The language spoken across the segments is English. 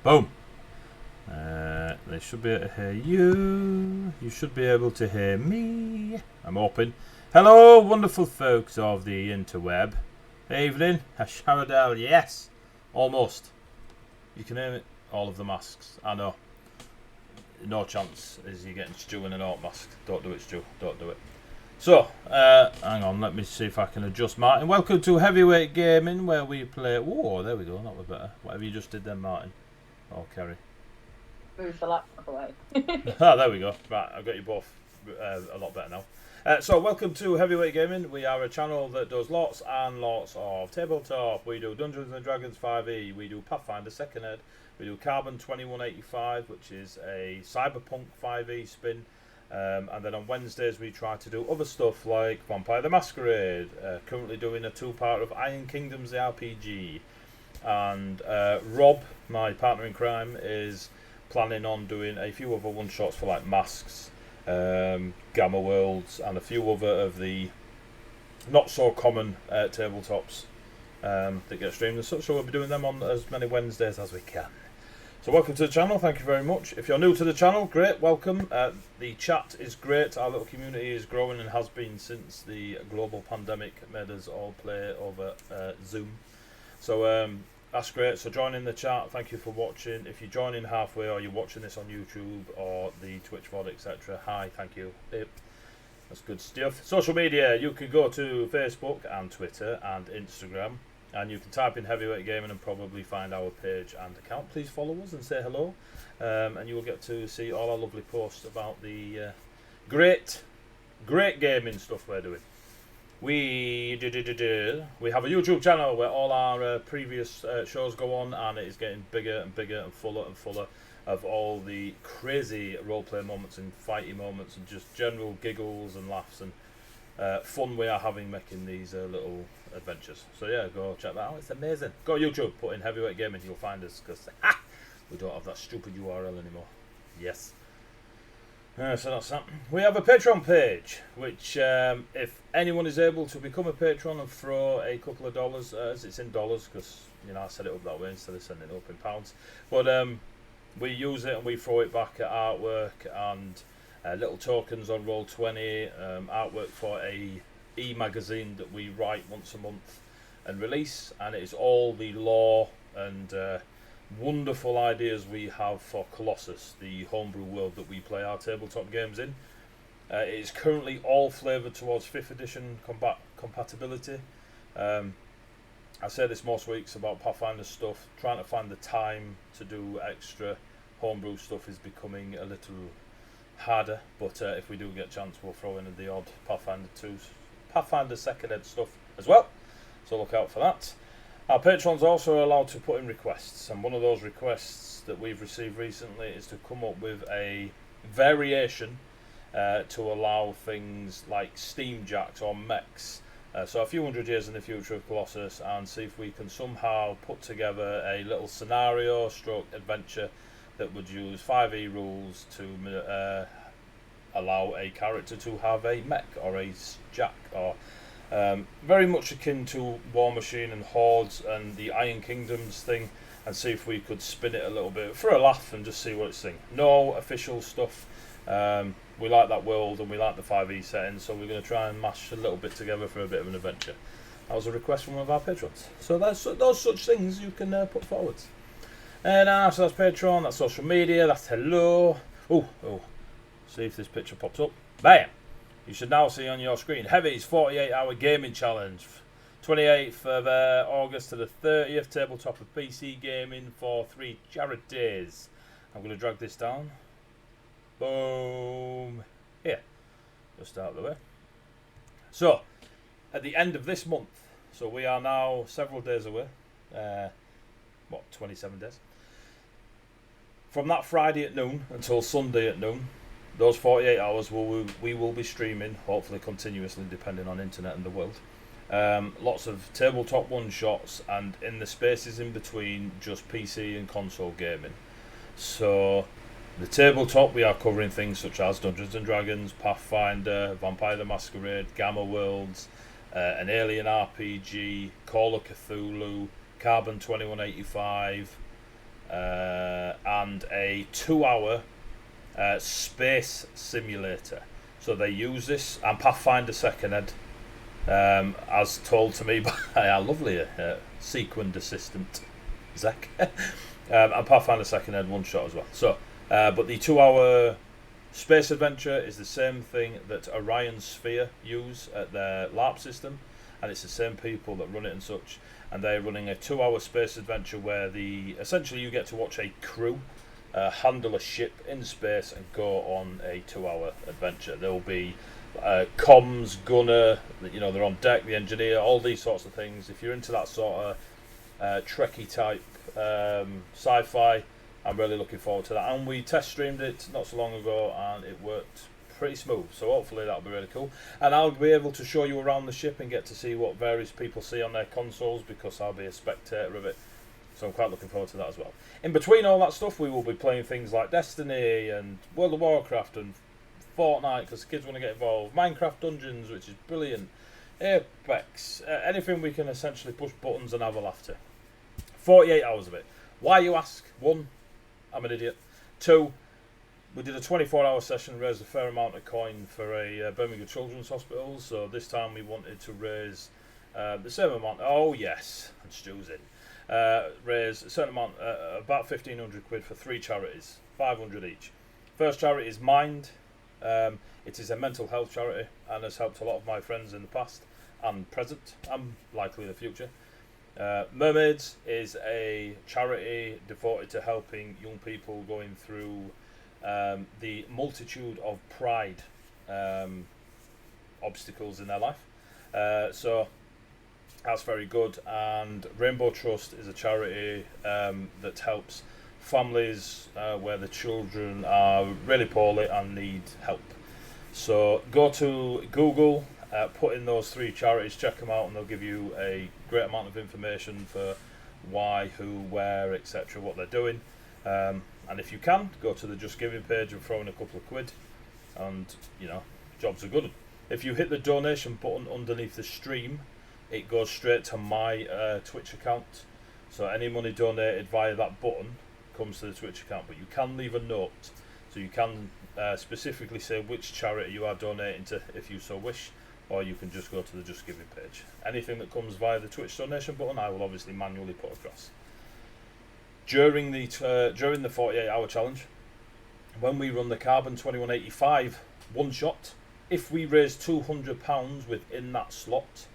Boom. They should be able to hear you. You should be able to hear me. I'm open. Hello, wonderful folks of the interweb. Evening. Hasharadal, yes. Almost. You can hear it. All of the masks. I know. No chance is you getting Stu in an alt mask. Don't do it, Stu. Don't do it. So, hang on. Let me see if I can adjust Martin. Welcome to Heavyweight Gaming, where we play... Oh, there we go. That was better. Whatever you just did then, Martin. Oh, Kerry. Move the laptop away. There we go. Right, I've got you both a lot better now. So welcome to Heavyweight Gaming. We are a channel that does lots and lots of tabletop. We do Dungeons and Dragons 5e. We do Pathfinder 2nd Ed. We do Carbon 2185, which is a Cyberpunk 5e spin. And then on Wednesdays we try to do other stuff like Vampire the Masquerade. Currently doing a two-part of Iron Kingdoms the RPG. And Rob, my partner in crime, is planning on doing a few other one-shots for like Masks, Gamma Worlds, and a few other of the not-so-common tabletops that get streamed and such. So we'll be doing them on as many Wednesdays as we can. So welcome to the channel, thank you very much. If you're new to the channel, great, welcome. The chat is great, our little community is growing and has been since the global pandemic made us all play over Zoom. So that's great, so join in the chat, thank you for watching. If you're joining halfway or you're watching this on YouTube or the Twitch VOD, etc., hi, thank you. That's good stuff. Social media, you can go to Facebook and Twitter and Instagram, and you can type in Heavyweight Gaming and probably find our page and account. Please follow us and say hello, and you will get to see all our lovely posts about the great gaming stuff we're doing. We have a YouTube channel where all our previous shows go on, and it is getting bigger and bigger and fuller of all the crazy roleplay moments and fighty moments and just general giggles and laughs and fun we are having making these little adventures. So yeah, go check that out. It's amazing. Go YouTube, put in Heavyweight Gaming, you'll find us, because we don't have that stupid URL anymore. Yes. So that's that. We have a Patreon page, which if anyone is able to become a patron and throw a couple of dollars, as it's in dollars, because you know I set it up that way instead of sending it up in pounds. But we use it and we throw it back at artwork and little tokens on Roll20, artwork for a e-magazine that we write once a month and release, and it is all the lore and wonderful ideas we have for Colossus, the homebrew world that we play our tabletop games in. It is currently all flavoured towards 5th edition compatibility. I say this most weeks about Pathfinder stuff. Trying to find the time to do extra homebrew stuff is becoming a little harder, but if we do get a chance, we'll throw in the odd Pathfinder 2nd Ed stuff as well. So look out for that. Our patrons also are allowed to put in requests, and one of those requests that we've received recently is to come up with a variation to allow things like steam jacks or mechs. So a few hundred years in the future of Colossus, and see if we can somehow put together a little scenario stroke adventure that would use 5e rules to allow a character to have a mech or a jack, or very much akin to War Machine and Hordes and the Iron Kingdoms thing, and see if we could spin it a little bit for a laugh and just see what it's saying. No official stuff. We like that world and we like the 5e setting, so we're going to try and mash a little bit together for a bit of an adventure. That was a request from one of our patrons. So that's those such things you can put forward. And so that's Patreon, that's social media, that's hello. Oh, see if this picture pops up. Bam! You should now see on your screen Heavy's 48-hour gaming challenge, 28th of August to the 30th, tabletop of PC gaming for 3 Jared days. I'm going to drag this down. Boom! Here, just out of the way. So, at the end of this month, so we are now several days away, 27 days? From that Friday at noon until Sunday at noon, those 48 hours we will be streaming, hopefully continuously, depending on internet and the world. Lots of tabletop one-shots, and in the spaces in between, just PC and console gaming. So, the tabletop, we are covering things such as Dungeons and Dragons, Pathfinder, Vampire the Masquerade, Gamma Worlds, an Alien RPG, Call of Cthulhu, Carbon 2185, and a 2-hour space simulator. So they use this, and Pathfinder 2nd Ed, as told to me by our lovely sequined assistant, Zach, and Pathfinder 2nd Ed 1-shot as well. So, but the 2-hour space adventure is the same thing that Orion Sphere use at their LARP system, and it's the same people that run it and such, and they're running a 2-hour space adventure where essentially you get to watch a crew handle a ship in space and go on a 2-hour adventure. There will be comms, gunner, they're on deck, the engineer, all these sorts of things. If you're into that sort of Trekkie type sci-fi, I'm really looking forward to that. And we test streamed it not so long ago, and it worked pretty smooth. So hopefully that'll be really cool. And I'll be able to show you around the ship and get to see what various people see on their consoles, because I'll be a spectator of it. So I'm quite looking forward to that as well. In between all that stuff, we will be playing things like Destiny and World of Warcraft and Fortnite, because the kids want to get involved. Minecraft Dungeons, which is brilliant. Apex. Anything we can essentially push buttons and have a laugh to. 48 hours of it. Why, you ask? 1, I'm an idiot. 2, we did a 24-hour session, raised a fair amount of coin for a Birmingham Children's Hospital. So this time we wanted to raise the same amount. Oh yes, and Stu's in. Raise a certain amount, about 1,500 quid for 3 charities, 500 each. First charity is Mind. It is a mental health charity and has helped a lot of my friends in the past and present and likely in the future. Mermaids is a charity devoted to helping young people going through the multitude of pride obstacles in their life. So that's very good. And Rainbow Trust is a charity that helps families where the children are really poorly and need help. So go to Google, put in those 3 charities, check them out, and they'll give you a great amount of information for why, who, where, etc., what they're doing. And if you can, go to the Just Giving page and throw in a couple of quid, and jobs are good. If you hit the donation button underneath the stream, it goes straight to my Twitch account. So any money donated via that button comes to the Twitch account, but you can leave a note, so you can specifically say which charity you are donating to if you so wish, or you can just go to the Just Giving page. Anything that comes via the Twitch donation button, I will obviously manually put across. During the 48-hour challenge, when we run the Carbon 2185 1-shot, if we raise £200 within that slot,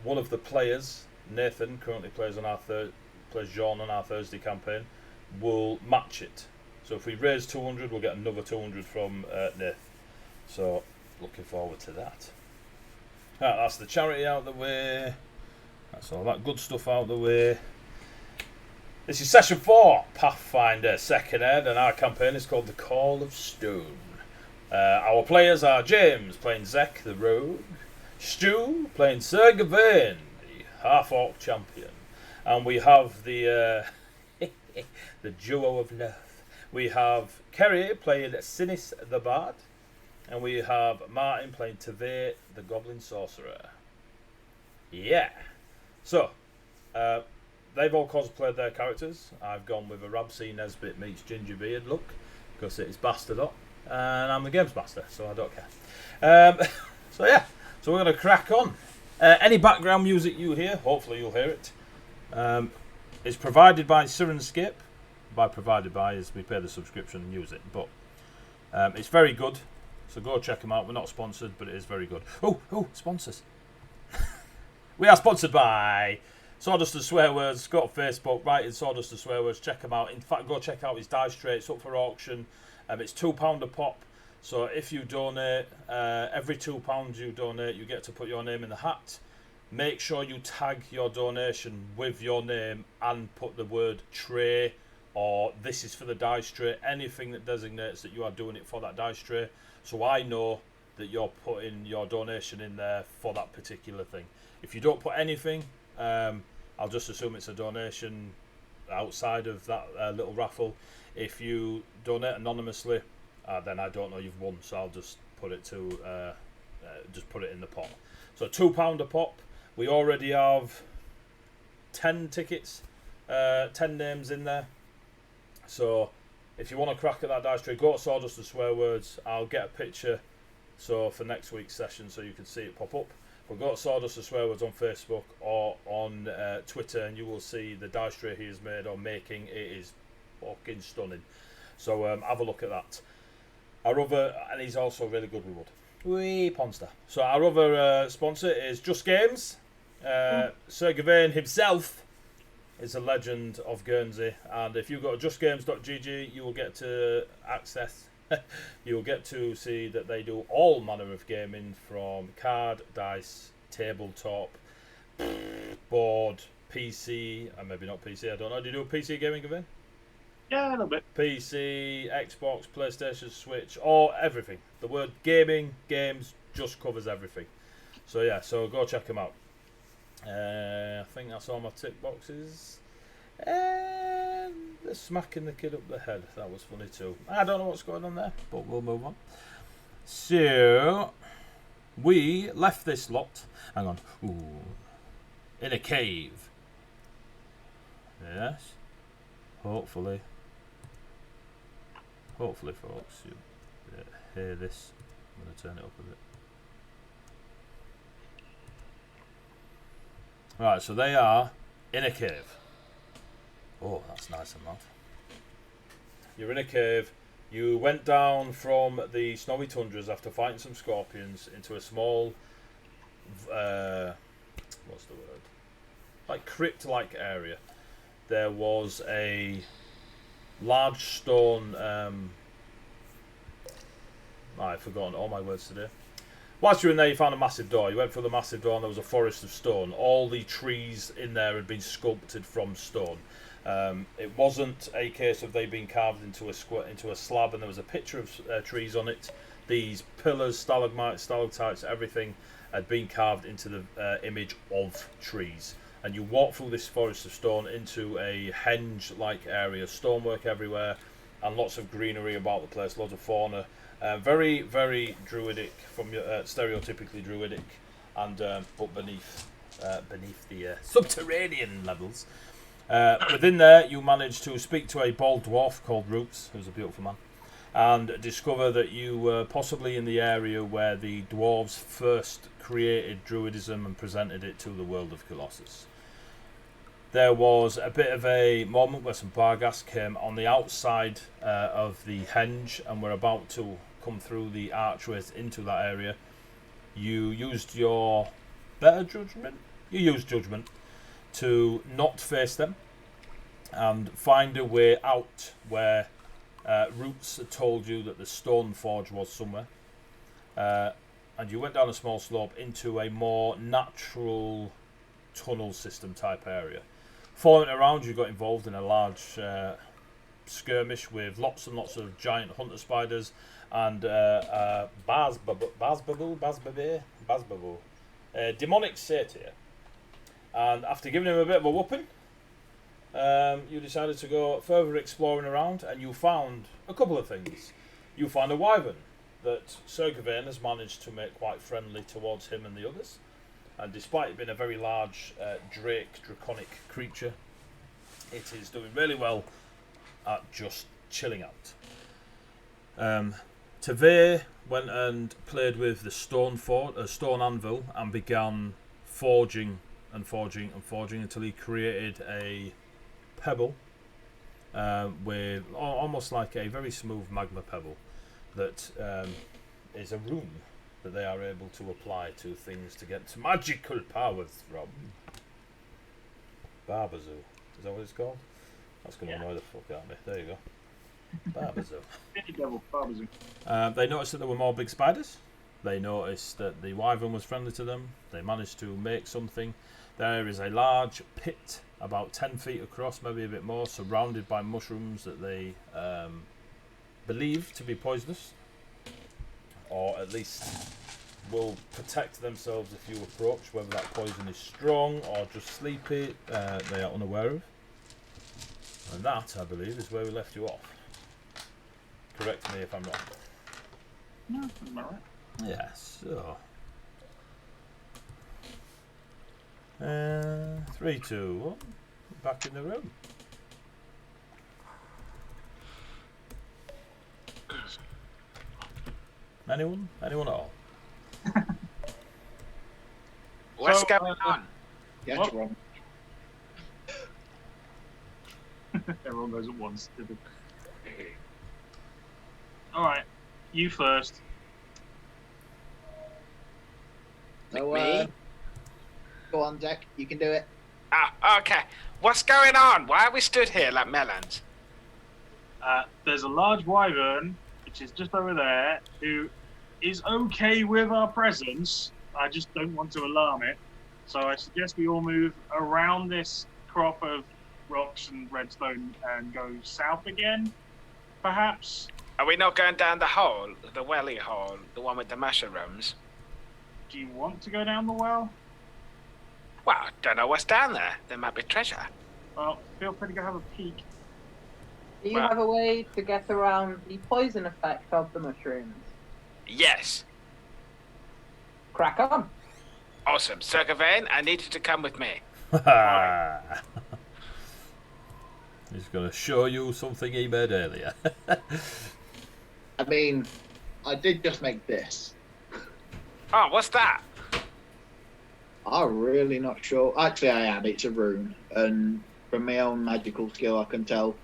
one of the players, Nathan, currently plays Jean on our Thursday campaign, will match it. So if we raise 200, we'll get another 200 from Nathan. So looking forward to that. Right, that's the charity out the way. That's all that good stuff out the way. This is session 4, Pathfinder 2nd Ed, and our campaign is called The Call of Stone. Our players are James, playing Zek the Rogue, Stu, playing Sir Gawain, the half-orc champion, and we have the the duo of love. We have Kerry playing Sinis the Bard, and we have Martin playing Tavay the Goblin Sorcerer. Yeah. So, they've all cosplayed their characters. I've gone with a Rabsy Nesbit meets Gingerbeard look, because it is bastard up, and I'm the Games Master, so I don't care. So yeah, so we're going to crack on. Any background music you hear, hopefully you'll hear it, is provided by Sirenscape. By provided by is we pay the subscription and use it, but it's very good, so go check them out. We're not sponsored, but it is very good. Oh, sponsors. We are sponsored by Sawdustandswearwords. Go to Facebook, write in Sawdustandswearwords, check him out. In fact, go check out his dice tray. It's up for auction. It's £2 a pop. So if you donate, every £2 you donate, you get to put your name in the hat. Make sure you tag your donation with your name and put the word tray, or this is for the dice tray, anything that designates that you are doing it for that dice tray, so I know that you're putting your donation in there for that particular thing. If you don't put anything, I'll just assume it's a donation outside of that little raffle. If you donate anonymously, then I don't know you've won, so I'll just put it in the pot. So £2 a pop. We already have 10 tickets, 10 names in there. So if you want to crack at that dice tray, go to Sawdust and Swear Words. I'll get a picture for next week's session so you can see it pop up. But go to Sawdust and Swear Words on Facebook or on Twitter, and you will see the dice tray he has made or making. It is fucking stunning. So have a look at that. Our other, and he's also really good with wood. Wee Ponster. So our other sponsor is Just Games. Sir Gawain himself is a legend of Guernsey, and if you go to justgames.gg, you will get to access. You will get to see that they do all manner of gaming, from card, dice, tabletop, board, PC, and maybe not PC. I don't know. Do you do PC gaming, Gawain? Yeah, a little bit. PC, Xbox, PlayStation, Switch, or everything. The word gaming, games, just covers everything. So yeah, so go check them out. I think that's all my tick boxes. And they're smacking the kid up the head. That was funny too. I don't know what's going on there, but we'll move on. So we left this lot. Hang on. Ooh, in a cave. Yes. Hopefully, folks, you hear this. I'm going to turn it up a bit. Right, so they are in a cave. Oh, that's nice and loud. You're in a cave. You went down from the snowy tundras after fighting some scorpions into a small, what's the word? Like crypt-like area. There was a large stone. I've forgotten all my words today. Whilst you were in there, you found a massive door. You went through the massive door, and there was a forest of stone. All the trees in there had been sculpted from stone. It wasn't a case of they being carved into a slab, and there was a picture of trees on it. These pillars, stalagmites, stalactites, everything had been carved into the image of trees. And you walk through this forest of stone into a henge-like area, stonework everywhere, and lots of greenery about the place, lots of fauna. Very, very druidic, from your stereotypically druidic, and but beneath the subterranean levels. Within there, you manage to speak to a bald dwarf called Roots, who's a beautiful man, and discover that you were possibly in the area where the dwarves first created druidism and presented it to the world of Colossus. There was a bit of a moment where some Barghast came on the outside of the henge and were about to come through the archways into that area. You used your better judgment. You used judgment to not face them and find a way out where Roots had told you that the stone forge was somewhere. And you went down a small slope into a more natural tunnel system type area. Following around, you got involved in a large skirmish with lots and lots of giant hunter spiders and Bazbabu, demonic satyr. And after giving him a bit of a whooping, you decided to go further exploring around, and you found a couple of things. You found a wyvern that Sir Gawain has managed to make quite friendly towards him and the others. And despite it being a very large draconic creature, it is doing really well at just chilling out. Tavir went and played with the stone anvil and began forging until he created a pebble with almost like a very smooth magma pebble that is a rune that they are able to apply to things to get magical powers from. Barbazoo. Is that what it's called? That's going to annoy the fuck out of me. There you go. Barbazoo. They noticed that there were more big spiders. They noticed that the wyvern was friendly to them. They managed to make something. There is a large pit about 10 feet across, maybe a bit more, surrounded by mushrooms that they believe to be poisonous, or at least will protect themselves if you approach. Whether that poison is strong or just sleepy, they are unaware of. And that, I believe, is where we left you off. Correct me if I'm wrong. No, I'm alright. Yes, so 3, 2, 1. Back in the room. Anyone? Anyone at all? What's going on? Yeah, What? wrong. Everyone goes at once. Alright, you first. So, Me? go on, Jack. You can do it. Ah, okay. What's going on? Why are we stood here like melons? There's a large wyvern, which is just over there, who is okay with our presence. I just don't want to alarm it. So I suggest we all move around this crop of rocks and redstone and go south again, perhaps. Are we not going down the hole, the welly hole, the one with the mushrooms? Do you want to go down the well? Well, I don't know what's down there. There might be treasure. Well, feel free to go have a peek. Do you Well- have a way to get around the poison effect of the mushrooms? Yes. Crack on. Awesome. Circavane, I need you to come with me. He's going to show you something he made earlier. I mean, I did just make this. Oh, what's that? I'm really not sure. Actually, I am. It's a rune. And from my own magical skill, I can tell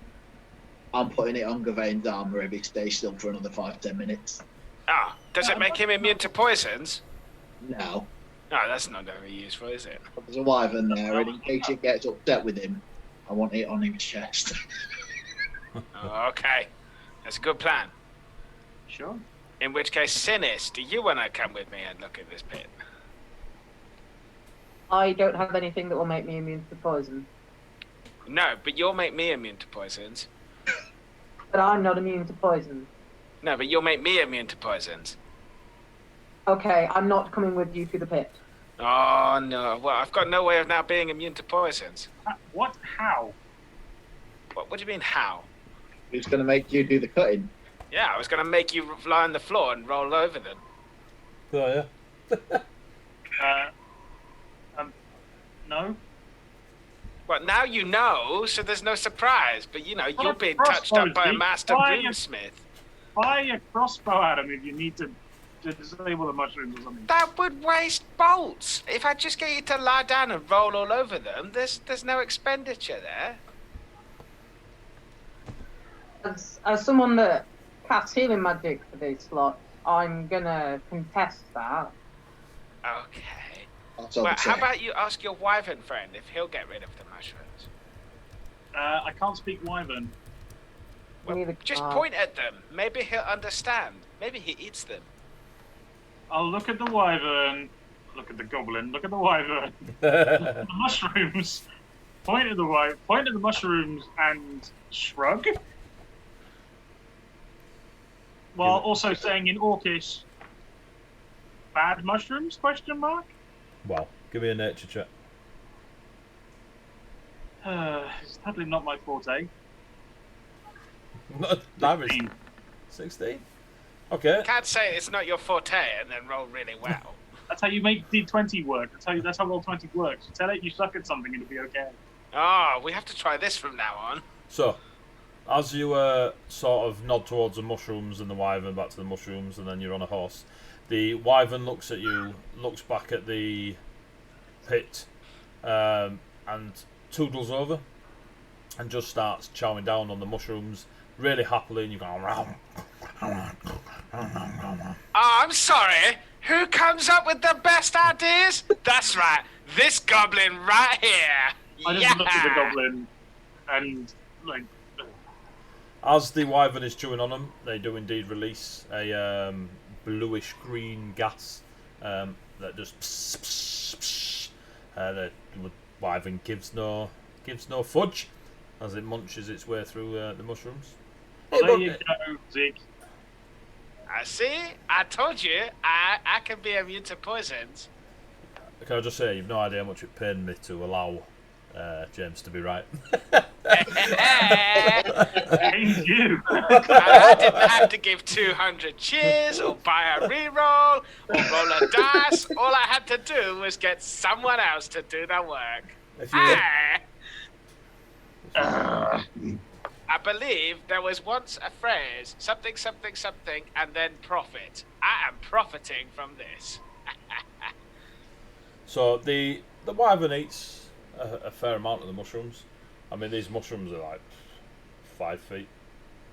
I'm putting it on Gavain's armor if he stays still for another 5-10 minutes. Oh, does it make him immune to poisons? No. No, that's not very useful, is it? But there's a wyvern there, and in case it gets upset with him, I want it on his chest. Oh, okay. That's a good plan. Sure. In which case, Sinis, do you want to come with me and look at this pit? I don't have anything that will make me immune to poison. No, but you'll make me immune to poisons. But I'm not immune to poison. No, but you'll make me immune to poisons. Okay, I'm not coming with you to the pit. Oh, no. Well, I've got no way of now being immune to poisons. What? How? What do you mean, how? Who's going to make you do the cutting? Yeah, I was going to make you lie on the floor and roll over them. Oh, yeah. No? Well, now you know, so there's no surprise. But, you know, Well, you're being touched up by a crossbow, master why you- broomsmith. Fire a crossbow at him if you need to disable the mushrooms or something. That would waste bolts. If I just get you to lie down and roll all over them, there's no expenditure there. As someone that casts healing magic for this slot, I'm gonna contest that. Okay. That's all Well, I'm how saying. about you ask your wyvern friend if he'll get rid of the mushrooms? I can't speak wyvern. Well, Neither just can I. point at them. Maybe he'll understand. Maybe he eats them. I'll look at the wyvern, look at the goblin, look at the wyvern, the mushrooms, point at the mushrooms and shrug. While also saying in Orcish, bad mushrooms, question mark? Well, give me a nature check. It's totally not my forte. Damage. 16. 16? Okay. Can't say it's not your forte and then roll really well. That's how you make D20 work. That's how Roll20 works. You tell it you suck at something and it'll be okay. Oh, we have to try this from now on. So, as you sort of nod towards the mushrooms and the wyvern back to the mushrooms, and then you're on a horse, the wyvern looks at you, looks back at the pit, and toodles over, and just starts chowing down on the mushrooms really happily, and you go, Oh, I'm sorry. Who comes up with the best ideas? That's right. This goblin right here. I just look at the goblin and like, As the wyvern is chewing on them, they do indeed release a bluish green gas that just the wyvern gives no fudge as it munches its way through the mushrooms. well, there you go, Zeke. I see. I told you. I can be immune to poisons. Can I just say, you've no idea how much it pained me to allow James to be right. Thank you. I didn't have to give 200 cheers or buy a reroll or roll a dice. All I had to do was get someone else to do the work. If you, Ah. I believe there was once a phrase, something, something, something, and then profit. I am profiting from this. So the wyvern eats a fair amount of the mushrooms. I mean, these mushrooms are like 5 feet,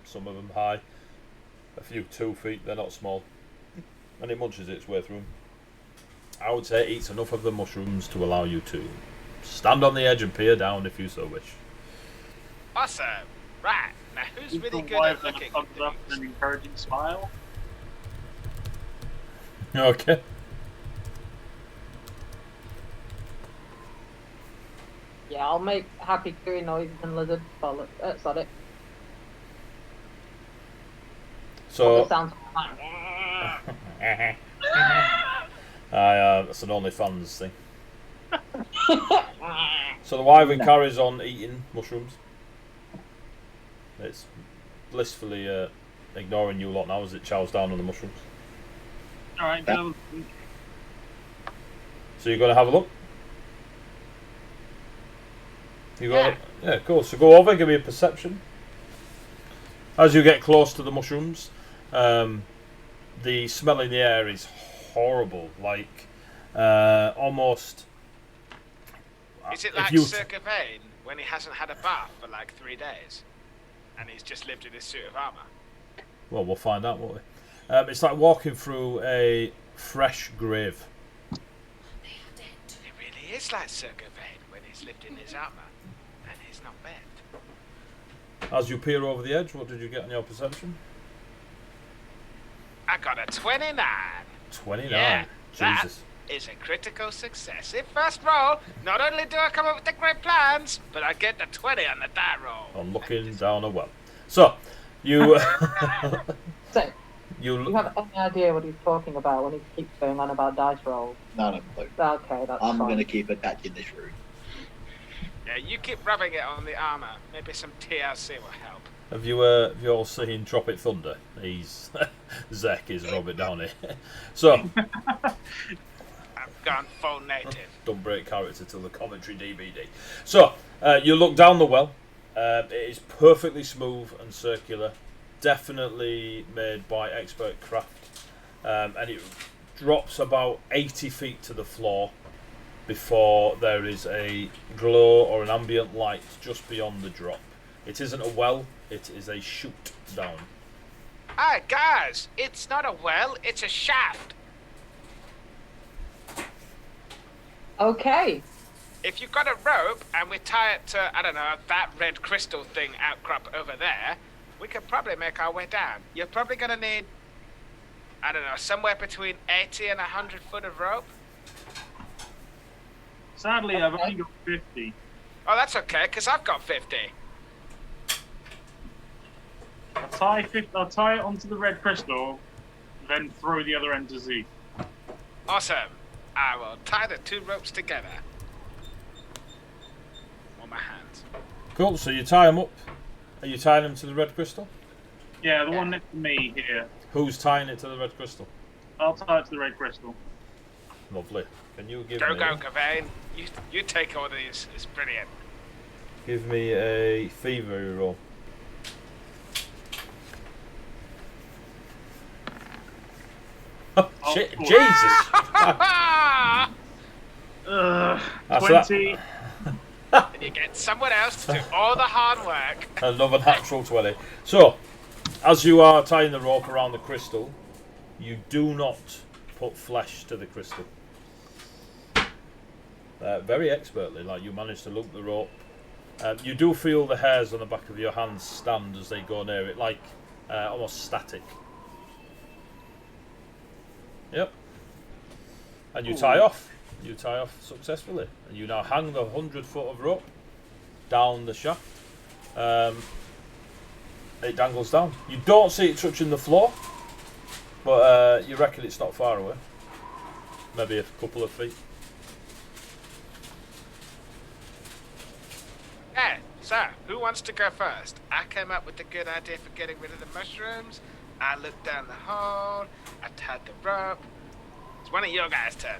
some of them high, a few 2 feet. They're not small, and it munches its way through them. I would say it eats enough of the mushrooms to allow you to stand on the edge and peer down if you so wish. Awesome. Right. Now, who's really good at looking thumbs up and an encouraging smile. Okay. Yeah, I'll make happy cooing noises and lizard follow. Sorry. So. Sounds like That's an OnlyFans thing. So the wyvern carries on eating mushrooms. It's blissfully ignoring you lot now as it chows down on the mushrooms. Alright, go. So you're going to have a look? Yeah, cool. So go over, give me a perception. As you get close to the mushrooms, the smell in the air is horrible, like almost. Is it like Sir Gawain when he hasn't had a bath for like 3 days, and he's just lived in his suit of armor? Well, we'll find out, won't we? It's like walking through a fresh grave. It really is like Sir Gawain when he's lived in his armor, and he's not bad. As you peer over the edge, what did you get on your perception? I got a 29. 29. Yeah, Jesus. That is a critical success. In first roll, not only do I come up with the great plans, but I get the 20 on the die roll. I'm looking down a well. So, you. So, you have any idea what he's talking about when he keeps going on about dice rolls? Not a clue. Okay, that's I'm fine. going to keep attaching this room. Yeah, you keep rubbing it on the armor. Maybe some TLC will help. Have you all seen Tropic Thunder? He's Zek is Robert Downey. So I've gone full native. don't break character till the commentary DVD. So you look down the well. It is perfectly smooth and circular, definitely made by expert craft, and it drops about 80 feet to the floor before there is a glow or an ambient light just beyond the drop. It isn't a well, it is a chute down. Hi, guys! It's not a well, it's a shaft. Okay. If you've got a rope and we tie it to, I don't know, that red crystal thing outcrop over there, we could probably make our way down. You're probably going to need, I don't know, somewhere between 80 and 100 foot of rope. Sadly, I've only got 50. Oh, that's okay, because I've got 50. I'll tie it onto the red crystal, then throw the other end to Z. Awesome. I will tie the two ropes together. On my hands. Cool, so you tie them up. Are you tying them to the red crystal? Yeah, the one next to me here. Who's tying it to the red crystal? I'll tie it to the red crystal. Lovely. Can you give Go, me... go, Gawain. You take all these. It's brilliant. Give me a thievery roll. Jesus! That's 20. And you get someone else to do all the hard work. Another natural 20. So, as you are tying the rope around the crystal, you do not put flesh to the crystal. Very expertly, like you manage to loop the rope. You do feel the hairs on the back of your hands stand as they go near it, like almost static. Yep. And you tie off. You tie off successfully. And you now hang the 100 foot of rope down the shaft. It dangles down. You don't see it touching the floor, but you reckon it's not far away. Maybe a couple of feet. Hey, so, who wants to go first? I came up with the good idea for getting rid of the mushrooms. I looked down the hole. I tied the rope. It's one of your guys' turn.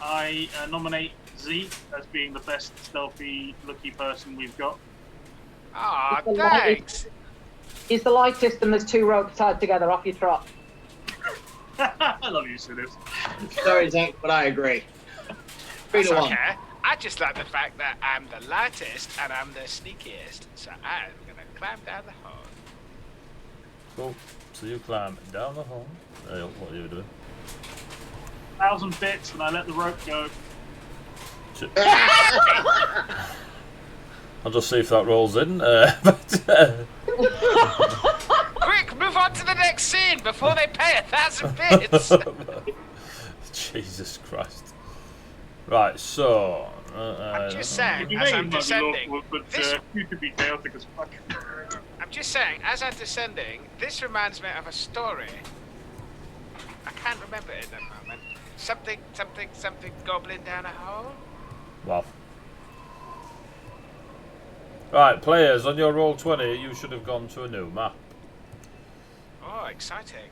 I nominate Z as being the best stealthy, lucky person we've got. Aw, It's the thanks. He's the lightest, and there's 2 ropes tied together. Off you trot. I love you, Sinners. Sorry, Zach, but I agree. 3 That's to 1. okay. I just like the fact that I'm the lightest and I'm the sneakiest, so I'm gonna climb down the hole. Cool. So you climb down the hole. What are you doing? 1,000 bits, and I let the rope go. Shit. I'll just see if that rolls in. Quick, move on to the next scene before they pay 1,000 bits. Jesus Christ. Right, so... I'm just saying, You as may I'm not be descending, awkward, but this, you could be chaotic as fuck. I'm just saying, as I'm descending, this reminds me of a story. I can't remember it at the moment. Something, goblin down a hole? Well. Right, players, on your roll 20, you should have gone to a new map. Oh, exciting.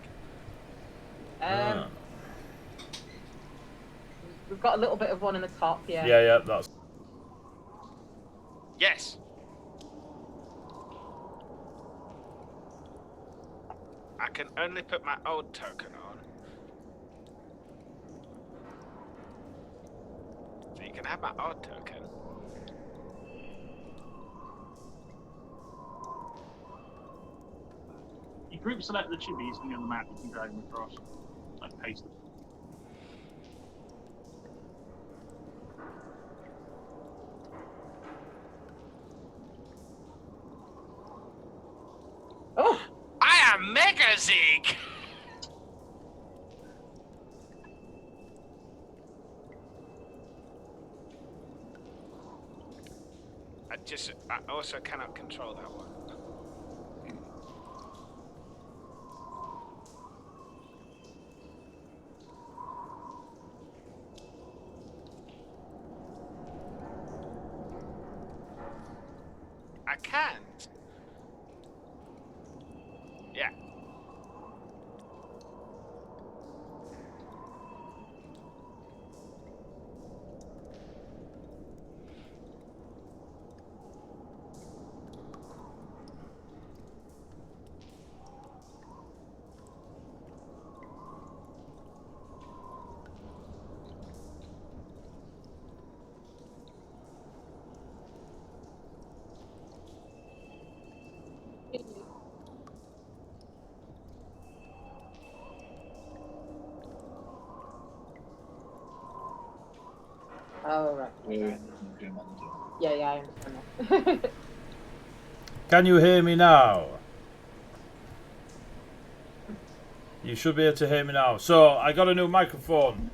We've got a little bit of one in the top, yeah. Yeah, that's... Yes. I can only put my old token on. So you can have my old token. You group select the chibis on the map, you can drag them across. Like paste them. Oh! I am Mega Zeke! I also cannot control that one. I can't. Yeah. Oh, right. Yeah, I understand that. Can you hear me now? You should be able to hear me now. So, I got a new microphone.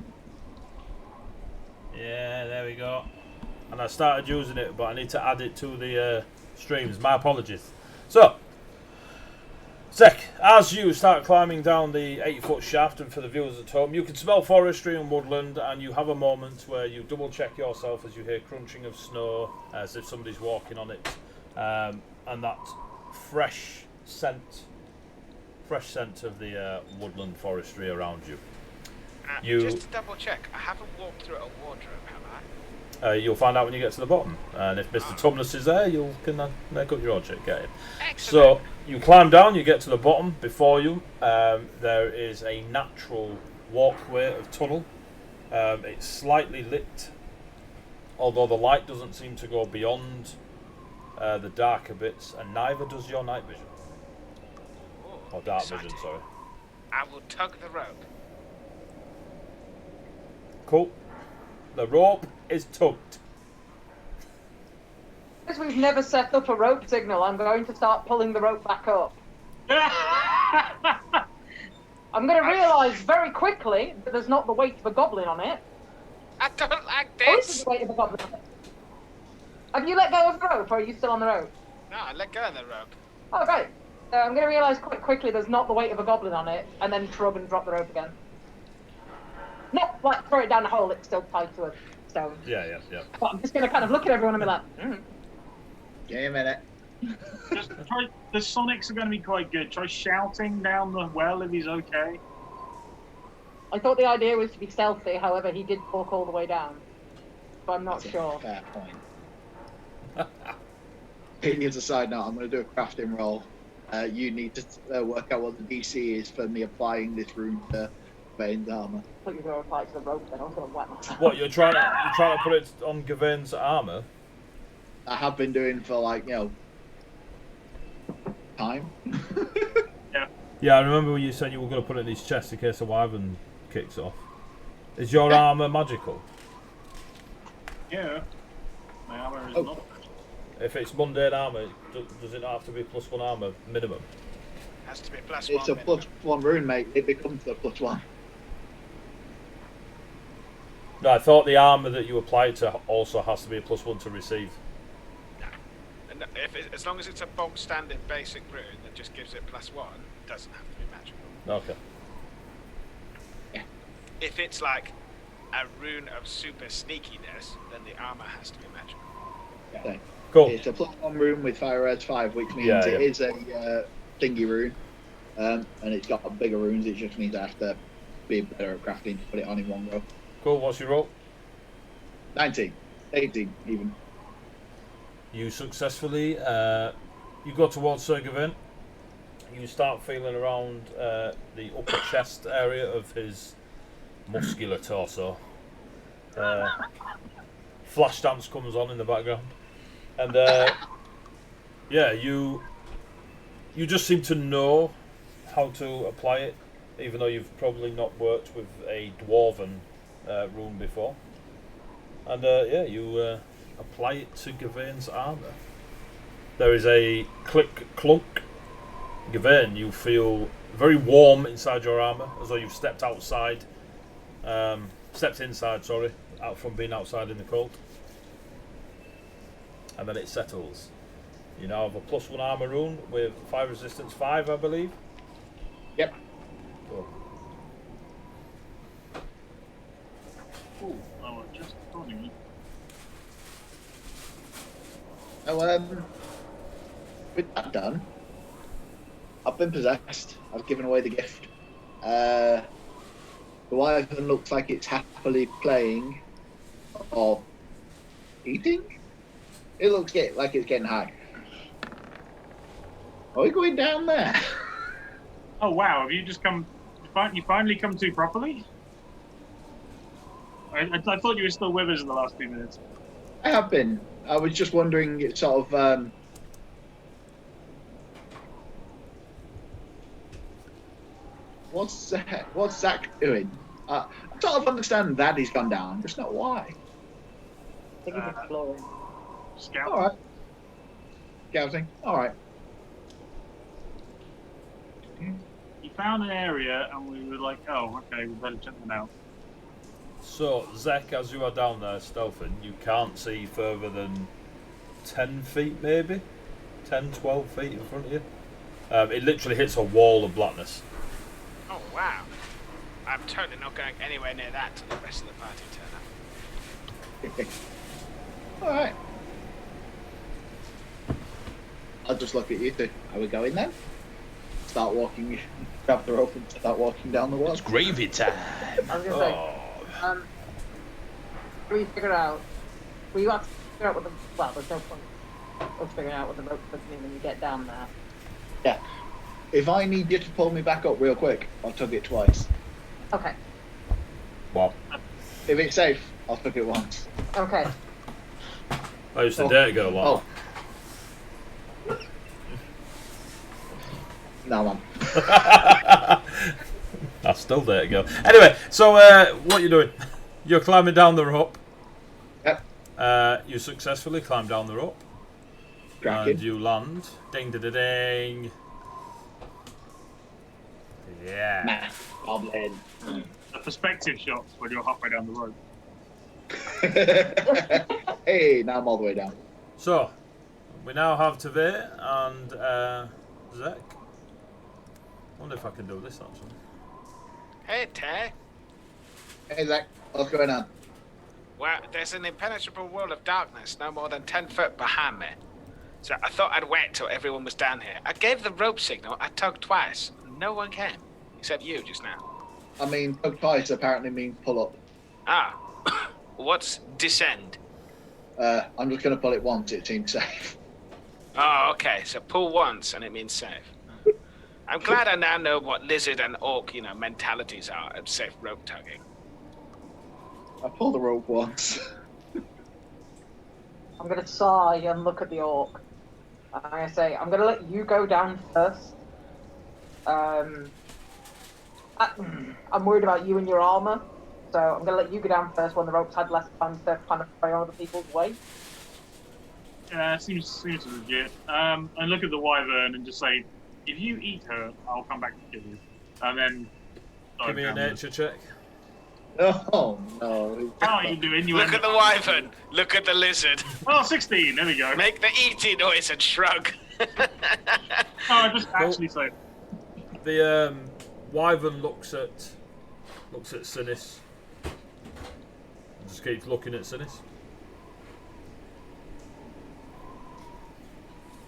Yeah, there we go. And I started using it, but I need to add it to the streams. My apologies. So, Zek, as you start climbing down the 8-foot shaft, and for the viewers at home, you can smell forestry and woodland, and you have a moment where you double check yourself as you hear crunching of snow, as if somebody's walking on it, and that fresh scent of the woodland forestry around you. Just to double check, I haven't walked through a wardrobe, have I? You'll find out when you get to the bottom, and if Mr. Tumnus is there, you can make up your own shit, get him. Excellent. So you climb down, you get to the bottom. Before you, there is a natural walkway of tunnel. It's slightly lit, although the light doesn't seem to go beyond the darker bits, and neither does your night vision. Ooh, Or dark exciting. vision, sorry. I will tug the rope. Cool. The rope is tugged. Because we've never set up a rope signal, I'm going to start pulling the rope back up. I'm going to realise very quickly that there's not the weight of a goblin on it. I don't like Oh, this is this. the weight of a goblin on it. Have you let go of the rope, or are you still on the rope? No, I let go of the rope. Oh, great. I'm going to realise quite quickly there's not the weight of a goblin on it, and then shrug and drop the rope again. Not like throw it down the hole, it's still tied to a stone. Yeah. But I'm just going to kind of look at everyone and be like, Give me a minute. Just try. The Sonics are going to be quite good. Try shouting down the well if he's okay. I thought the idea was to be stealthy, however, he did walk all the way down. But I'm not That's a sure. fair point. Opinions aside now, I'm going to do a crafting roll. You need to work out what the DC is for me applying this rune to Gawain's armor. I thought you were going to apply to the rope then. I was going to wet myself. What, you're trying to put it on Gawain's armor? I have been doing for like, time. Yeah, I remember when you said you were going to put it in his chest in case the wyvern kicks off. Is your armor magical? Yeah. My armor is not. If it's mundane armor, does it not have to be +1 armor minimum? Has to be +1. It's a +1 rune, mate. It becomes the +1. No, I thought the armor that you apply it to also has to be a +1 to receive. And as long as it's a bog standard basic rune that just gives it +1, it doesn't have to be magical. Okay. If it's like a rune of super sneakiness, then the armor has to be magical. Okay. Cool. It's a +1 rune with fire res 5, which means it is a thingy rune. And it's got bigger runes, it just means I have to be better at crafting to put it on in one go. Cool, what's your roll? 19, 18 even. You successfully, you go towards Sir Gawain. You start feeling around the upper chest area of his muscular torso. Flash dance comes on in the background. And yeah, you just seem to know how to apply it, even though you've probably not worked with a dwarven rune before. And yeah, you apply it to Gawain's armour. There is a click clunk. Gawain, you feel very warm inside your armour, as though you've stepped inside, out from being outside in the cold. And then it settles. You now have a +1 armour rune with fire resistance 5, I believe. Yep. Cool. Ooh, I was just calling you. So, with that done, I've been possessed. I've given away the gift. The wyvern looks like it's happily playing or eating. It looks like it's getting high. Are we going down there? Oh wow, have you just come? You finally come to properly? I thought you were still with us in the last few minutes. I have been. I was just wondering, sort of. What's Zach doing? I sort of understand that he's gone down, just not why. I think he's exploring. Scout. All right. Scouting. All right. You found an area, and we were like, "Oh, okay, we better check them out." So, Zek, as you are down there stealthing, you can't see further than 10 feet, maybe? 10, 12 feet in front of you. It literally hits a wall of blackness. Oh wow. I'm totally not going anywhere near that till the rest of the party turn up. Alright. I'll just look at you two. Are we going then? Start walking, grab the rope and start walking down the wall. It's gravy time. I was going to say, we figure out, well, you have to figure out what the, well, there's no point of figuring out what the rope's supposed to mean when you get down there. Yeah. If I need you to pull me back up real quick, I'll tug it twice. Okay. Wow. If it's safe, I'll tug it once. Okay. I used to dare go long. Oh. No, man. I still dare to go. Anyway, so what you doing? You're climbing down the rope. Yep. You successfully climb down the rope. Cracking. And you land. Ding, da, da, ding. Yeah. Nah, goblin. A perspective shot when you're halfway down the road. Hey, now I'm all the way down. So, we now have Tavir and Zek. I wonder if I can do this actually. Hey, Tay. Hey, Zach, what's going on? Well, there's an impenetrable wall of darkness no more than 10 foot behind me. So I thought I'd wait till everyone was down here. I gave the rope signal, I tugged twice. No one came, except you just now. I mean, tug twice apparently means pull up. Ah, what's descend? I'm just going to pull it once, it seems safe. Oh, okay. So pull once and it means safe. I'm glad I now know what lizard and orc, mentalities are at safe rope tugging. I pulled the rope once. I'm gonna sigh and look at the orc. I'm gonna say, I'm gonna let you go down first. I'm worried about you and your armor, so I'm gonna let you go down first when the ropes had less time to kind of prey on other people's way. Yeah, seems legit. And look at the wyvern and just say, if you eat her, I'll come back to kill you. And then Give me a nature check. Oh no. How are you doing? You Look at the wyvern. Look at the lizard. Oh, 16. There we go. Make the eating noise and shrug. I just actually say. The wyvern looks at Sinis. Just keeps looking at Sinis.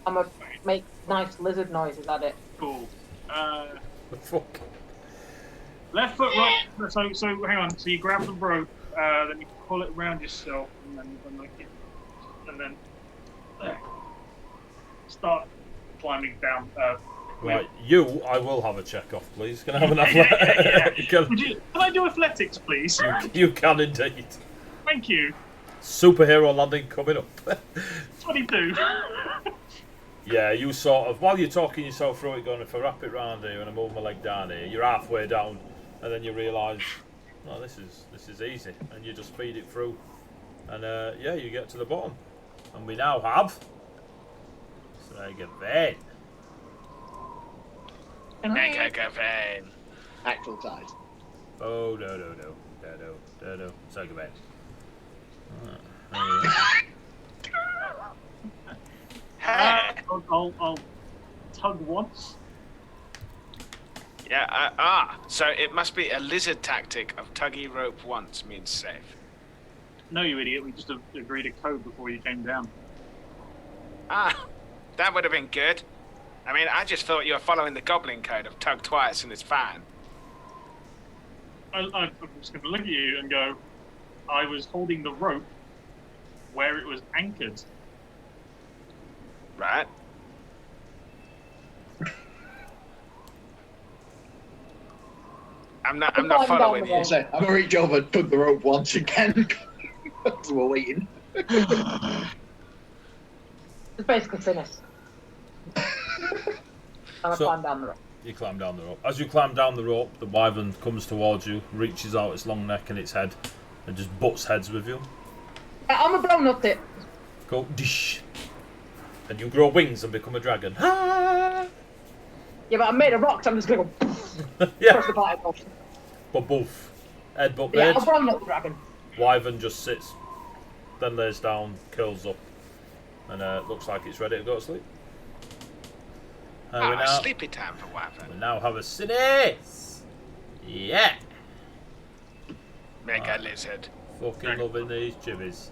I'm gonna make nice lizard noises at it. Cool. The fuck? Left foot rock. So hang on. So you grab the rope, then you pull it around yourself, and then start climbing down. Right, I will have a check off, please. Can I have an Yeah. athletic? Can I do athletics, please? You can indeed. Thank you. Superhero landing coming up. 22. Yeah, you sort of, while you're talking yourself through it, going, if I wrap it round here and I move my leg down here, you're halfway down, and then you realise, oh, this is easy, and you just feed it through, and yeah, you get to the bottom, and we now have Mega Vein. Actual size. Oh no, Mega Vein. I'll tug once. Yeah, so it must be a lizard tactic of tuggy rope once means safe. No, you idiot. We just agreed a code before you came down. That would have been good. I mean, I just thought you were following the goblin code of tug twice and it's fine. I'm just going to look at you and go, I was holding the rope where it was anchored. Right? I'm not following you. So I'm gonna reach over and tug the rope once again. Because we're waiting. It's basically finished. I'm gonna climb down the rope. You climb down the rope. As you climb down the rope, the wyvern comes towards you, reaches out its long neck and its head, and just butts heads with you. I'm a blown up it. Go dish. And you grow wings and become a dragon. Yeah, but I'm made of rock, so I'm just gonna go Yeah. across the party motion. But both. Headbutt Yeah, made. I'll blown up the dragon. Wyvern just sits, then lays down, curls up, and looks like it's ready to go to sleep. And Sleepy time for we wyvern. now have a Sinis. Yeah. Mega lizard. Fucking loving these chibis.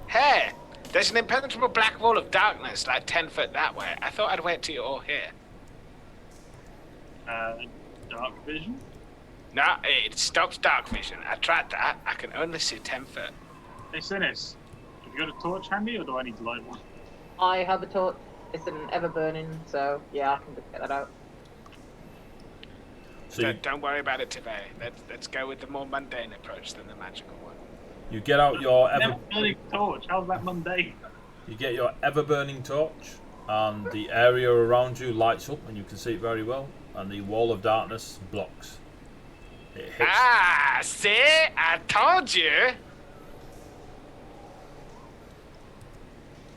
Hey, there's an impenetrable black wall of darkness like 10 foot that way. I thought I'd wait till you're all here. Dark vision? No, it stops dark vision. I tried that. I can only see 10 foot. Hey, Sinis, have you got a torch handy, or do I need to light one? I have a torch. It's an ever burning, so yeah, I can just get that out. So Don't worry about it today. Let's go with the more mundane approach than the magical one. you get out your Burning torch. How's that mundane? You get your ever-burning torch, and the area around you lights up, and you can see it very well. And the wall of darkness blocks. It hits. See? I told you.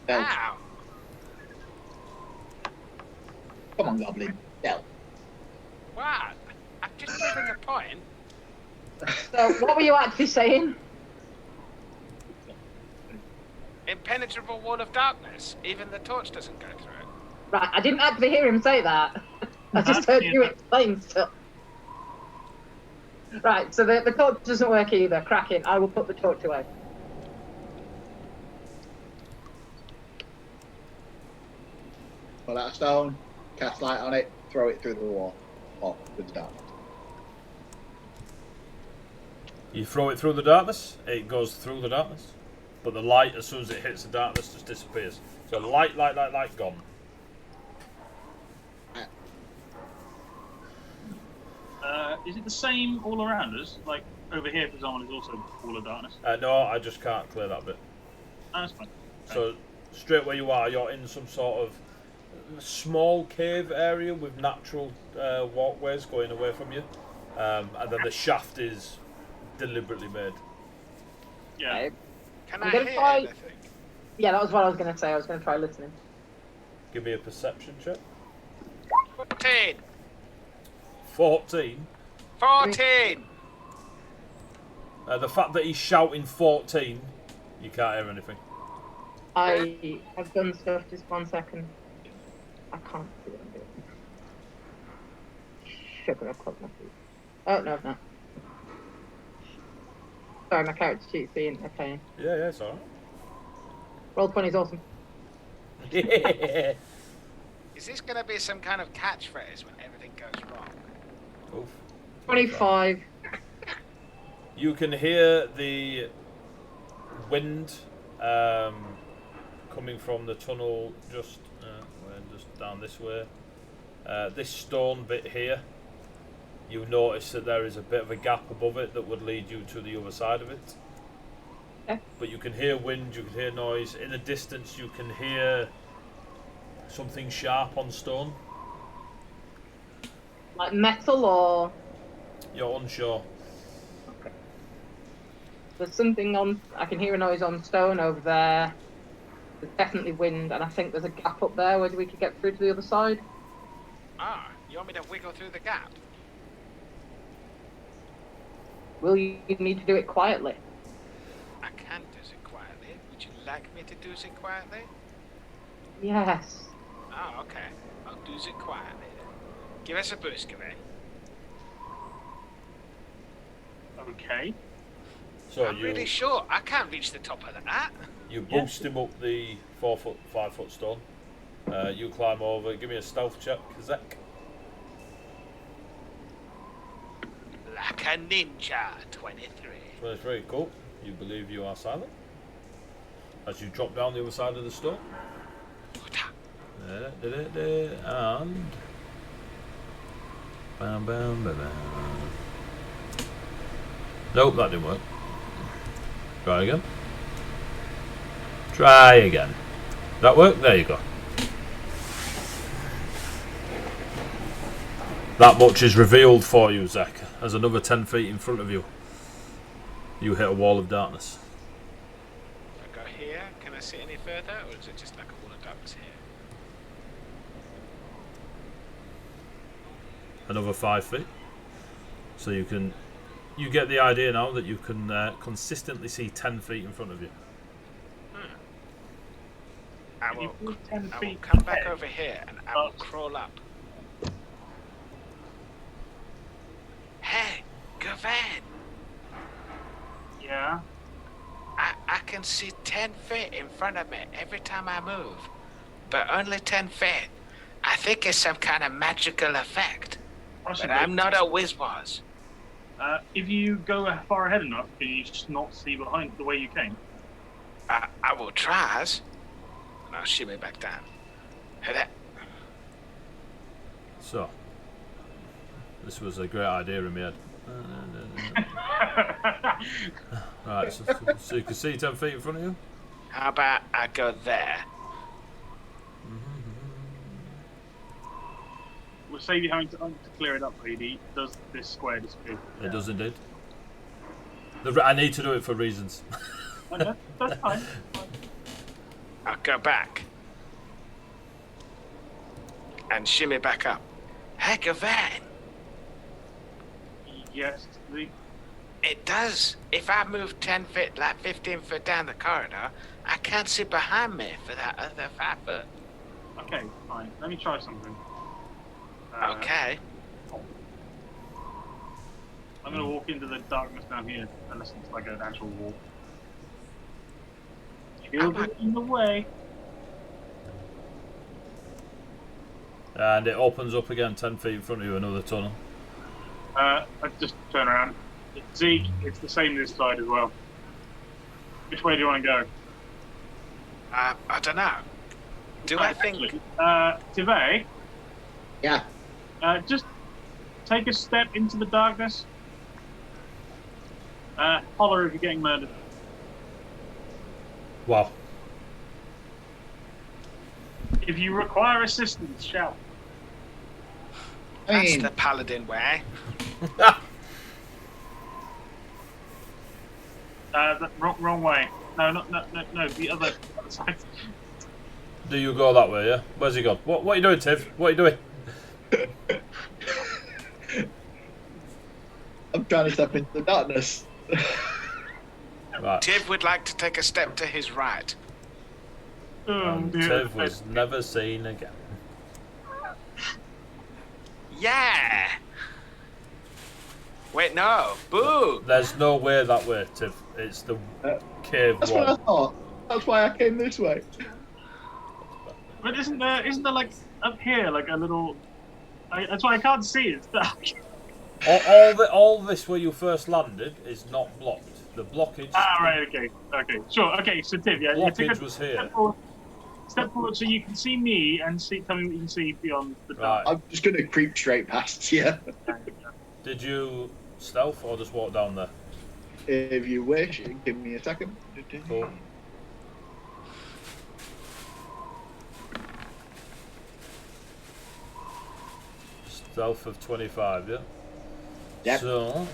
Ow. Come on, Goblin. Tell. What? I'm just proving a point. So, what were you actually saying? Impenetrable wall of darkness. Even the torch doesn't go through it. Right, I didn't actually hear him say that. I just heard you explain stuff. Right, so the torch doesn't work either. Cracking. I will put the torch away. Pull out a stone, cast light on it, throw it through the wall. Or with the darkness. You throw it through the darkness. It goes through the darkness. but the light, as soon as it hits the darkness, just disappears. So light, gone. Is it the same all around us? Like over here, for example, is also all of darkness. No, I just can't clear that bit. Oh, that's fine. So straight where you are, you're in some sort of small cave area with natural walkways going away from you, and then the shaft is deliberately made. Yeah. Okay. Can I'm I gonna hear try- anything? Yeah, that was what I was going to say. I was going to try listening. Give me a perception check. 14! 14. 14! The fact that he's shouting 14, you can't hear anything. I've done stuff. Just 1 second. I can't see what I'm doing. Sugar, I've clogged my feet. Oh, no, I've not. Sorry, my character sheet's being a pain. Yeah, it's alright. Roll 20 is awesome. Yeah. Is this going to be some kind of catchphrase when everything goes wrong? Oof. 25. You can hear the wind coming from the tunnel just down this way. This stone bit here, you notice that there is a bit of a gap above it that would lead you to the other side of it. Okay. But you can hear wind, you can hear noise. In the distance you can hear something sharp on stone. Like metal or... You're unsure. There's something on... I can hear a noise on stone over there. There's definitely wind, and I think there's a gap up there where we could get through to the other side. Ah, you want me to wiggle through the gap? Will you need to do it quietly? I can do it quietly. Would you like me to do it quietly? Yes. Oh, okay. I'll do it quietly then. Give us a boost, Gavin. Okay. So I'm really sure I can't reach the top of that. you boost him up the 4 foot, 5 foot stone. You climb over. Give me a stealth check, Zach. Like a ninja, 23. 23, cool. You believe you are silent. As you drop down the other side of the stone. And... Bam, bam, bam, bam. Nope, that didn't work. Try again. Try again. That worked? There you go. That much is revealed for you, Zach. As another 10 feet in front of you, you hit a wall of darkness. If I go here, can I see any further, or is it just like a wall of darkness here? Another 5 feet. So you get the idea now that you can consistently see 10 feet in front of you. I Can you will, move 10 I will feet come back ahead? over here and I will crawl up. Hey, Gavin! Yeah. I can see 10 feet in front of me every time I move, but only 10 feet. I think it's some kind of magical effect, but I'm not a whiz-waz. If you go far ahead enough, can you just not see behind the way you came? I will try, and I'll shimmy back down. Hey there. So, this was a great idea in my head. Right, so you can see 10 feet in front of you? How about I go there? We'll save you having to clear it up, lady. Does this square disappear? It does indeed. I need to do it for reasons. Okay, that's fine. I'll go back. And shimmy back up. Hey, Gavin! Yes, It does. If I move 10 feet, like 15 foot down the corridor, I can't see behind me for that other 5 foot. okay, fine. Let me try something. Okay. I'm gonna walk into the darkness down here, unless it's like an actual wall. You'll be in the way. And it opens up again 10 feet in front of you, another tunnel. I just turn around. Zeke, it's the same this side as well. Which way do you want to go? I don't know. Do I think? Tive, Yeah. just take a step into the darkness. Holler if you're getting murdered. Wow. If you require assistance, shout. I That's mean, the paladin way. Wrong way. No, the other side. Do you go that way, yeah? Where's he gone? What are you doing, Tiv? What are you doing? I'm trying to step into the darkness. Right. Tiv would like to take a step to his right. And Tiv was never seen again. Yeah! Wait, no. Boo! There's no way that way, Tiv. It's the cave That's what I wall. thought. That's why I came this way. But isn't there like up here like a little? That's why I can't see it. It's dark. All this where you first landed is not blocked. The blockage. Right. Okay. Sure. Okay. So Tiv, yeah, Blockage was here. Step forward so you can see me and tell me what you can see beyond the dark. Right. I'm just gonna creep straight past you. Did you stealth or just walk down there? If you wish, give me a second. Cool. Stealth of 25, yeah? Yep. So...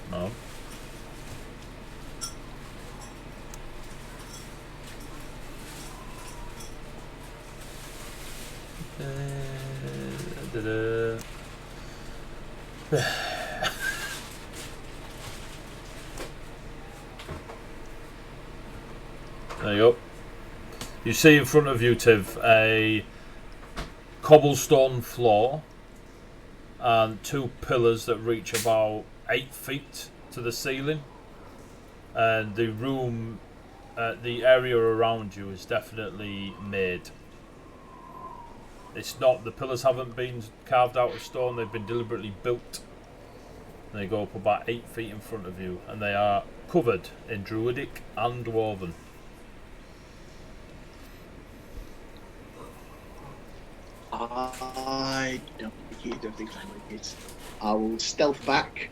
No. There you go. You see in front of you, Tiv, a cobblestone floor and two pillars that reach about 8 feet to the ceiling, and the room, the area around you is definitely made. It's not, the pillars haven't been carved out of stone, they've been deliberately built. They go up about 8 feet in front of you, and they are covered in druidic and dwarven. I don't think languages. I will stealth back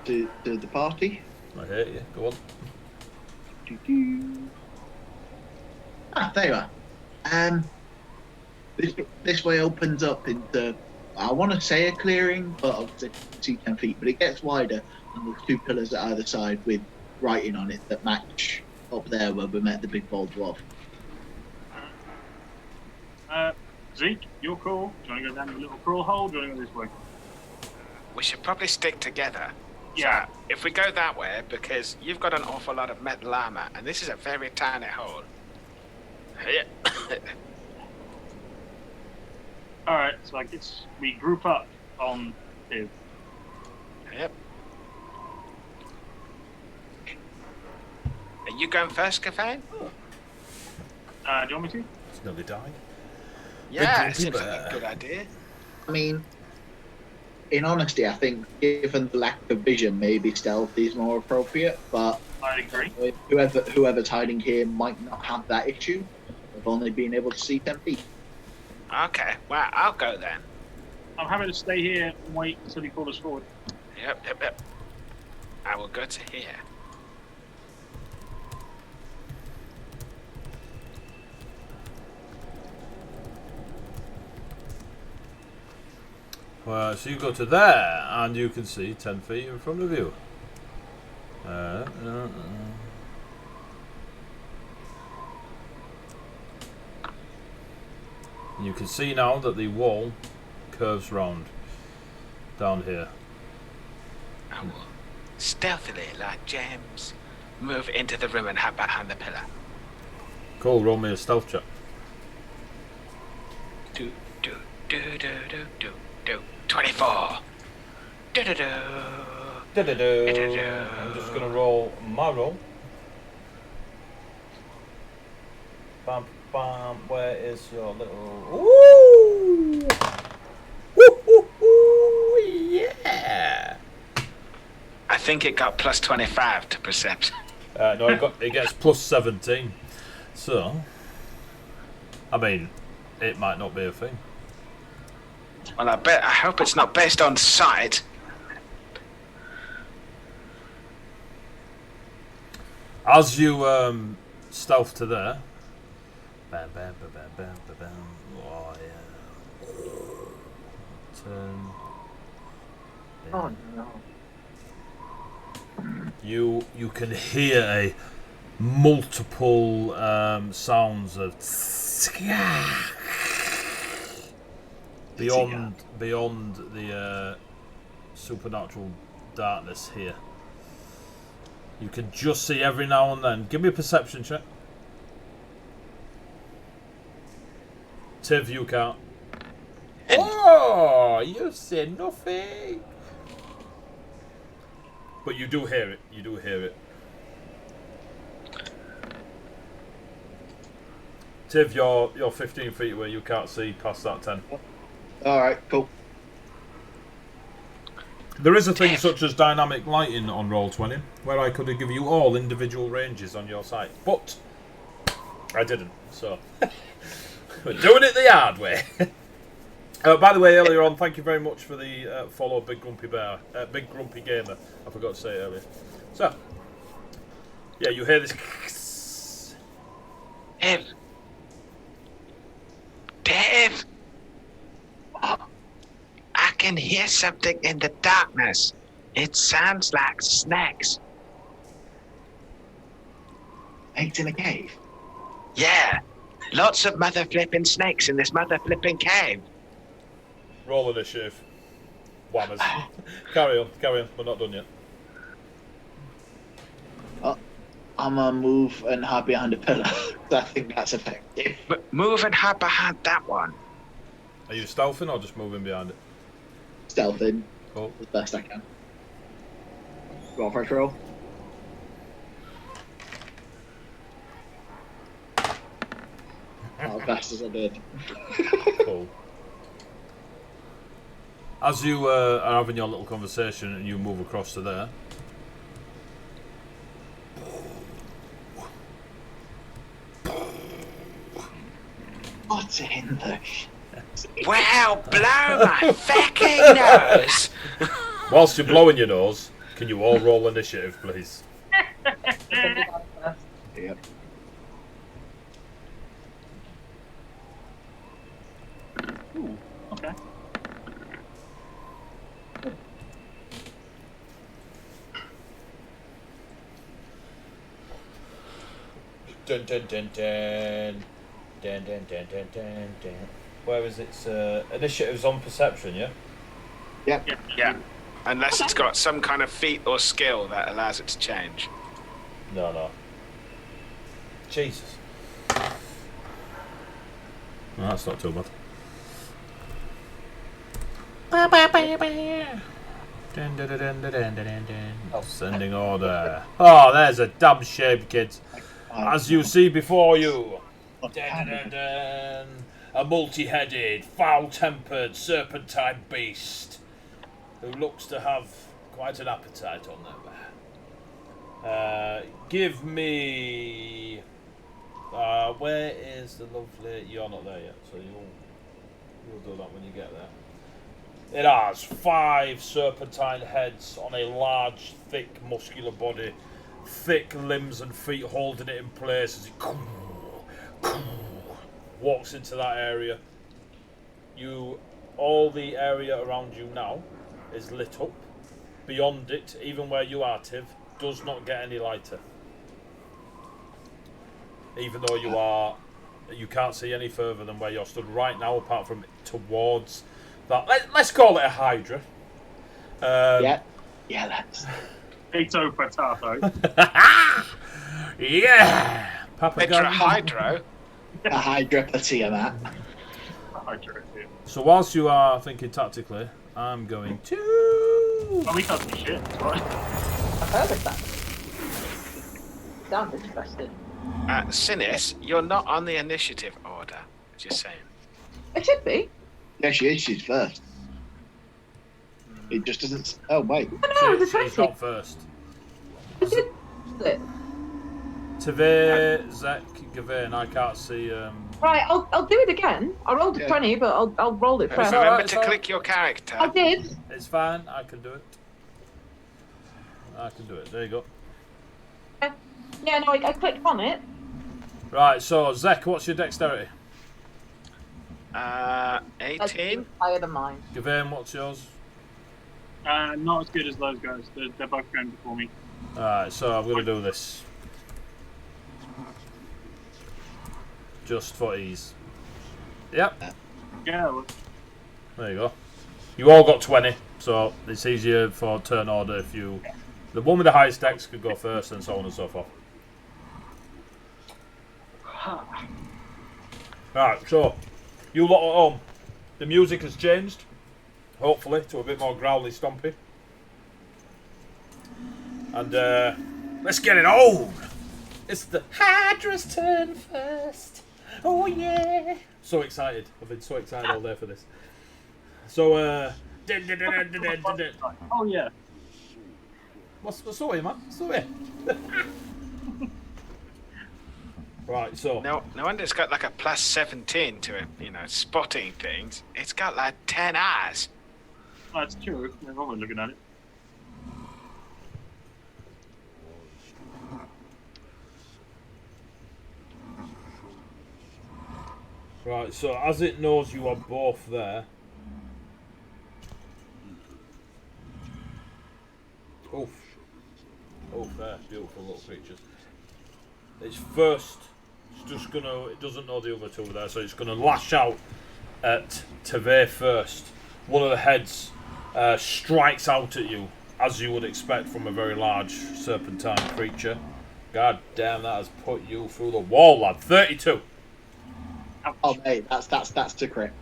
to the party. I hear you, go on. There you are. This way opens up into, I want to say a clearing, but obviously 10 feet, but it gets wider, and there's two pillars at either side with writing on it that match up there where we met the big bald dwarf. Zeke, you're cool. Do you want to go down the little crawl hole? Do you want to go this way? We should probably stick together. Yeah. So, if we go that way, because you've got an awful lot of metal armor, and this is a very tiny hole. Alright, so I guess we group up on Tiv. Yep. Are you going first, Cafane? Do you want me to? It's nearly died. Yeah, Big seems like bear. a good idea. I mean, in honesty, I think given the lack of vision, maybe stealth is more appropriate, but I agree. whoever's hiding here might not have that issue of only being able to see 10 feet. Okay, well, I'll go then. I'm happy to stay here and wait until he pulls us forward. Yep. I will go to here. Well, so you go to there, and you can see 10 feet in front of you. You can see now that the wall curves round down here. I will stealthily, like James, move into the room and hide behind the pillar. Cool, roll me a stealth check. Do. 24. Do. I'm just going to roll my roll. Bam, bam. Where is your little... Ooh! Woo, woo, woo, yeah! think it got plus 25 to perception. No, it gets plus 17. So, I mean, it might not be a thing. Well, I hope it's not based on sight. As you stealth to there, bam, bam, bam, bam, bam, bam, bam. Oh yeah. Turn. Oh no. You can hear a multiple sounds of beyond the supernatural darkness here. You can just see every now and then. Give me a perception check. Tiv, you can't. Oh, you see nothing. But you do hear it. You do hear it. Tiv, you're 15 feet away. You can't see past that 10. All right, cool. There is a thing such as dynamic lighting on Roll20, where I could have given you all individual ranges on your site, but I didn't. So we're doing it the hard way. By the way, earlier on, thank you very much for the follow, Big Grumpy Bear, Big Grumpy Gamer. I forgot to say it earlier. So, yeah, you hear this. Dave! I can hear something in the darkness. It sounds like snakes. Snakes in a cave? Yeah, lots of mother flipping snakes in this mother flipping cave. Roll initiative. Whammers. Carry on, we're not done yet. I'm gonna move and hide behind a pillar. I think that's effective. Move and hide behind that one. Are you stealthing or just moving behind it? Stealthing. Cool. As best I can. Roll first roll. As best as I did. Cool. As you are having your little conversation and you move across to there, What's in the Wow, blow my fucking nose! whilst you're blowing your nose, can you all roll initiative, please? Yep. Ooh, okay. Dun dun dun dun. Dun dun dun dun dun dun. Where is its initiatives on perception, yeah? Yep. Yeah, unless it's got some kind of feat or skill that allows it to change. No. Jesus. No, that's not too bad. Sending order. Oh, there's a damn shame, kids. As you see before you, a multi-headed, foul-tempered, serpentine beast who looks to have quite an appetite on them. Give me... where is the lovely... You're not there yet, so you'll do that when you get there. It has 5 serpentine heads on a large, thick, muscular body, thick limbs and feet holding it in place as it walks into that area. All the area around you now is lit up. Beyond it, even where you are, Tiv, does not get any lighter. Even though you can't see any further than where you're stood right now, apart from towards that. Let's call it a hydra. Yeah, let's. Potato, potato. Yeah! Papa Hydro? A hydra Tiamat. Hydra, yeah. So whilst you are thinking tactically, I'm going to... Oh, we can't do shit, right? I've heard of that. Sounds interesting. Sinis, you're not on the initiative order. Just saying. It should be. Yeah, she is. She's first. It just doesn't. Oh wait. No, the She's 20. got first. I did it. Teve, Zek, Gavain, I can't see. Right, I'll do it again. I rolled a Yeah. 20, but I'll roll it first. Remember alright, to click your character. I did. It's fine, I can do it. I can do it, there you go. Yeah, no, I clicked on it. Right, so Zek, what's your dexterity? 18. Higher than mine. Gavain, what's yours? Not as good as those guys. They're both going before me. Alright, so I'm going to do this. Just for ease. Yep, Yeah. Well, there you go. You all got 20, so it's easier for turn order if you... The one with the highest dex could go first and so on and so forth. Right, so you lot at home, the music has changed, hopefully, to a bit more growly stompy. And let's get it on! It's the Hydra's turn first. Oh yeah! So excited. I've been so excited all day for this. So, oh yeah. what's up here, man? What's up here? Right, so... No wonder it's got like a plus 17 to it, you know, spotting things. It's got like 10 eyes. That's true. I'm always looking at it. Right, so as it knows you are both there... Oof. Oof, there. Beautiful little creatures. It's first... It's just gonna... It doesn't know the other two there, so it's gonna lash out at Teve first. One of the heads strikes out at you, as you would expect from a very large serpentine creature. God damn, that has put you through the wall, lad. 32. Ouch. Oh mate, that's to crit.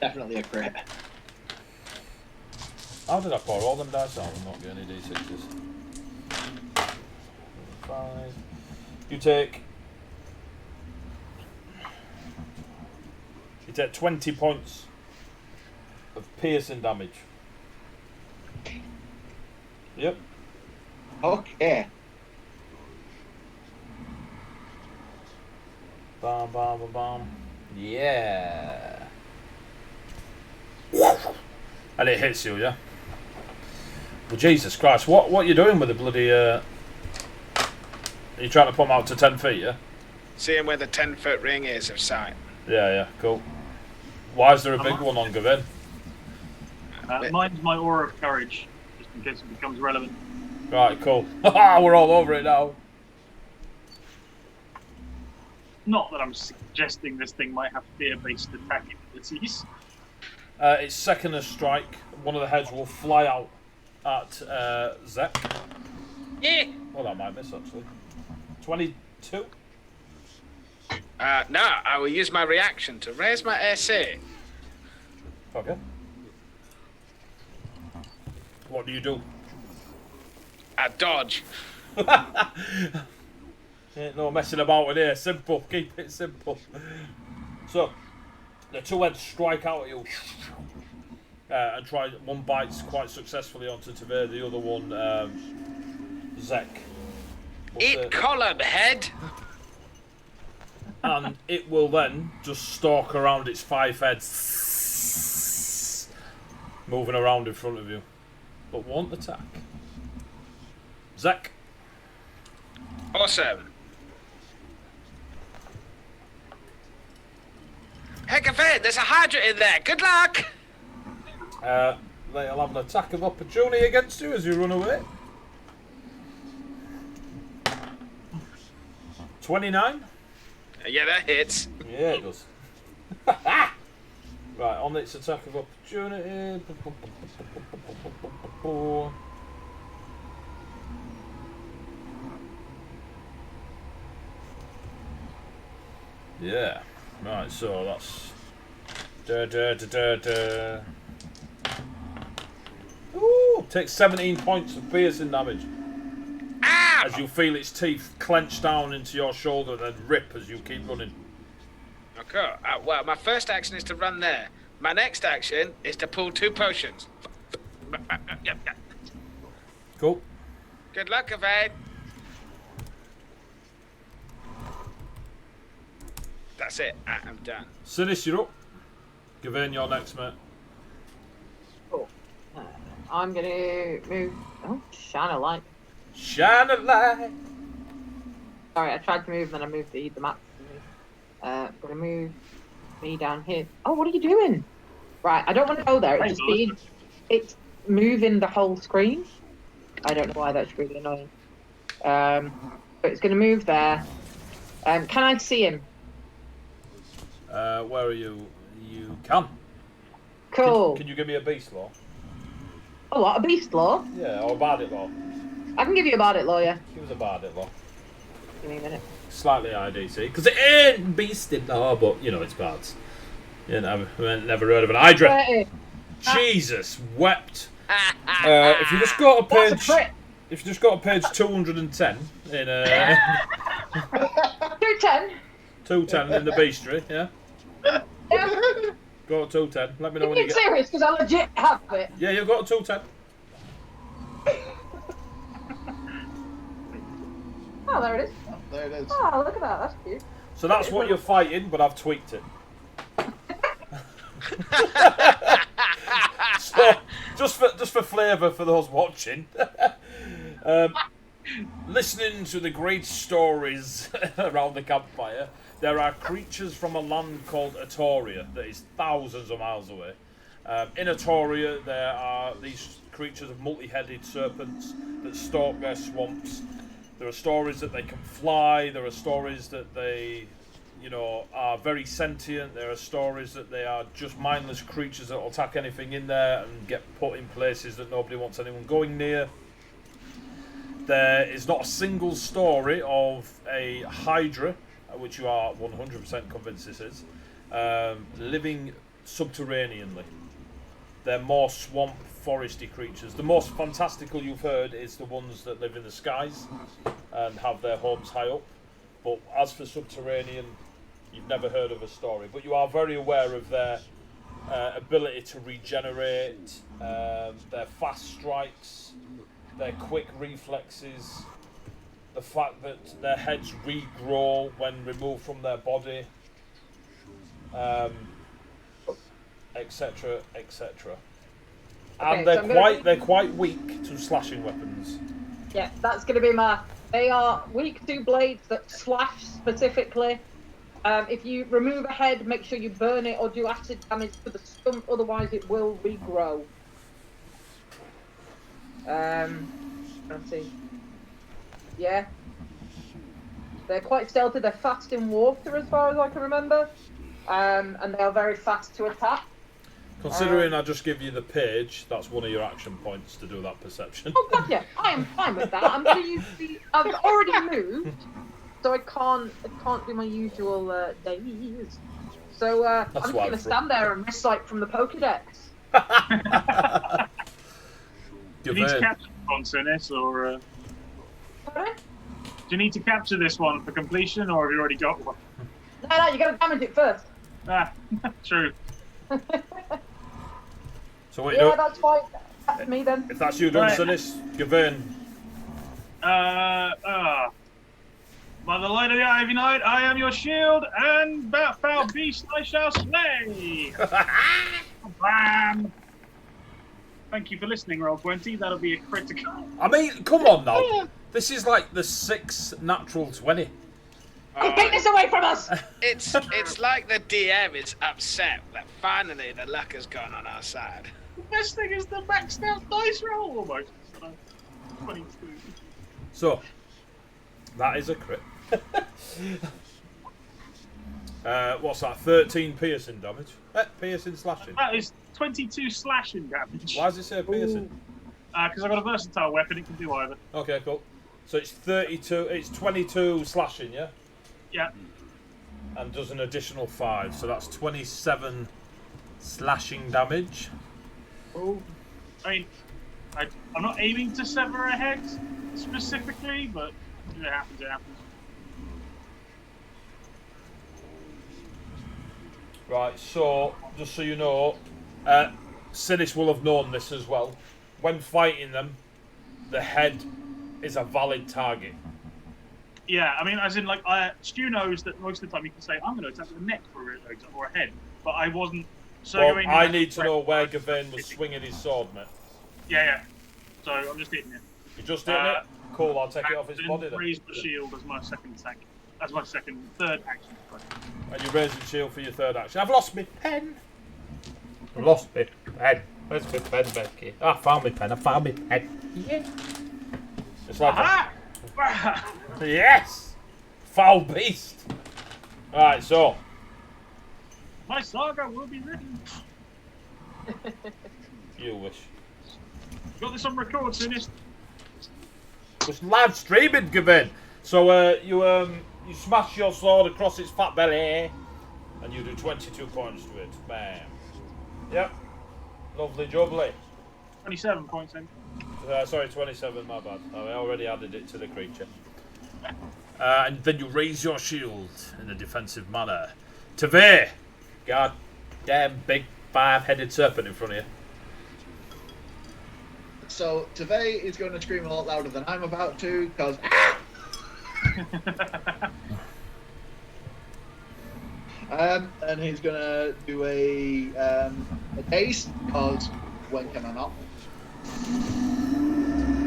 Definitely a crit. How did I pour all them dice out and not get any d6s? 5. You take 20 points of piercing damage. Yep. Okay. Bam, bam, bam, bam. Yeah. And it hits you, yeah? Well, Jesus Christ, what are you doing with the bloody... Are you trying to put them out to 10 feet, yeah? Seeing where the 10-foot ring is of sight. Yeah, cool. Why is there a big one on Gavin? Mine's my aura of courage, just in case it becomes relevant. Right, cool. We're all over it now. Not that I'm suggesting this thing might have fear-based attack abilities. Its second strike, one of the heads will fly out at Zek. Yeah. Well, that might miss, actually. 22? No, I will use my reaction to raise my AC. Okay. What do you do? I dodge. Ain't no messing about with here. Simple. Keep it simple. So, the two heads strike out at you. And try. One bites quite successfully onto Tavir, the other one, Zek. Eat column, head. And it will then just stalk around its 5 heads, moving around in front of you, but won't attack. Zek. Awesome. Heck of it, there's a hydra in there. Good luck. They'll have an attack of opportunity against you as you run away. 29. Yeah, that hits. Yeah, it does. Right, on its attack of opportunity. Yeah. Right, so that's... Ooh, takes 17 points of piercing damage. Ah! As you feel its teeth clench down into your shoulder and then rip as you keep running. Okay, well, my first action is to run there. My next action is to pull 2 potions. Yep. Cool. Good luck, Evade. That's it. I'm done. Sinis, you're up. Gawain, you're next, mate. Cool. I'm gonna move. Oh, shine a light. Shine a light. Sorry, I tried to move, then I moved the map. I'm gonna move me down here. Oh, what are you doing? Right, I don't want to go there. It's moving the whole screen. I don't know why that's really annoying. But it's gonna move there. Can I see him? Where are you? You can. Cool. Can you give me a beast law? Oh, what, a beast law? Yeah, or a bandit law. I can give you a bandit law, yeah. Give us a bandit law. Give me a minute. Slightly high DC, because it ain't beasted law, but you know it's bards. You know, I've never heard of an hydra. Jesus wept. If you just go to page, if you just go to page 210 in 210. 210 in the bestiary, yeah. Yeah. Go to 210. Let me know when Are you you get. serious? Because I legit have it. Yeah, you've got to 210. Oh, there it is. There it is. Oh, look at that. That's cute. So that's what you're fighting, but I've tweaked it. So just for flavour for those watching, listening to the great stories around the campfire, there are creatures from a land called Atoria that is thousands of miles away. In Atoria, there are these creatures of multi-headed serpents that stalk their swamps. There are stories that they can fly. There are stories that they, you know, are very sentient. There are stories that they are just mindless creatures that will attack anything in there and get put in places that nobody wants anyone going near. There is not a single story of a hydra, which you are 100% convinced this is, living subterraneanly. They're more swamp, foresty creatures. The most fantastical you've heard is the ones that live in the skies and have their homes high up. But as for subterranean, you've never heard of a story. But you are very aware of their ability to regenerate, their fast strikes, their quick reflexes, the fact that their heads regrow when removed from their body, etc., etc. Okay, And so they're quite weak to slashing weapons. Yeah, that's going to be my... They are weak to blades that slash specifically. If you remove a head, make sure you burn it or do acid damage to the stump, otherwise it will regrow. Let's see. Yeah. They're quite stealthy. They're fast in water as far as I can remember. And they are very fast to attack. Considering I just give you the page, that's one of your action points to do that perception. Oh god, yeah, I am fine with that. I'm going to use the... I've already moved, so I can't do my usual days. So I'm just going to stand there and recite from the Pokédex. Do you need to capture this one, Sinis, or... Pardon? Do you need to capture this one for completion, or have you already got one? No, you got to damage it first. Ah, true. So what Yeah, that's fine. That's me then. if that's you doing Right. Sinis, Gawain. By the light of the Ivy Night, I am your shield, and that foul beast I shall slay! Bam! Thank you for listening, Roll20. That'll be a critical. I mean, come on now. This is like the 6th natural 20. Oh, take this away from us! It's like the DM is upset that finally the luck has gone on our side. The best thing is the maxed out dice roll almost. 22. So, that is a crit. What's that? 13 piercing damage. Piercing slashing. That is 22 slashing damage. Why does it say piercing? Because I've got a versatile weapon, it can do either. Okay, cool. So it's 32. It's 22 slashing, yeah. Yeah. And does an additional 5, so that's 27 slashing damage. Oh. I mean, I'm not aiming to sever a head specifically, but if it happens, it happens. Right, so just so you know, Sinis will have known this as well. When fighting them, the head is a valid target. Yeah, I mean, as in, like, Stu knows that most of the time you can say, I'm going to attack the neck for example, or a head, but I wasn't. So Well, I need to know where Gawain was swinging his sword, mate. Yeah. So I'm just hitting it. You're just hitting it? Cool, I'll take it off his body then. Raise the shield as my second attack. As my third action. And you raise the shield for your third action. I've lost my pen. I've lost my pen. Where's my pen, Becky? I found my pen. I found my pen. Yeah. It's like yes! Foul beast! Alright, so. My saga will be written. You wish. Got this on record, Sinis. It's live streaming, Gavin. So you smash your sword across its fat belly, and you do 22 points to it. Bam. Yep. Lovely jubbly. 27 points in. Sorry, 27, my bad. I already added it to the creature. And then you raise your shield in a defensive manner. Tavir! God damn big 5-headed serpent in front of you. So Tavir is going to scream a lot louder than I'm about to, because and he's going to do a daze, because when can I not?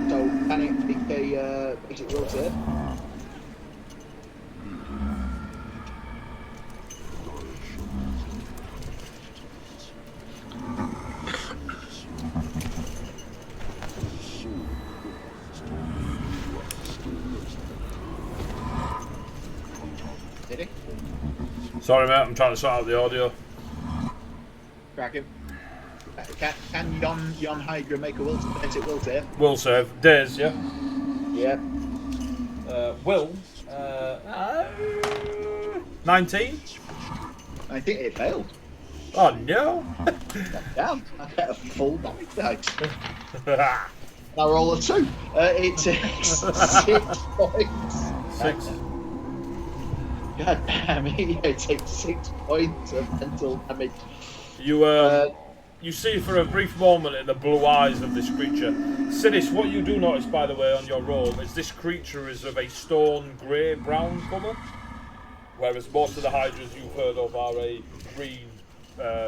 So can it make a basic roll save? Did he? Sorry, mate, I'm trying to sort out the audio. Cracking. Can Yon Hydra make a basic will save? Will save. Days, yeah? Yeah. Will. 19? I think it failed. Oh, no. Damn, I get a full damage dice. I roll a 2. It takes 6 points. 6. God damn it, it takes 6 points of mental damage. You see for a brief moment in the blue eyes of this creature. Sinis, what you do notice, by the way, on your roll is this creature is of a stone grey-brown colour, whereas most of the hydras you've heard of are a green,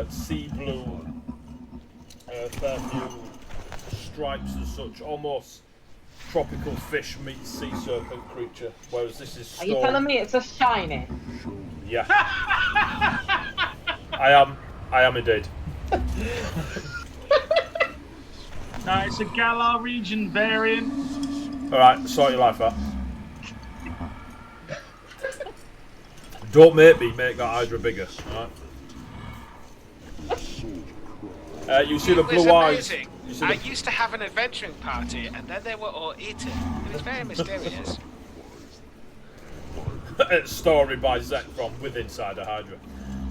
sea blue, fair few stripes and such, almost tropical fish meets sea serpent creature, whereas this is stone. Are you telling me it's a shiny? Yeah. I am indeed. No, it's a Galar region variant. Alright, sort your life out. Don't make me make that hydra bigger, alright? You see the blue eyes. Amazing. I used to have an adventuring party, and then they were all eaten. It was very mysterious. Story by Zek from within inside a hydra.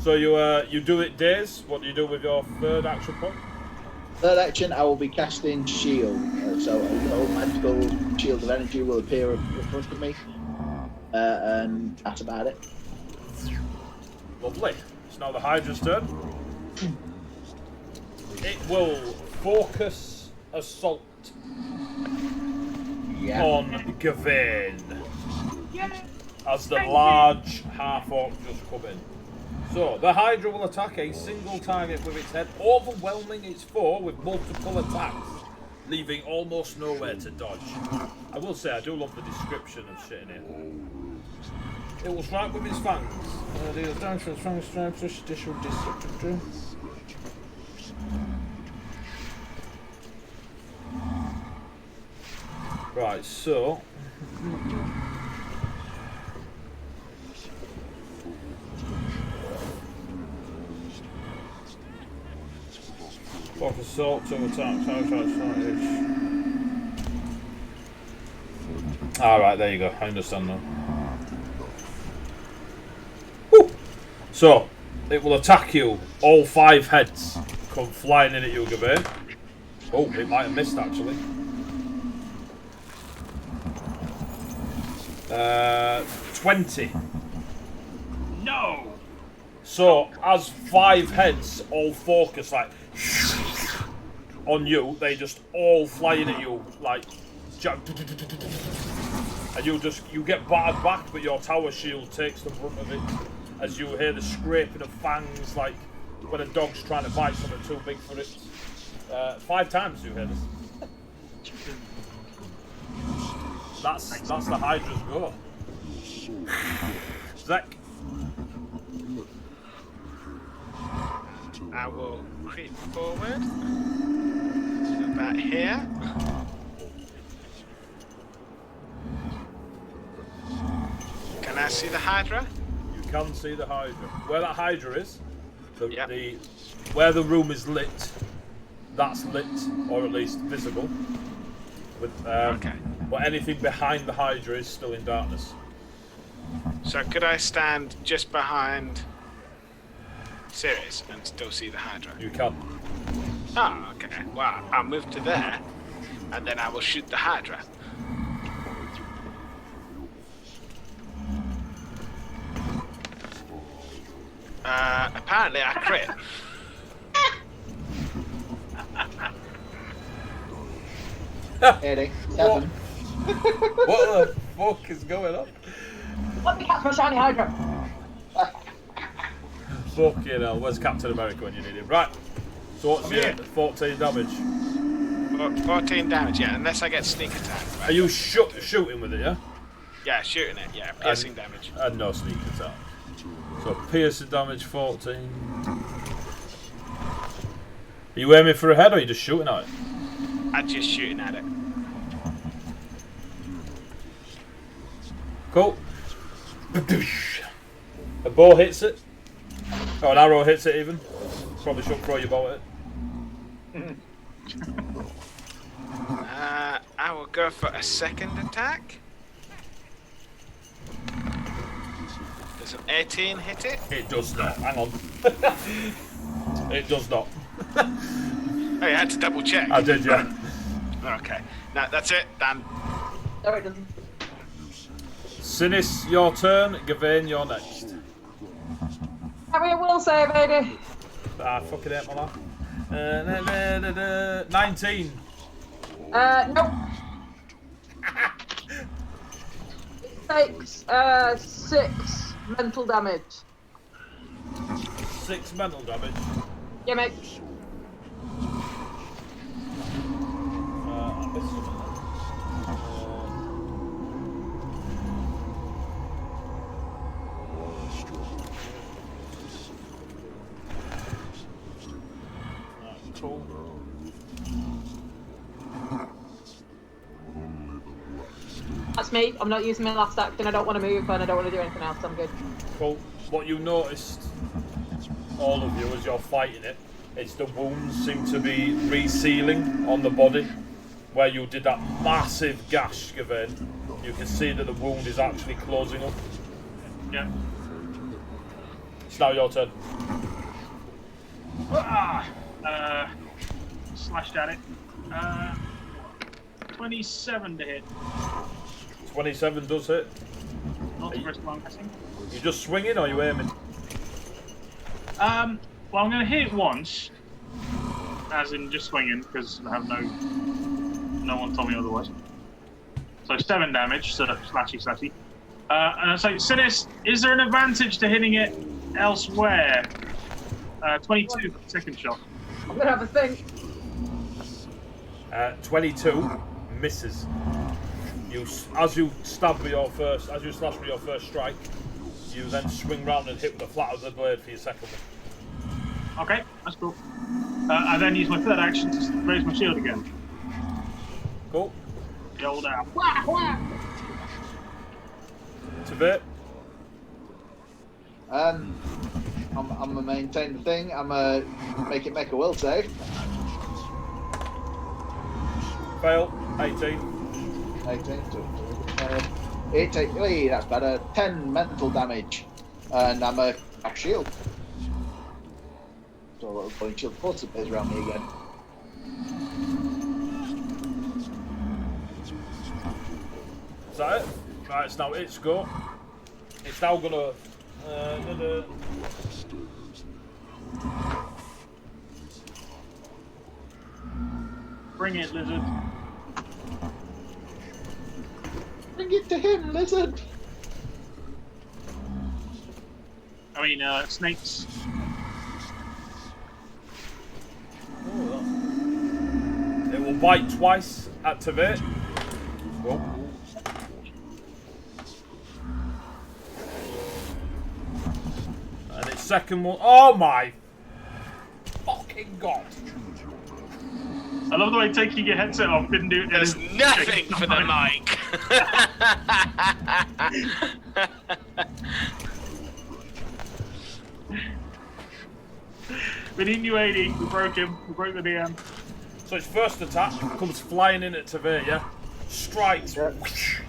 So you do it days. What do you do with your third action point? Third action, I will be casting shield. So a little magical shield of energy will appear in front of me, and that's about it. Lovely. It's now the hydra's turn. It will focus assault on Gawain as the large half-orc just come in. So, the Hydra will attack a single target with its head, overwhelming its foe with multiple attacks, leaving almost nowhere to dodge. I will say, I do love the description of shit in here. It will strike with its fangs. Deals damage from its fang stripes, additional destructive. Right, so... Block assault, 2 attacks, Alright, there you go, I understand now. Woo! So, it will attack you, all 5 heads come flying in at you, Gawain. Oh, it might have missed actually. 20. No! So, as 5 heads all focus like on you, they just all flying at you like, and you get battered back, but your tower shield takes the brunt of it as you hear the scraping of fangs, like when a dog's trying to bite something too big for it. 5 times you hear this. That's the Hydra's go. Zach. I will creep forward to about here. Can I see the Hydra? You can see the Hydra. Where that Hydra is, Yep. where the room is lit, that's lit, or at least visible. With, Okay. But anything behind the Hydra is still in darkness. So could I stand just behind Sirius and still see the Hydra? You can. Oh, okay. Well, I'll move to there, and then I will shoot the Hydra. Apparently I crit. 87. What the fuck is going on? Let me catch my shiny Hydra. Fucking hell, where's Captain America when you need him? Right, so what's your 14 damage? 14 damage, yeah, unless I get sneak attack. Right? Are you shooting with it, yeah? Yeah, shooting it, yeah, piercing damage. And no sneak attack. So piercing damage 14. Are you aiming for a head or are you just shooting at it? I'm just shooting at it. Cool. A bow hits it. Oh, an arrow hits it even. Probably shouldn't throw your bow at it. I will go for a second attack. Does an 18 hit it? It does not. Hang on. It does not. Oh, you had to double check. I did, yeah. Okay. No, that's it. Done. No, it doesn't. Sinis, your turn. Gawain, you're next. Have me a will save, baby. Ah, fucking hate my life. 19. Nope. It takes 6 mental damage. 6 mental damage. Yeah, mate. I missed something. Cool. That's me. I'm not using my last action. I don't want to move and I don't want to do anything else. I'm good. Cool. What you noticed, all of you, as you're fighting it, is the wounds seem to be resealing on the body. Where you did that massive gash, Gawain, you can see that the wound is actually closing up. Yeah. It's now your turn. Slashed at it. 27 to hit. 27 does hit. Not the first one, I'm guessing. You just swinging or you aiming? Well, I'm going to hit it once, as in just swinging, because I have no one told me otherwise. So 7 damage, so slashy. And I say, Sinis, is there an advantage to hitting it elsewhere? 22 for the second shot. I'm gonna have a think. 22 misses. As you slash with your first strike, you then swing round and hit with the flat of the blade for your second one. Okay, that's cool. I then use my third action to raise my shield again. Cool. The old owl. Whack, whack. Tibet. I'm gonna maintain the thing. I'm gonna make a will save. Fail. 18. 18. It takes. That's better. 10 mental damage, and I'm a shield. So a little point shield force appears around me again. Is that it? Right, it's now its go. It's now gonna. Bring it, lizard. Bring it to him, lizard. I mean, snakes. It will bite twice. Activate. Whoa. And its second one. Oh my fucking god! I love the way taking your headset off didn't do it. There's nothing for the mic. We need new 80. We broke him. We broke the DM. So its first attack comes flying in at Tavir, yeah? Strikes. Whoosh,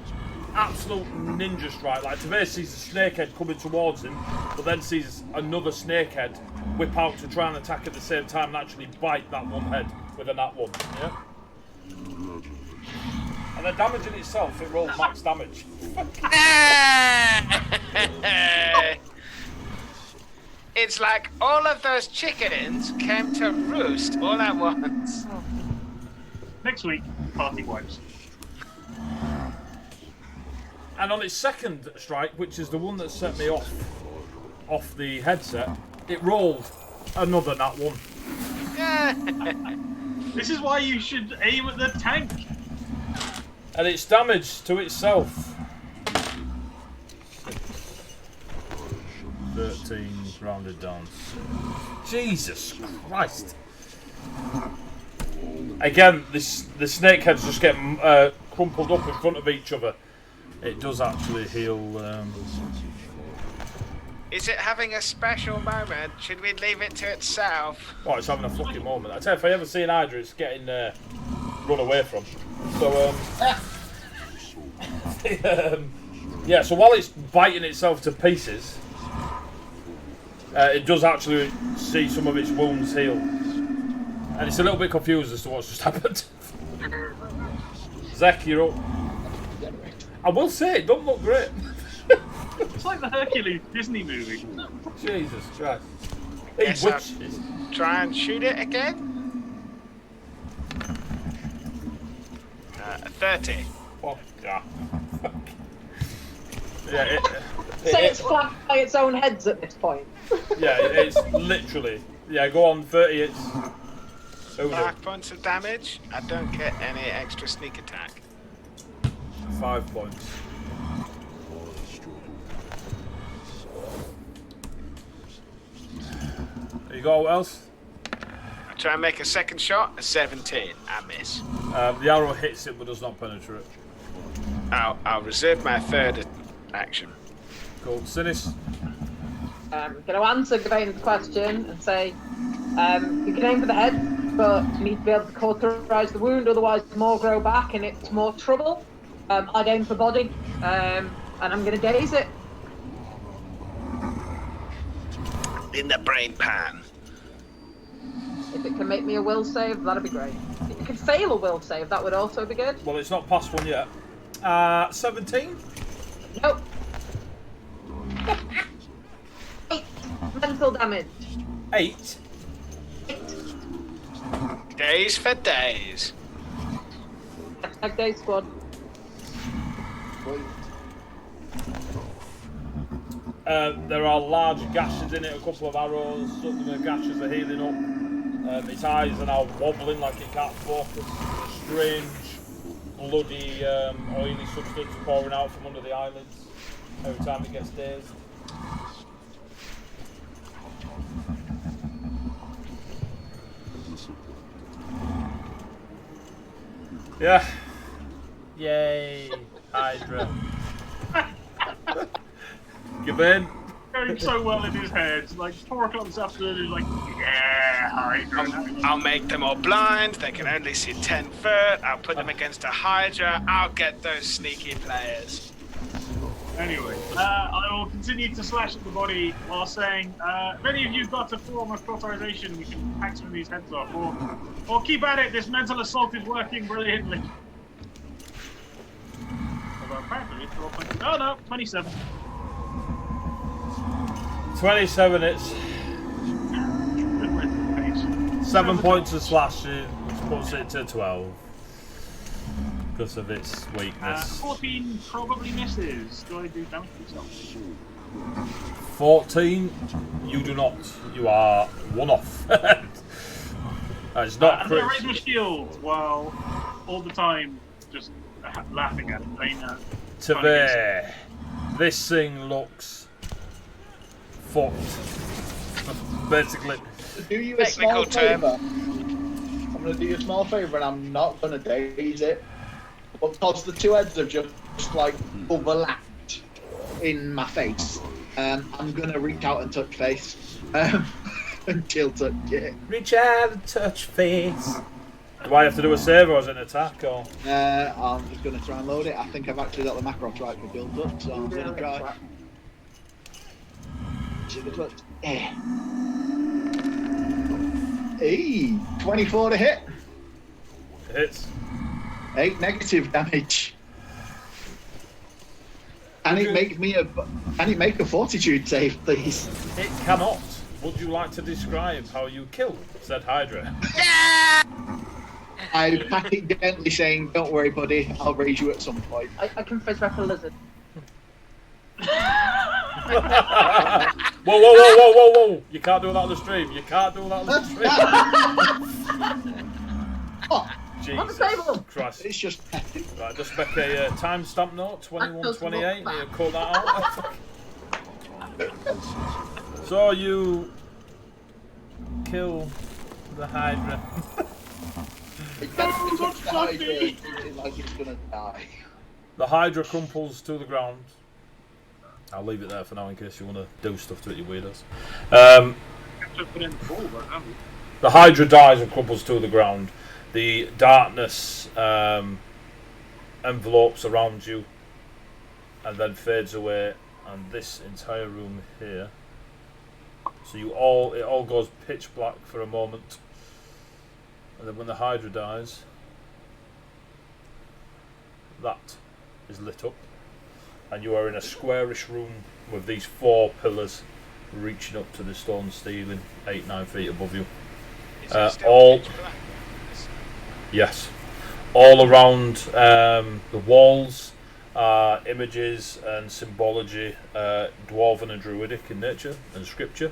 absolute ninja strike. Like Tavir sees a snakehead coming towards him, but then sees another snakehead whip out to try and attack at the same time and actually bite that one head with a nat 1, yeah? And the damage in itself, it rolls max damage. It's like all of those chickens came to roost all at once. Next week, party wipes. And on its second strike, which is the one that set me off the headset, it rolled another nat 1. This is why you should aim at the tank. And its damage to itself. 13 rounded down. Jesus Christ. Again, the snakeheads just get crumpled up in front of each other. It does actually heal. Is it having a special moment? Should we leave it to itself? Oh, it's having a fucking moment. I tell you, if I ever see an hydra, it's getting run away from. So, yeah, so while it's biting itself to pieces, it does actually see some of its wounds heal. And it's a little bit confused as to what's just happened. Zek, you're up. I will say, it don't look great. It's like the Hercules Disney movie. Jesus Christ. Yes, Witches. try and shoot it again. 30. Fuck yeah. Yeah, Say it's flanked by its own heads at this point. yeah, it's literally. Yeah, go on, 30 hits. 5 points of damage. I don't get any extra sneak attack. 5 points. You got what else? I try and make a second shot. A 17. I miss. The arrow hits it but does not penetrate. I'll reserve my third action. Cool. Sinis? Going to answer Gawain's question and say, you can aim for the head, but you need to be able to cauterize the wound, otherwise more grow back and it's more trouble. I'd aim for body, and I'm going to daze it. In the brain pan. If it can make me a will save, that'd be great. If it could fail a will save, that would also be good. Well, it's not past one yet. 17? Nope. 8 mental damage. 8? 8. Days for days. Attack day squad. There are large gashes in it, a couple of arrows, some of the gashes are healing up. Its eyes are now wobbling like it can't focus. Strange, bloody, oily substance pouring out from under the eyelids every time it gets dazed. Yeah. Yay, Hydra. Gawain. Going so well in his head. Like 4 o'clock this afternoon, he's like, yeah, Hydra. I'll make them all blind. They can only see 10 foot. I'll put them against a hydra. I'll get those sneaky players. Anyway, I will continue to slash at the body while saying, if any of you've got a form of cauterization, we can hack some of these heads off. Or keep at it, this mental assault is working brilliantly. Although apparently it's all 20. Oh no, 27. 27 hits. 7 points of slashing, which puts it to 12 because of its weakness. 14 probably misses. Do I do damage to myself? 14, you do not. You are one off. That's not I'm going to raise my shield while all the time just laughing at it. To there. This thing looks fucked. Basically. Do you a Technical small favour? I'm going to do you a small favour and I'm not going to daze it. But because the two heads have just like overlapped in my face, I'm going to reach out and touch face. And chill touch it. Reach out and touch face. Do I have to do a save or is it an attack? Or? I'm just going to try and load it. I think I've actually got the macro right for build up, so I'm going to try. Chill touch. Hey, 24 to hit. Hits. 8 negative damage. Can it make me a? Can it make a fortitude save, please? It cannot. Would you like to describe how you killed said Hydra? I pat it gently, saying, "Don't worry, buddy. I'll raise you at some point." I can face back a lizard. Whoa! You can't do that on the stream. You can't do that on the stream. Oh, Jesus Christ. it's just Right, just make a timestamp note, 21:28. You call that out. So you kill the Hydra. like it's gonna die. The Hydra crumples to the ground. I'll leave it there for now in case you want to do stuff to it, you weirdos. The Hydra dies and crumples to the ground. The darkness envelopes around you and then fades away, and this entire room here. So it all goes pitch black for a moment, and then when the Hydra dies, that is lit up, and you are in a squarish room with these 4 pillars reaching up to the stone ceiling, 8-9 feet above you. Is it still All pitch black? yes, all around the walls are images and symbology, dwarven and druidic in nature and scripture.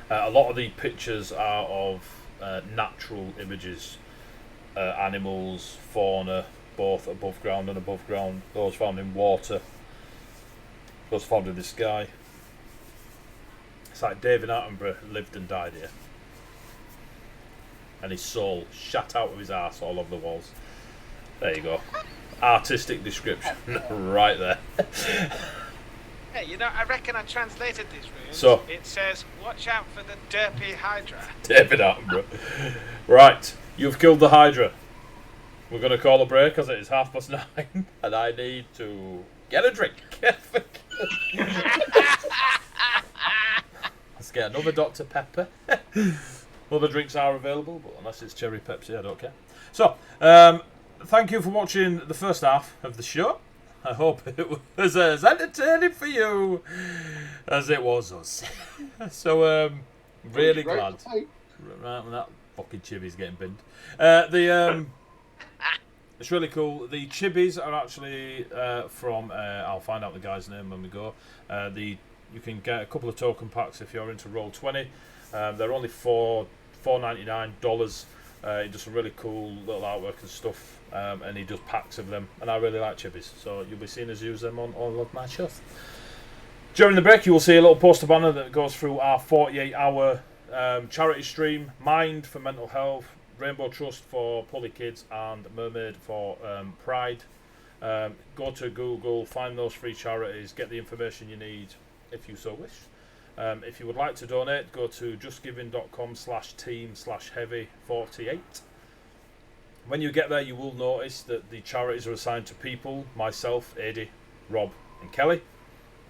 A lot of the pictures are of natural images, animals, fauna, both above ground and above ground, those found in water, those found in the sky. It's like David Attenborough lived and died here, and his soul shat out of his arse all over the walls. There you go. Artistic description right there. Hey, you know, I reckon I translated these runes. So it says, watch out for the derpy Hydra. David Attenborough. Right, you've killed the Hydra. We're going to call a break as it is 9:30 and I need to get a drink. Let's get another Dr. Pepper. Other drinks are available, but unless it's cherry Pepsi, I don't care. So, thank you for watching the first half of the show. I hope it was as entertaining for you as it was us. So, really glad. Right, when that fucking Chibi's getting binned. It's really cool. The Chibis are actually from. I'll find out the guy's name when we go. You can get a couple of token packs if you're into Roll20. They're only $4.99. He does some really cool little artwork and stuff, and he does packs of them. And I really like Chibis, so you'll be seeing us use them on all of my shows. During the break, you will see a little poster banner that goes through our 48-hour charity stream: Mind for mental health, Rainbow Trust for Poly Kids, and Mermaid for Pride. Go to Google, find those free charities, get the information you need if you so wish. If you would like to donate, go to justgiving.com/team/heavy48. When you get there, you will notice that the charities are assigned to people, myself, Adi, Rob and Kelly,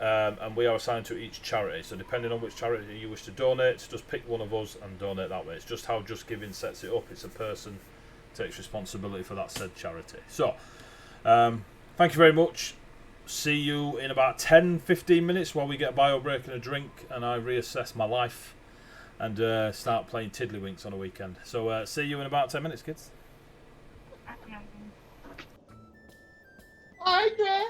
and we are assigned to each charity. So depending on which charity you wish to donate, just pick one of us and donate that way. It's just how Just Giving sets it up. It's a person takes responsibility for that said charity. So thank you very much. See you in about 10-15 minutes while we get a bio break and a drink and I reassess my life. and start playing Tiddlywinks on a weekend. So see you in about 10 minutes, kids. Hydra!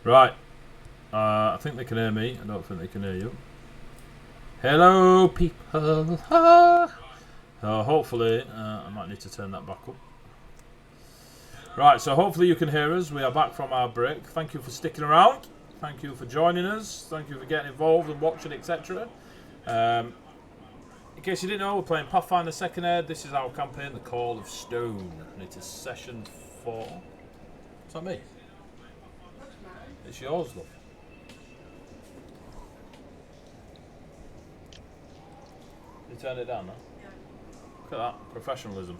Right. I think they can hear me. I don't think they can hear you. Hello, people. Hopefully, I might need to turn that back up. Right, so hopefully you can hear us. We are back from our break. Thank you for sticking around. Thank you for joining us. Thank you for getting involved and watching, etc. In case you didn't know, we're playing Pathfinder 2nd Ed. This is our campaign, The Call of Stone. And it is session 4. Is that me? It's yours, love. You turned it down now? Look at that, professionalism.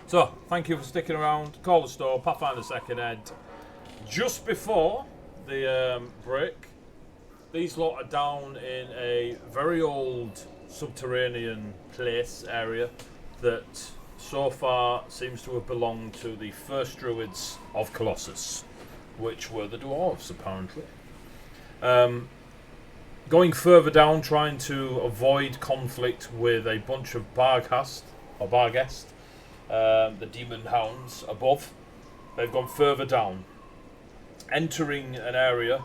So, thank you for sticking around. Call the Store, Pathfinder 2nd Ed. Just before the break, these lot are down in a very old subterranean place area that so far seems to have belonged to the first druids of Colossus, which were the dwarves, apparently. Going further down, trying to avoid conflict with a bunch of Barghast, or Barghest, the demon hounds above. They've gone further down, entering an area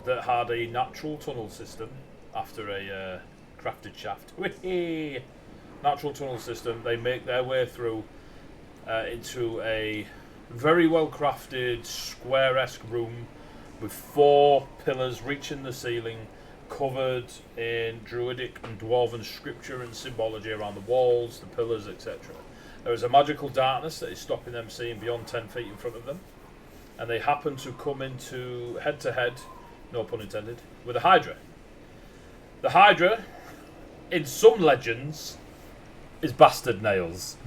that had a natural tunnel system after a crafted shaft. Natural tunnel system. They make their way through into a very well crafted square-esque room with 4 pillars reaching the ceiling, covered in druidic and dwarven scripture and symbology around the walls, the pillars, etc. There is a magical darkness that is stopping them seeing beyond 10 feet in front of them, and they happen to come into head-to-head, no pun intended, with a hydra. The hydra, in some legends, is Bastard Nails.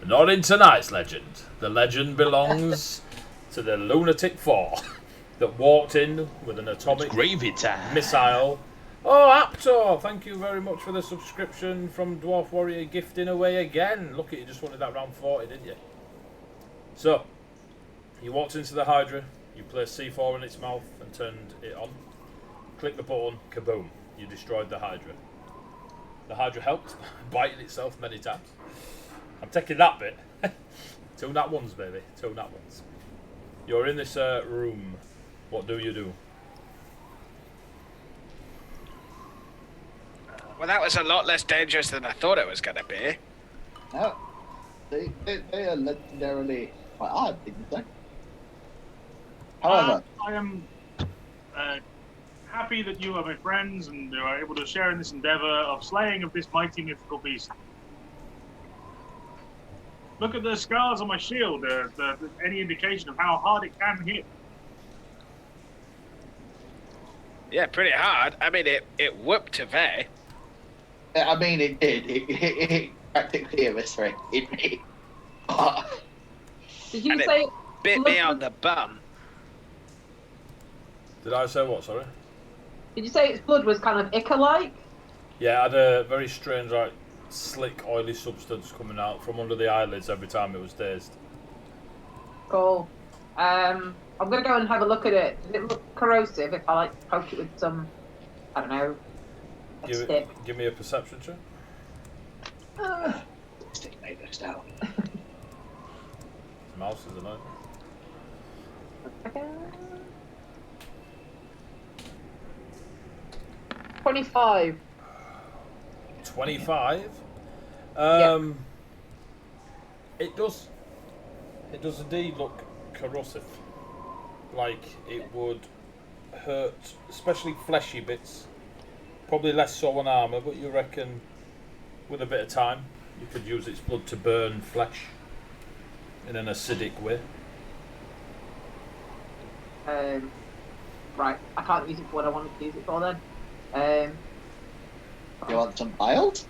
Not in tonight's legend. The legend belongs to the Lunatic 4 that walked in with an atomic gravy time. missile. Oh, Aptor, thank you very much for the subscription from Dwarf Warrior, gifting away again. Look at you, just wanted that round 40, didn't you? So, you walked into the Hydra, you placed C4 in its mouth and turned it on. Click the button, kaboom, you destroyed the Hydra. The Hydra helped, biting itself many times. I'm taking that bit. 2 nat ones, baby, 2 nat ones. You're in this room. What do you do? Well, that was a lot less dangerous than I thought it was going to be. No, they are legendarily quite hard, didn't they? However, I am happy that you are my friends and are able to share in this endeavour of slaying of this mighty mythical beast. Look at the scars on my shield, any indication of how hard it can hit. Yeah, pretty hard. I mean, it whooped away. I mean, it did. It practically eviscerated me. Did you And it say bit me on the bum. Did I say what, sorry? Did you say its blood was kind of ichor-like? Yeah, it had a very strange, like, slick, oily substance coming out from under the eyelids every time it was dazed. Cool. I'm gonna go and have a look at it. Does it look corrosive if I like poke it with some, I don't know, a stick? Give me a perception check. Stick made us down. Mouse is a nightmare. Okay. 25. 25. Yeah. It does indeed look corrosive. Like it would hurt, especially fleshy bits. Probably less so on armour, but you reckon with a bit of time you could use its blood to burn flesh in an acidic way. Right, I can't use it for what I wanted to use it for then. You want some vials?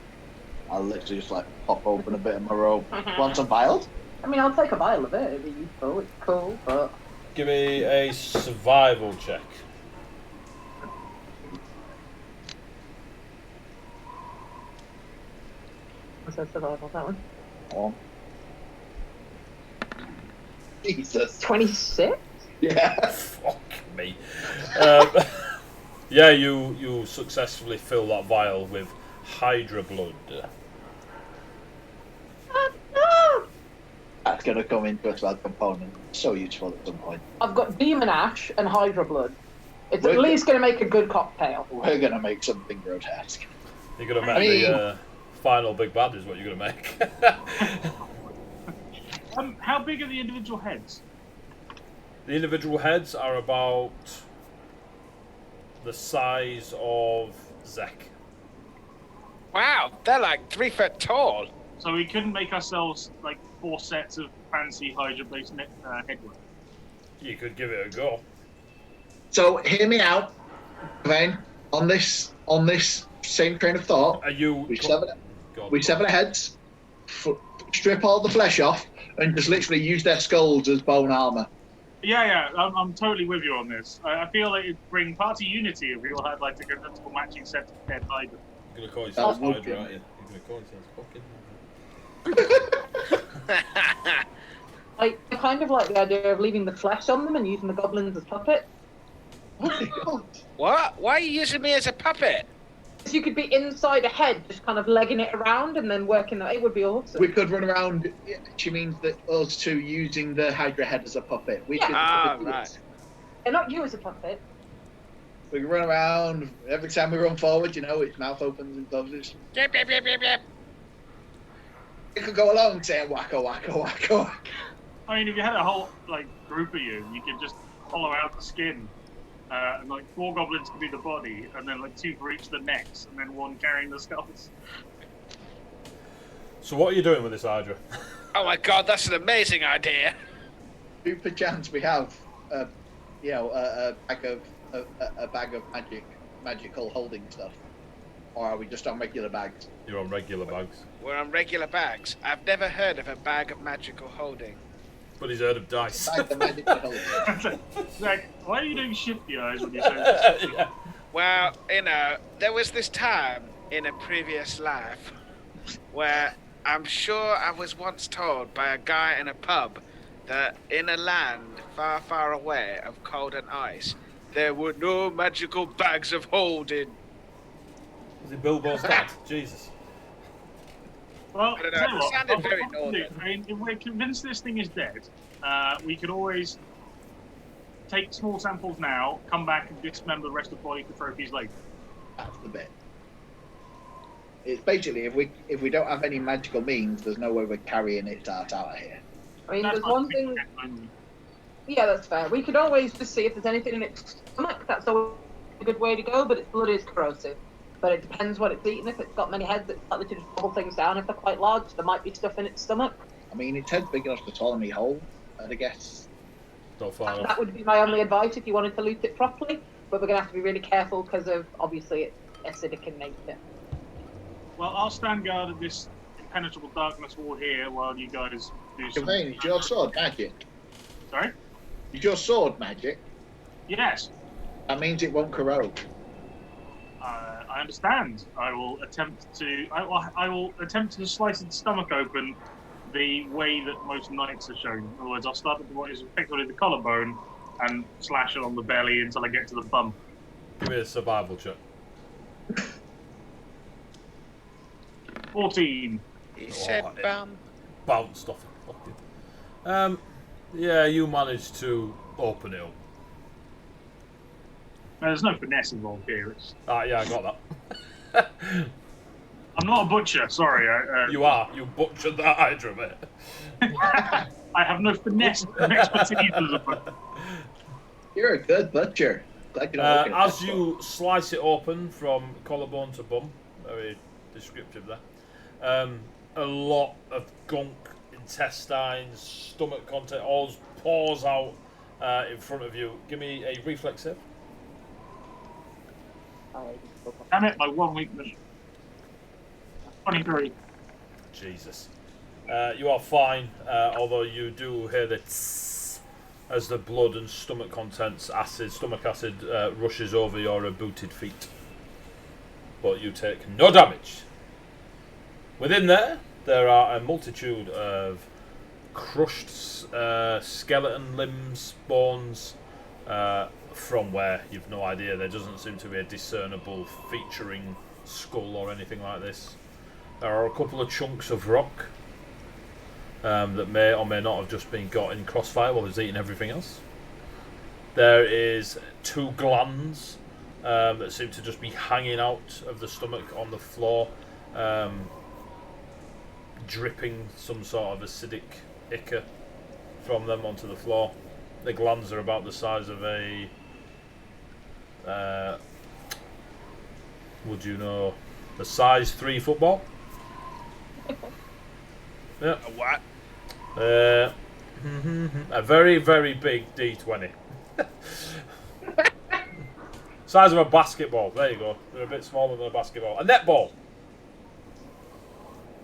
I'll literally just like pop open a bit of my robe. Want some vials? I mean, I'll take a vial of it. It'd be useful. It's cool, but Give me a survival check. what's that survival? That one. Oh. Jesus. 26. Yeah. Fuck me. Yeah, you successfully fill that vial with hydra blood. No! That's going to come into us as a component. So useful at some point. I've got demon ash and hydra blood. It's We're at least going to make a good cocktail. We're going to make something grotesque. You're going to make the final big bad is what you're going to make. How big are the individual heads? The individual heads are about the size of Zek. Wow, they're like 3 foot tall. So we couldn't make ourselves like 4 sets of fancy hydra-based headwear. You could give it a go. So hear me out, Vane. On this same train of thought, Are you? we sever the heads, strip all the flesh off, and just literally use their skulls as bone armor. Yeah, I'm totally with you on this. I feel like it'd bring party unity if we all had like a identical matching set of dead hydra. You're going to call yourself would Hydra, be- aren't you? You're going to call yourself fucking. I kind of like the idea of leaving the flesh on them and using the goblins as puppets. What? Why are you using me as a puppet? So you could be inside a head, just kind of legging it around and then working that. It would be awesome. We could run around. She means that us two using the Hydra head as a puppet. We could. Right. They're not you as a puppet. We can run around every time we run forward. Its mouth opens and closes. Yep, yep, yep, yep, yep. It could go along saying wacko wacko wacko. I mean, if you had a whole like group of you could just hollow out the skin, and like 4 goblins could be the body, and then like 2 for each the necks, and then 1 carrying the skulls. So what are you doing with this Hydra? Oh my god, that's an amazing idea. Do perchance we have, a bag of magical holding stuff, or are we just on regular bags? You're on regular bags. We're on regular bags. I've never heard of a bag of magical holding. But he's heard of dice. Bag of magical holding. Zach, why are you doing shifty eyes when you say this? Yeah. Well, there was this time in a previous life where I'm sure I was once told by a guy in a pub that in a land far, far away of cold and ice, there were no magical bags of holding. Is it Bilbo's dad? Jesus. Well, I don't know, tell you it what, sounded I'll very probably northern. do- I mean, if we're convinced this thing is dead, we could always take small samples now, come back and dismember the rest of the body for trophies later. That's the bit. It's basically if we don't have any magical means, there's no way we're carrying it out of here. I mean, That's there's one my thing. only. Yeah, that's fair. We could always just see if there's anything in its stomach. That's always a good way to go, but its blood is corrosive. But it depends what it's eaten. If it's got many heads, it's likely to just pull things down. If they're quite large, there might be stuff in its stomach. I mean, its head's big enough to swallow me whole, I'd guess. Don't fire That off. would be my only advice if you wanted to loot it properly. But we're going to have to be really careful because of, obviously, it's acidic in nature. Well, I'll stand guard at this impenetrable darkness wall here while you guys do some. Kevin, is your sword magic? Sorry? Is your sword magic? Yes. That means it won't corrode. I understand. I will attempt to slice its stomach open the way that most knights are shown. In other words, I'll start with what is effectively the collarbone and slash it on the belly until I get to the bum. Give me a survival check. 14. He said bum. Bounced off. Fucking. Yeah, you managed to open it up. Now, there's no finesse involved here. Yeah, I got that. I'm not a butcher, sorry. You are. You butchered that Hydra, mate. I have no finesse expertise as a butcher. You're a good butcher. Glad you're not looking at As that you slice it open from collarbone to bum, very descriptive there, a lot of gunk, intestines, stomach content, all pours out in front of you. Give me a reflex save. Damn it, my one weakness. 23. Jesus. You are fine, although you do hear the tss as the blood and stomach contents, stomach acid rushes over your booted feet. But you take no damage. Within there are a multitude of crushed skeleton limbs, bones, from where you've no idea. There doesn't seem to be a discernible featuring skull or anything like this. There are a couple of chunks of rock. that may or may not have just been got in crossfire while he's eating everything else. There is 2 glands that seem to just be hanging out of the stomach on the floor, dripping some sort of acidic ichor from them onto the floor. The glands are about the size of a, would you know, a size 3 football? Yeah. A what? A very, very big D20. Size of a basketball. There you go. They're a bit smaller than a basketball. A netball.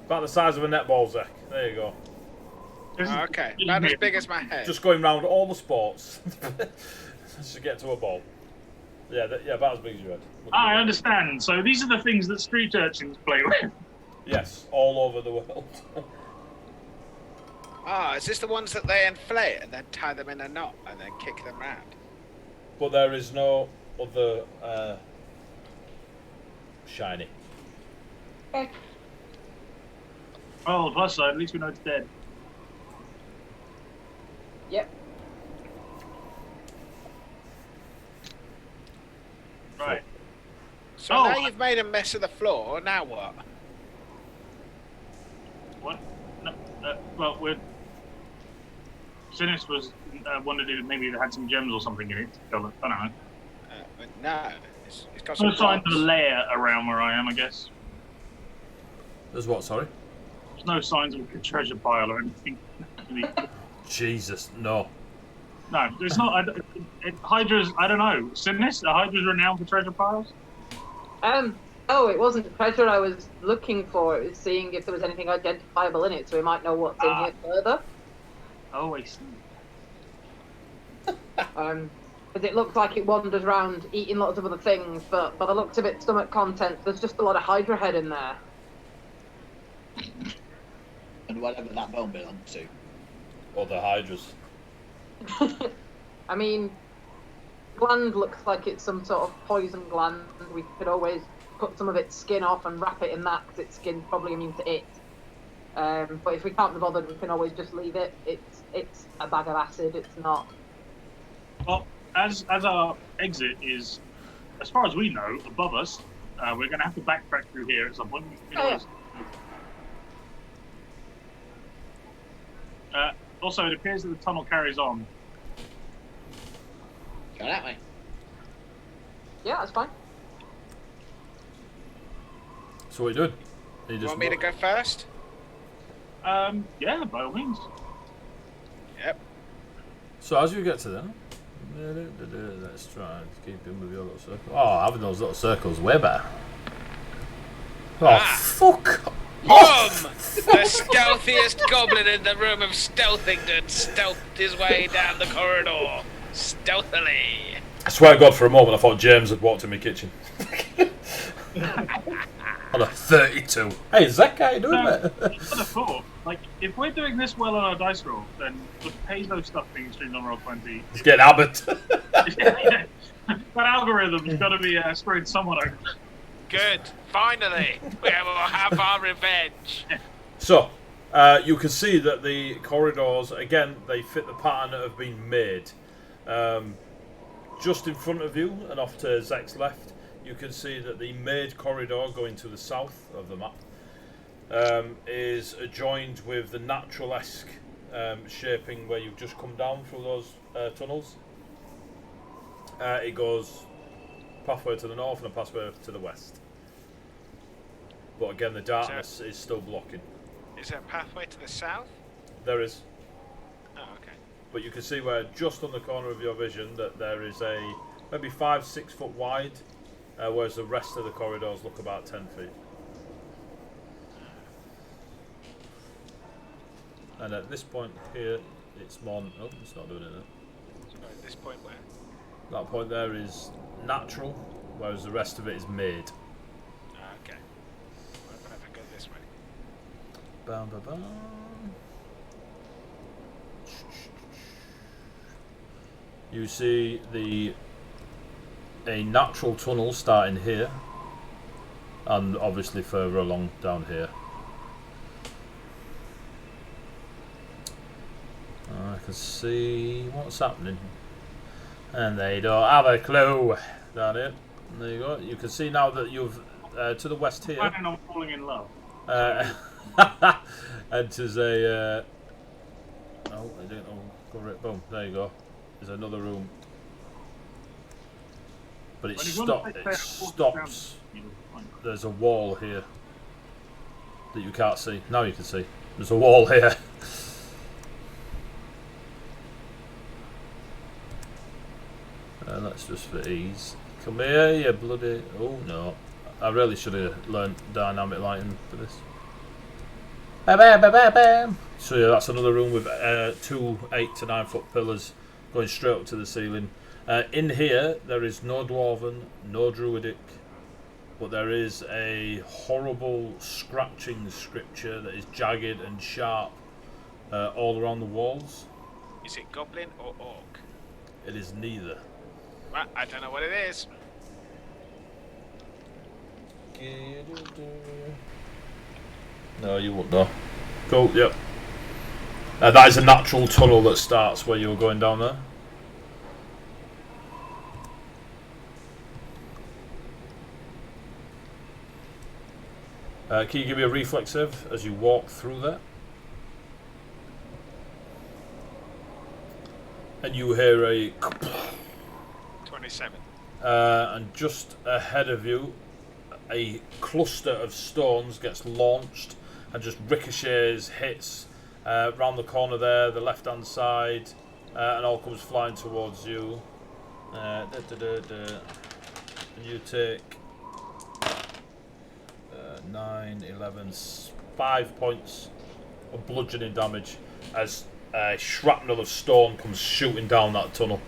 About the size of a netball, Zach. There you go. Oh, okay, about as big as my head. Just going round all the sports to get to a ball. Yeah, about as big as your head. I understand. So these are the things that street urchins play with. Yes, all over the world. Ah, is this the ones that they inflate and then tie them in a knot and then kick them round? But there is no other shiny. Okay. Oh, plus side, at least we know it's dead. Yep. Right. So Oh. now you've made a mess of the floor, now what? What? No, well, we're... Sinis was wondered if maybe it had some gems or something in it. I don't know. But no, it's got No some signs of a blocks. lair around where I am, I guess. There's what, sorry? There's no signs of a treasure pile or anything. Jesus, no. No, it's not. Hydra's, I don't know. Sinis? Are Hydra's renowned for treasure piles? Oh, it wasn't treasure I was looking for. It was seeing if there was anything identifiable in it, so we might know what's in here further. Oh, I see. Because it looks like it wanders around eating lots of other things, but by the looks of its stomach contents, there's just a lot of hydra head in there. And whatever that bone belongs to. Or the hydras. I mean, gland looks like it's some sort of poison gland. We could always cut some of its skin off and wrap it in that, because its skin's probably immune to it. But if we can't be bothered, we can always just leave it. It's a bag of acid. It's not. Well, as our exit is, as far as we know, above us, we're going to have to backtrack through here at some point. Also, it appears that the tunnel carries on. Go that way. Yeah, that's fine. So what are you doing? You You just want me to go first? Yeah, by all means. Yep. So as you get to them, let's try and keep in with your little circle. Oh, having those little circles way better. Oh, fuck! The stealthiest goblin in the room of Stealthington stealthed his way down the corridor. Stealthily. I swear to God, for a moment I thought James had walked in my kitchen. On a 32. Hey, Zach, how you doing, mate? I'd have thought, like, if we're doing this well on our dice roll, then the Payzo stuff being streamed on Roll20. He's getting Abbott. That algorithm's got to be screwing someone over. Good. Finally, we will have our revenge. So, you can see that the corridors, again, they fit the pattern that have been made. Just in front of you and off to Zach's left, you can see that the made corridor going to the south of the map is adjoined with the natural-esque shaping where you've just come down through those tunnels. It goes pathway to the north and a pathway to the west. But again, the darkness is still blocking. Is there a pathway to the south? There is. Oh, okay. But you can see where just on the corner of your vision that there is a maybe 5-6 foot wide, whereas the rest of the corridors look about 10 feet. And at this point here, it's more. Oh, it's not doing it there. So at this point where? That point there is natural, whereas the rest of it is made. Okay. What if I go this way? Bam, bam, bam. You see a natural tunnel starting here, and obviously further along down here. can see what's happening. And they don't have a clue. Down here. There you go. You can see now that you've to the west here. Planning on falling in love. Enters a. Oh, I didn't know. Cover it. Boom. There you go. There's another room. But it stops. There's a wall here that you can't see. Now you can see. There's a wall here. That's just for ease. Come here, you bloody... Oh, no. I really should have learned dynamic lighting for this. Bam, bam, bam, bam, bam. So yeah, that's another room with 2 8 to 9 foot pillars going straight up to the ceiling. In here, there is no dwarven, no druidic, but there is a horrible scratching scripture that is jagged and sharp all around the walls. Is it goblin or orc? It is neither. Well, I don't know what it is. No, you won't know. Cool, yep. That is a natural tunnel that starts where you were going down there. Can you give me a reflex save as you walk through there? And you hear a... 27. And just ahead of you, a cluster of stones gets launched and just ricochets, hits round the corner there, the left-hand side, and all comes flying towards you. And you take 9, 11, 5 points of bludgeoning damage as a shrapnel of stone comes shooting down that tunnel.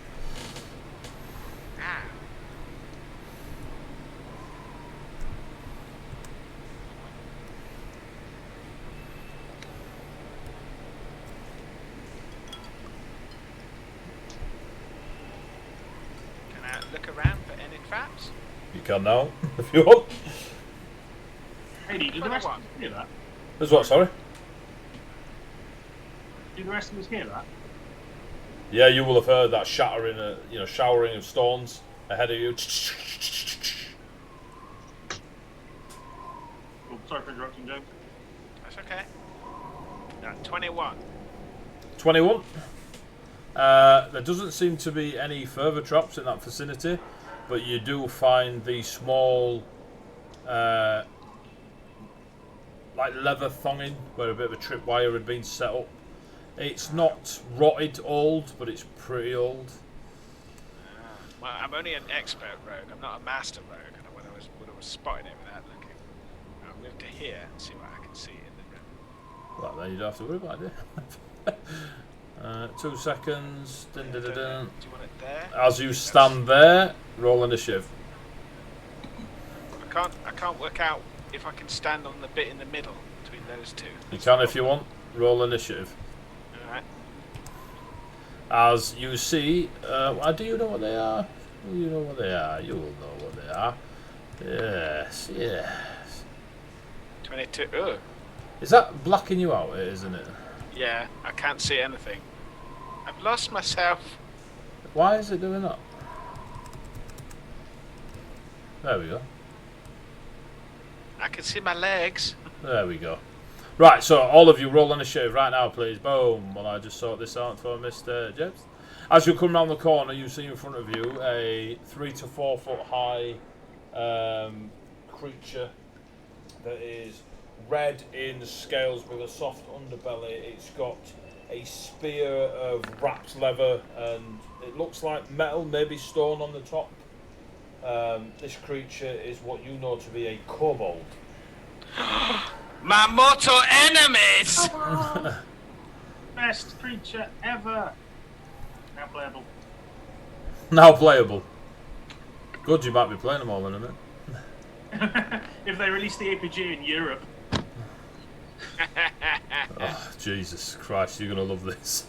You can now, if you want. Hey, did the rest of us hear that? There's what, sorry? Did the rest of us hear that? Yeah, you will have heard that shattering, showering of stones ahead of you. Oh, sorry for interrupting, James. That's okay. No, 21. 21. There doesn't seem to be any further traps in that vicinity, but you do find the small, like leather thonging where a bit of a tripwire had been set up. It's not rotted old, but it's pretty old. Well, I'm only an expert rogue. I'm not a master rogue. And when I was spotting it without looking, I'll move to here and see what I can see in the room. Well, then you don't have to worry about it. 2 seconds. Dun, dun, dun, dun. Do you want it there? As you stand there, roll initiative. I can't work out if I can stand on the bit in the middle between those two. You can if you want. Roll initiative. Alright. As you see, do you know what they are? Do you know what they are? You will know what they are. Yes, yes. 22. Oh. Is that blacking you out, isn't it? Yeah, I can't see anything. I've lost myself. Why is it doing that? There we go. I can see my legs. There we go. Right, so all of you roll initiative right now, please. Boom. Well, I just sort this out for Mr. James. As you come round the corner, you see in front of you a 3 to 4 foot high creature that is red in scales with a soft underbelly. It's got a spear of wrapped leather and it looks like metal, maybe stone on the top. This creature is what you know to be a kobold. My mortal enemies! Best creature ever. Now playable. Now playable. Good, you might be playing them all in a minute. If they release the APG in Europe. Oh, Jesus Christ, you're going to love this.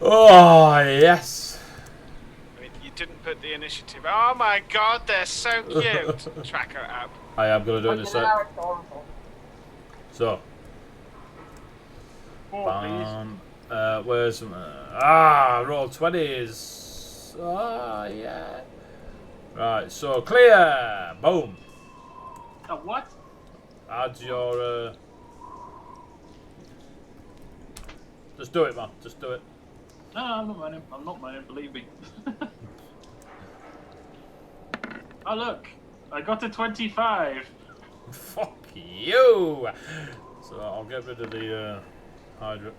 Oh, yes. I mean, you didn't put the initiative. Oh my god, they're so cute. Tracker up. I am going to do it in a sec. So. Four, please. Where's roll 20s. Ah, yeah. Right, so clear. Boom. What? Add your. Just do it, man. Just do it. No, I'm not mining. I'm not mining. Believe me. Oh look, I got to 25. Fuck you. So I'll get rid of the hydra.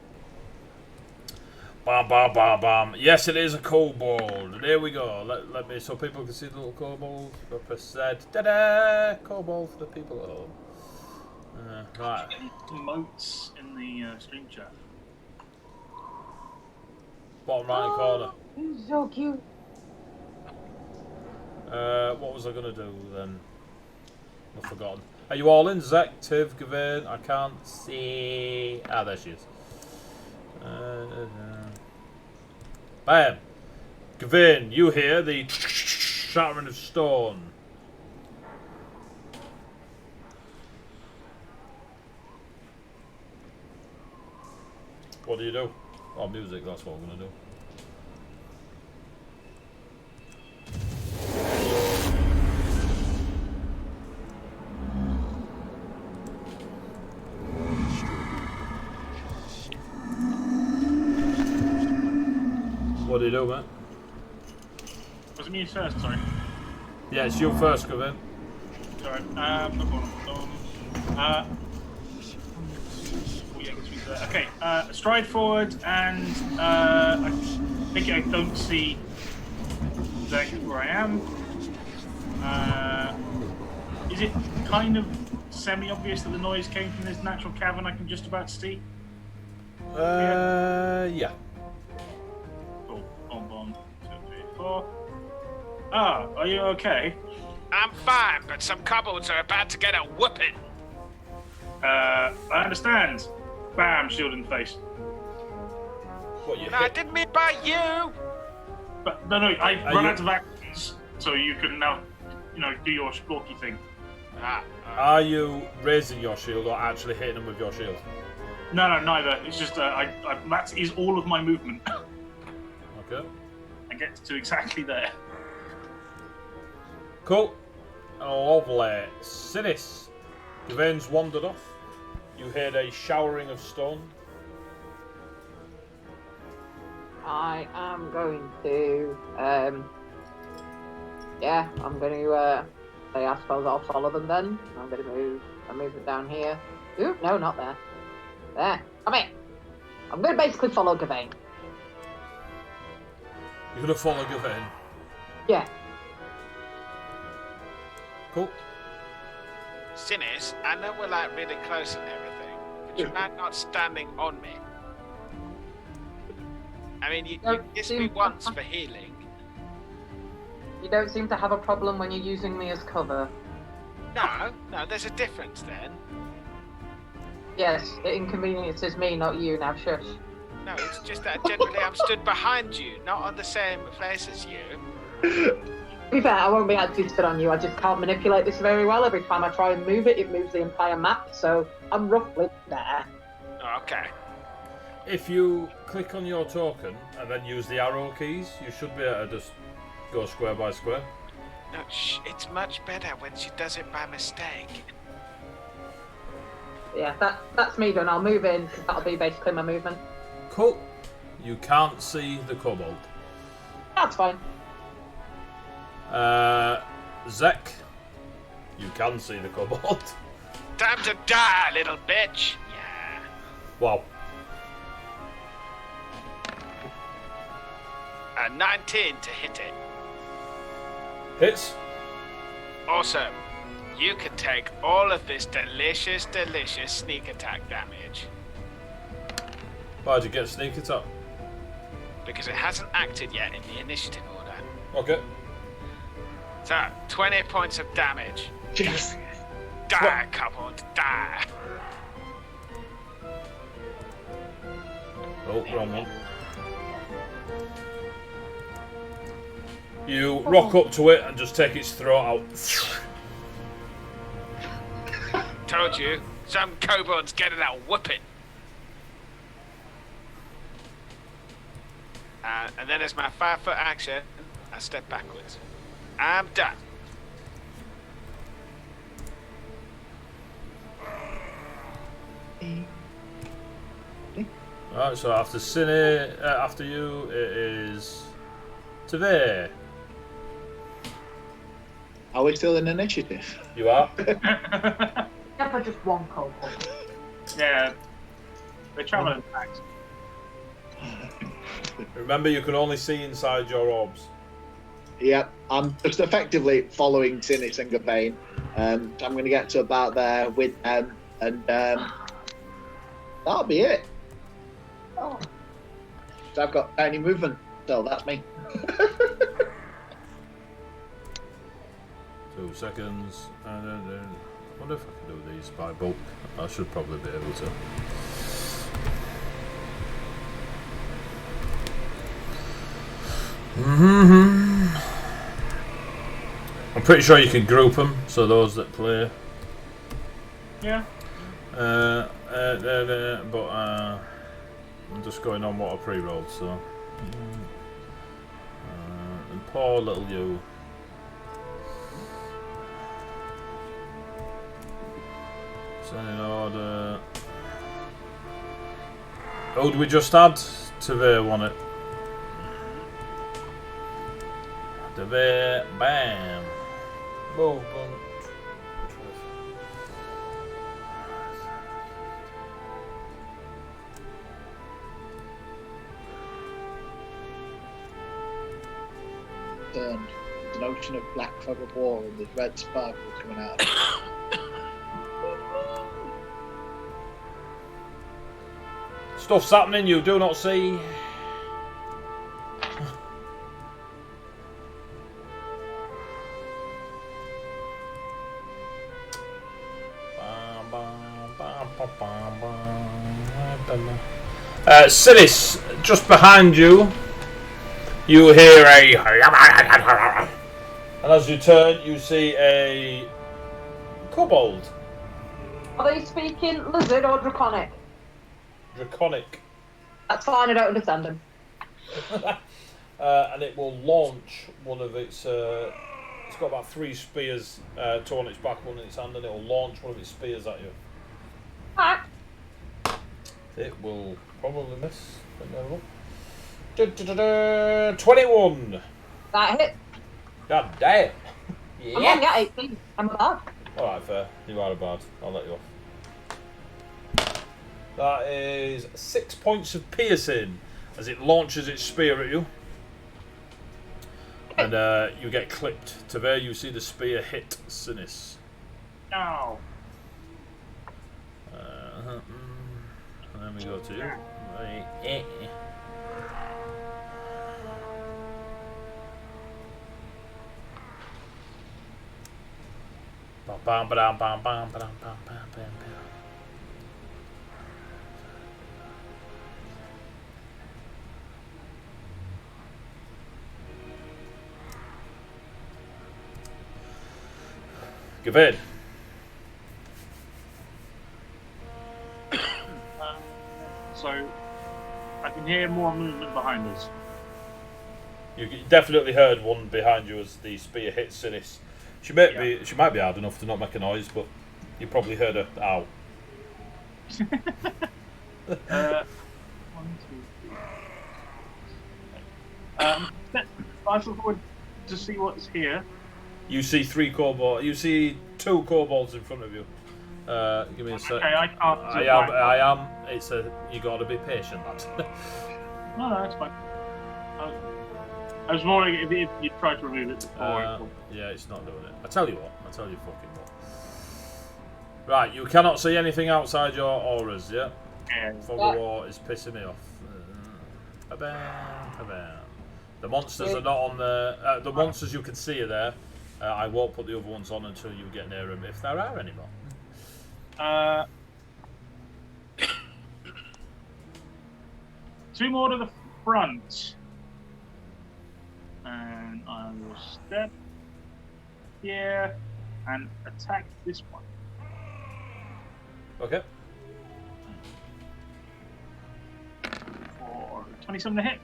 Bam, bam, bam, bam. Yes, it is a kobold. There we go. Let me, so people can see the little kobold. Go press Z. Ta-da! Kobold for the people at home. Right. Emotes in the stream chat. Bottom right corner. He's so cute. What was I going to do then? I've forgotten. Are you all in? Zek, Tiv, Gavin? I can't see. Ah, there she is. Bam! Gavin, you hear the shattering of stone. What do you do? Oh, music, that's what I'm going to do. What do you do, mate? Was it me first? Sorry. Yeah, it's you first, Gavin. Sorry. No problem. Okay. Stride forward, and I think I don't see exactly where I am. Is it kind of semi-obvious that the noise came from this natural cavern I can just about see? Yeah. Cool. Boom, 2, 3, 4. Ah, are you okay? I'm fine, but some kobolds are about to get a whooping. I understand. Bam, shield in the face. What, you No, I hit? didn't mean by you. But no, I Are run you- out of actions, so you can now, do your splorky thing. Are you raising your shield or actually hitting them with your shield? No, neither. It's just that is all of my movement. Okay. I get to exactly there. Cool. Lovely. Sinis. Gavin's wandered off. You heard a showering of stone. I am going to, yeah, I'm going to, I suppose I'll follow them then. I'm going to move it down here. Ooh, no, not there. There, come here. I'm going to basically follow Gavain. You're going to follow Gavin. Yeah. Cool. Sinis, I know we're like really close and everything, but you're not standing on me. I mean, you kissed me once for healing. You don't seem to have a problem when you're using me as cover. No, there's a difference then. Yes, it inconveniences me, not you. Now shush. No, it's just that generally I'm stood behind you, not on the same place as you. To be fair, I won't be actually stood on you. I just can't manipulate this very well. Every time I try and move it, it moves the entire map, so I'm roughly there. Okay. If you click on your token and then use the arrow keys, you should be able to just go square by square. No, it's much better when she does it by mistake. Yeah, that's me done. I'll move in, because that'll be basically my movement. Cool. You can't see the kobold. That's fine. Zek, you can see the kobold. Time to die, little bitch. Yeah. Wow. A 19 to hit it. Hits. Awesome. You can take all of this delicious sneak attack damage Why'd you get sneak attack? because it hasn't acted yet in the initiative order. Okay. So, 20 points of damage. Yes. Die, kobold, die. Oh, wrong one. You rock up to it and just take its throat out. Told you, some kobold's getting a whooping. And then as my 5-foot action, I step backwards. I'm done. Right, so after Cine, after you, it is Tavir. Are we still in initiative? You are. Yeah, for just one cold. Yeah, they're traveling packs. Remember, you can only see inside your orbs. Yep, I'm just effectively following Sinis and Gawain. So I'm going to get to about there with them, and that'll be it. Oh. So I've got tiny movement, so that's me. 2 seconds. I wonder if I can do these by bulk. I should probably be able to. I'm pretty sure you can group them, so those that play. Yeah. But I'm just going on what I pre-rolled, so. And poor little you. So in order. Oh, do we just add Tavir won it? Tavir, bam. Boom, boom. There's an ocean of black fog of war and there's red sparkles coming out of it. Stuff's happening you do not see. Sinis, just behind you, you hear a, and as you turn, you see a kobold. Are they speaking lizard or draconic? Draconic. That's fine, I don't understand them. And it will launch one of its. It's got about 3 spears torn its back, one in its hand, and it will launch one of its spears at you. Alright. It will probably miss. 21. That hit. God damn. I'm on, yeah, 18. I'm a bad. Alright, fair. You are a bad. I'll let you off. That is 6 points of piercing as it launches its spear at you. And you get clipped. To there, you see the spear hit Sinis. No. And then we go to you. Give in. So I can hear more movement behind us. You definitely heard one behind you as the spear hit Sinis. She might be hard enough to not make a noise, but you probably heard her ow. 1, 2, 3. I look forward to see what's here. You see 3 kobolds. You see 2 kobolds in front of you. Give me a sec. Okay, I can't. I am. It's a. You got to be patient, lad. No, that's fine. I was wondering if you tried to remove it before. Yeah, it's not doing it. I tell you what. I tell you fucking what. Right, you cannot see anything outside your auras. Yeah. Yeah. Fog of war is pissing me off. The monsters are not on the. The monsters you can see are there. I won't put the other ones on until you get near them, if there are any more. Two more to the front. And I will step here and attack this one. Okay. For 27 to hit.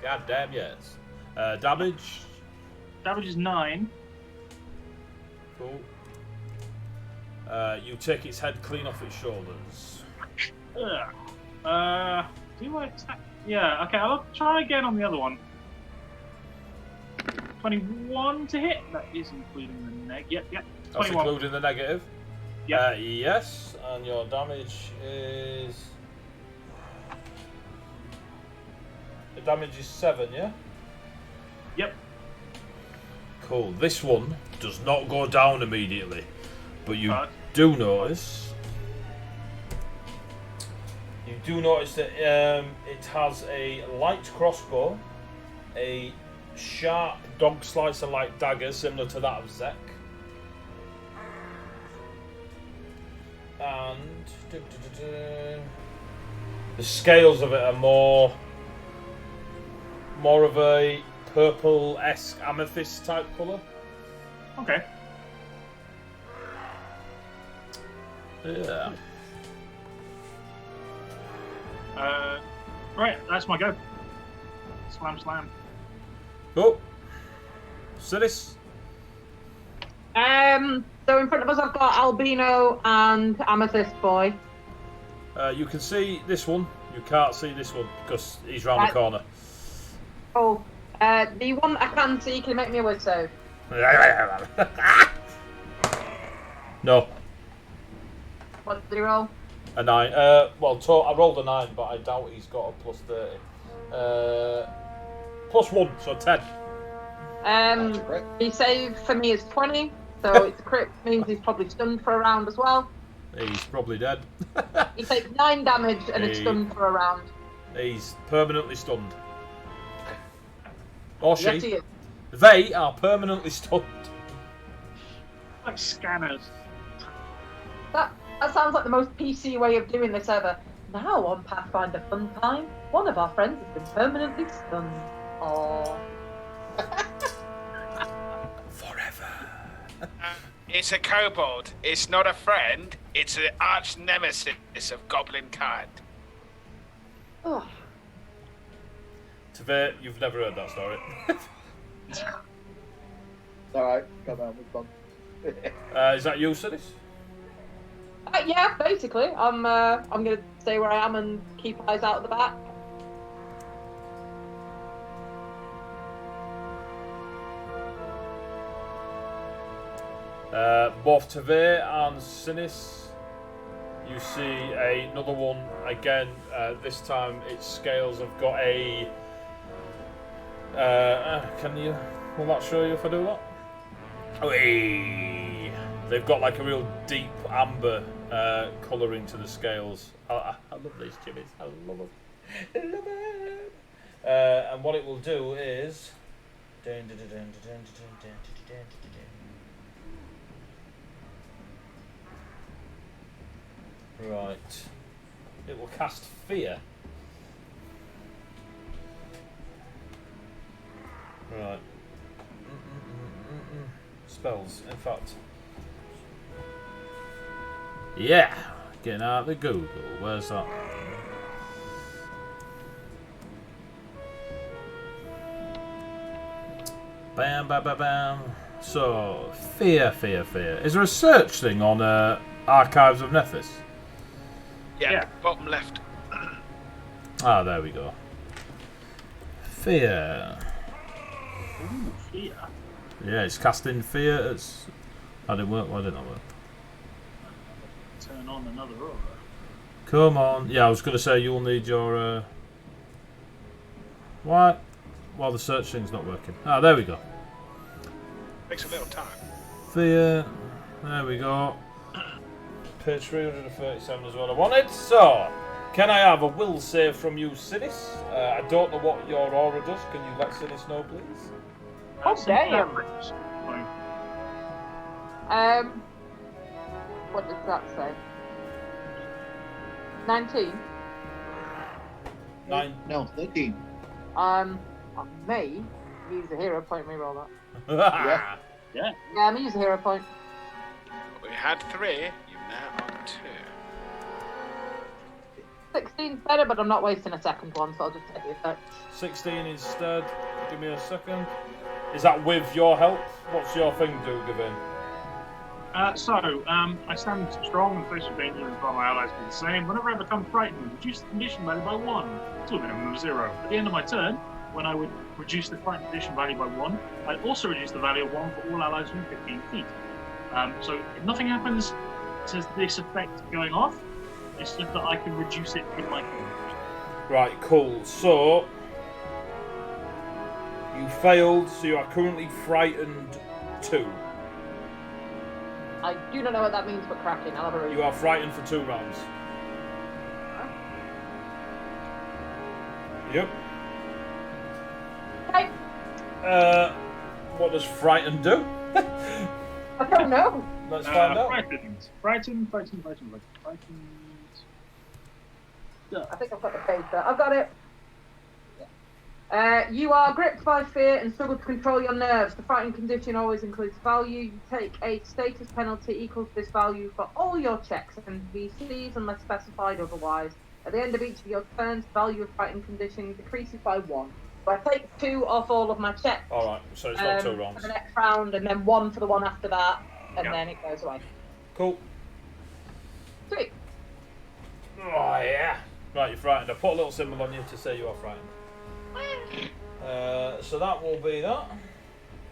God damn yes. Damage. Damage is 9. Cool. You take its head clean off its shoulders. Ugh. Do I attack? Yeah, okay, I'll try again on the other one. 21 to hit? That is including the neg. Yep. That's 21. including the negative. Yep. Yes, and your damage is... The damage is 7, yeah? Yep. Cool. This one does not go down immediately, but you do notice... You do notice that it has a light crossbow, a sharp dog slicer-like dagger similar to that of Zek, and the scales of it are more of a purple-esque amethyst type colour. Okay. Yeah. Right, that's my go. Slam. Oh, Sinis. So in front of us, I've got Albino and Amethyst Boy. You can see this one. You can't see this one because he's round the corner. Oh, the one that I can see, can you make me a word save? No. What did he roll? A 9. I rolled a 9, but I doubt he's got a plus 30. Plus 1, so 10. He save for me is 20, so it's a crit, means he's probably stunned for a round as well. He's probably dead. He takes 9 damage and it's stunned for a round. He's permanently stunned. Or she. Yes, he is. They are permanently stunned. Like scanners. That sounds like the most PC way of doing this ever. Now on Pathfinder Fun Time, one of our friends has been permanently stunned. Aww. Forever. It's a kobold. It's not a friend. It's an arch nemesis of goblin kind. Oh. Tavir, you've never heard that story. Alright, come on, we've gone. Is that you, Sinis? Yeah, basically. I'm gonna stay where I am and keep eyes out at the back. Both Tavir and Sinis, you see another one again. This time its scales have got a. Will that show you if I do that? Whee! They've got like a real deep amber colouring to the scales. I love these chibis. I love them. And what it will do is. Right. It will cast fear. Right. Spells, in fact. Yeah! Getting out of the Google. Where's that? Bam, bam, bam, bam. So, fear. Is there a search thing on Archives of Nethys? Yeah, bottom left. Ah, there we go. Fear. Ooh, fear. Yeah, it's casting fear. That didn't work. Why didn't that work? Turn on another aura. Come on. Yeah, I was going to say you'll need your... What? Well, the search thing's not working. Ah, there we go. Takes a little time. Fear. There we go. Page 337 is what I wanted. So, can I have a will save from you, Sinis? I don't know what your aura does. Can you let Sinis know, please? How dare you? What does that say? 19? 9. No, 13. I may use a hero point. Let me roll that. Yeah. Yeah. Yeah, I'm gonna use a hero point. We had 3. You're now on 2. 16's better, but I'm not wasting a second one, so I'll just take the effect. 16 instead. Give me a second. Is that with your help? What's your thing do, Gavin? I stand strong and face with danger and my allies do the same. Whenever I become frightened, reduce the condition value by 1 to a minimum of 0. At the end of my turn, when I would reduce the frightened condition value by 1, I'd also reduce the value of 1 for all allies within 15 feet. So if nothing happens to this effect going off, it's just that I can reduce it in my turn. Right, cool. So you failed, so you are currently frightened 2. I do not know what that means for cracking. I'll have a read. You are frightened for 2 rounds. Yep. Okay. What does frightened do? I don't know. Let's find out. Frightened. I think I've got the page there. I've got it. You are gripped by fear and struggle to control your nerves. The frightened condition always includes value. You take a status penalty equal to this value for all your checks and VCs unless specified otherwise. At the end of each of your turns, the value of frightened condition decreases by 1. So I take 2 off all of my checks. Alright, so it's not 2 rounds. For the next round, and then 1 for the one after that, and then it goes away. Cool. Sweet. Oh, yeah. Right, you're frightened. I put a little symbol on you to say you are frightened. So that will be that.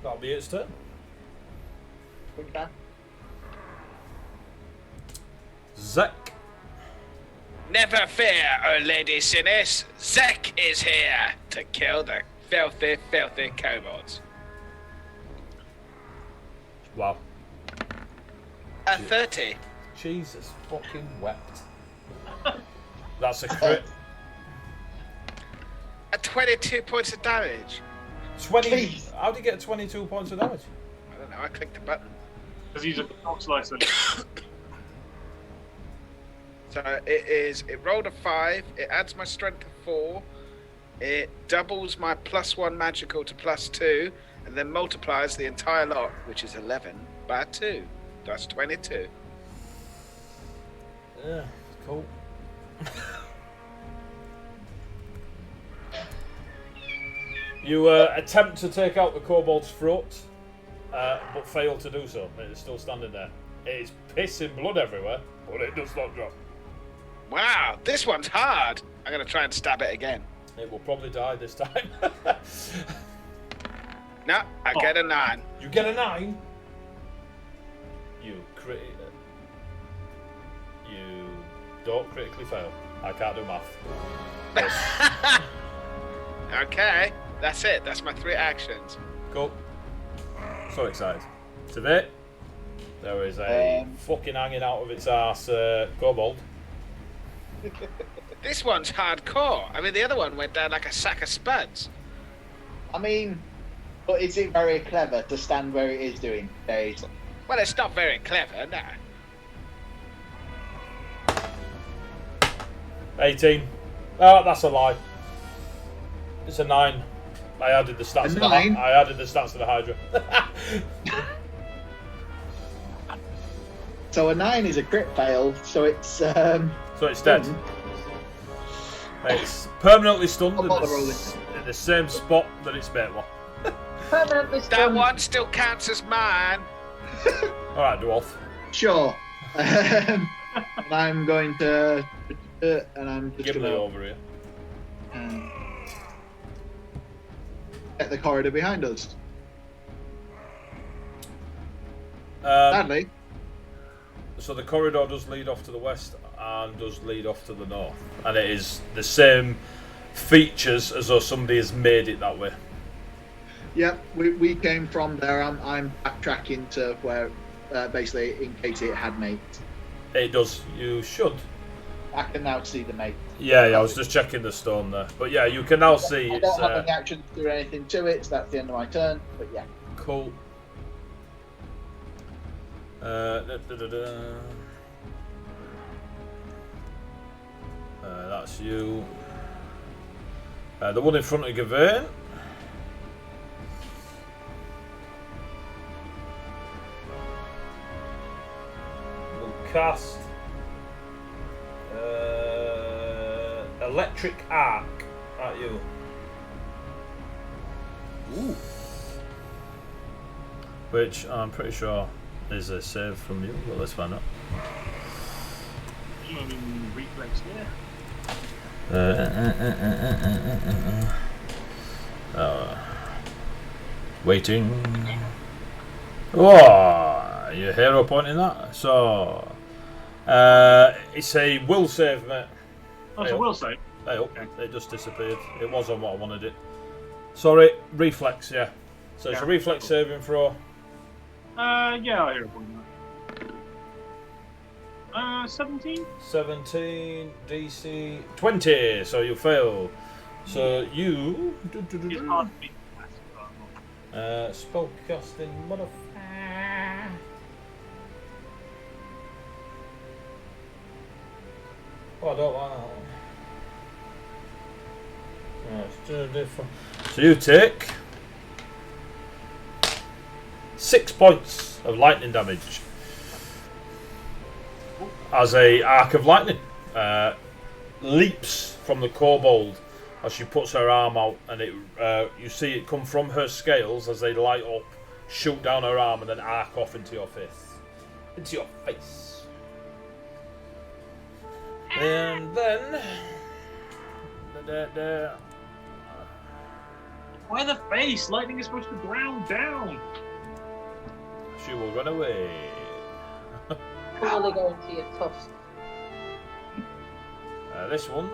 That'll be its turn. Good man. Zek. Never fear, O Lady Sinis. Zek is here to kill the filthy, filthy kobolds. Wow. A 30. Jesus fucking wept. That's a crit. A 22 points of damage. 20. Jeez. How do you get 22 points of damage? I don't know, I clicked the button. Because he's a cock slicer. So it rolled a 5, it adds my strength of 4, it doubles my +1 magical to +2, and then multiplies the entire lot, which is 11, by 2. That's 22. Yeah, cool. You attempt to take out the kobold's throat, but fail to do so. It is still standing there. It is pissing blood everywhere, but it does not drop. Wow, this one's hard. I'm going to try and stab it again. It will probably die this time. No, I get a 9. You get a 9. You don't critically fail. I can't do math. Okay, that's it. That's my 3 actions. Cool. So excited. Today, there is a fucking hanging out of its arse kobold. This one's hardcore. I mean, the other one went down like a sack of spuds. I mean, but is it very clever to stand where it is doing days? Well, it's not very clever, no. 18. Oh, that's a lie. It's a 9. I added the stats. I added the stats to the hydra. So a 9 is a crit fail. So it's So it's dead. It's permanently stunned in the same spot that its mate was. Permanently That stunned. one still counts as mine. Alright, dwarf. Sure. And I'm going to, and I'm just Give me going to over here. get the corridor behind us. Sadly. So the corridor does lead off to the west and does lead off to the north, and it is the same features as though somebody has made it that way. Yep, we came from there. I'm backtracking to where, basically, in case it had mates. It does. You should. I can now see the mate. Yeah, I was just checking the stone there, but yeah, you can now see I it's don't have any action to do anything to it, so that's the end of my turn. But yeah. cool. That's you. The one in front of Gavin. We'll cast electric arc at you. Ooh. Which I'm pretty sure is a save from you, but let's find out. Reflex there. Waiting. Oh, your hero point in that. So, it's a will save, mate. Oh, it's a will save. Hey, it just disappeared. It was on what I wanted it. Sorry, reflex, yeah. So it's a reflex saving throw. Yeah, I hear a point in that. 17? 17, DC 20, so you fail. So you... It's hard to beat. Spellcasting modifier. Oh, I don't like that. Right, let's do a different. So you take 6 points of lightning damage as a arc of lightning leaps from the kobold as she puts her arm out, and it you see it come from her scales as they light up, shoot down her arm, and then arc off into your face. And then Why the face? Lightning is supposed to ground down. she will run away. Before they go into your tusk. This one.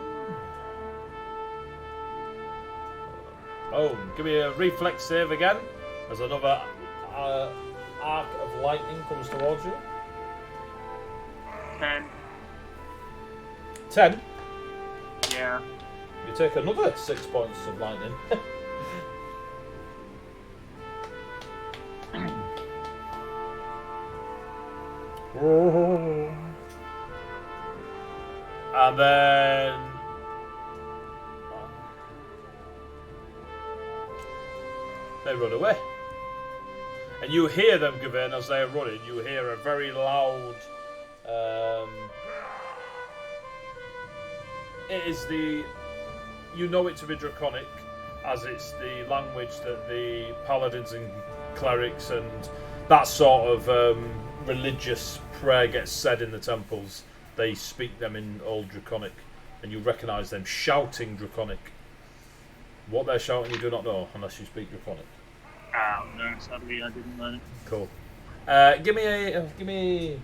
Oh, give me a reflex save again as another arc of lightning comes towards you. 10. 10. Yeah. You take another 6 points of lightning. And then they run away. And you hear them, Gavin, as they're running. You hear a very loud. It is the. You know it to be draconic, as it's the language that the paladins and clerics and that sort of religious prayer gets said in the temples. They speak them in Old Draconic, and you recognise them shouting Draconic. What they're shouting you do not know, unless you speak Draconic. Oh no, sadly I didn't learn it. Cool. Give me...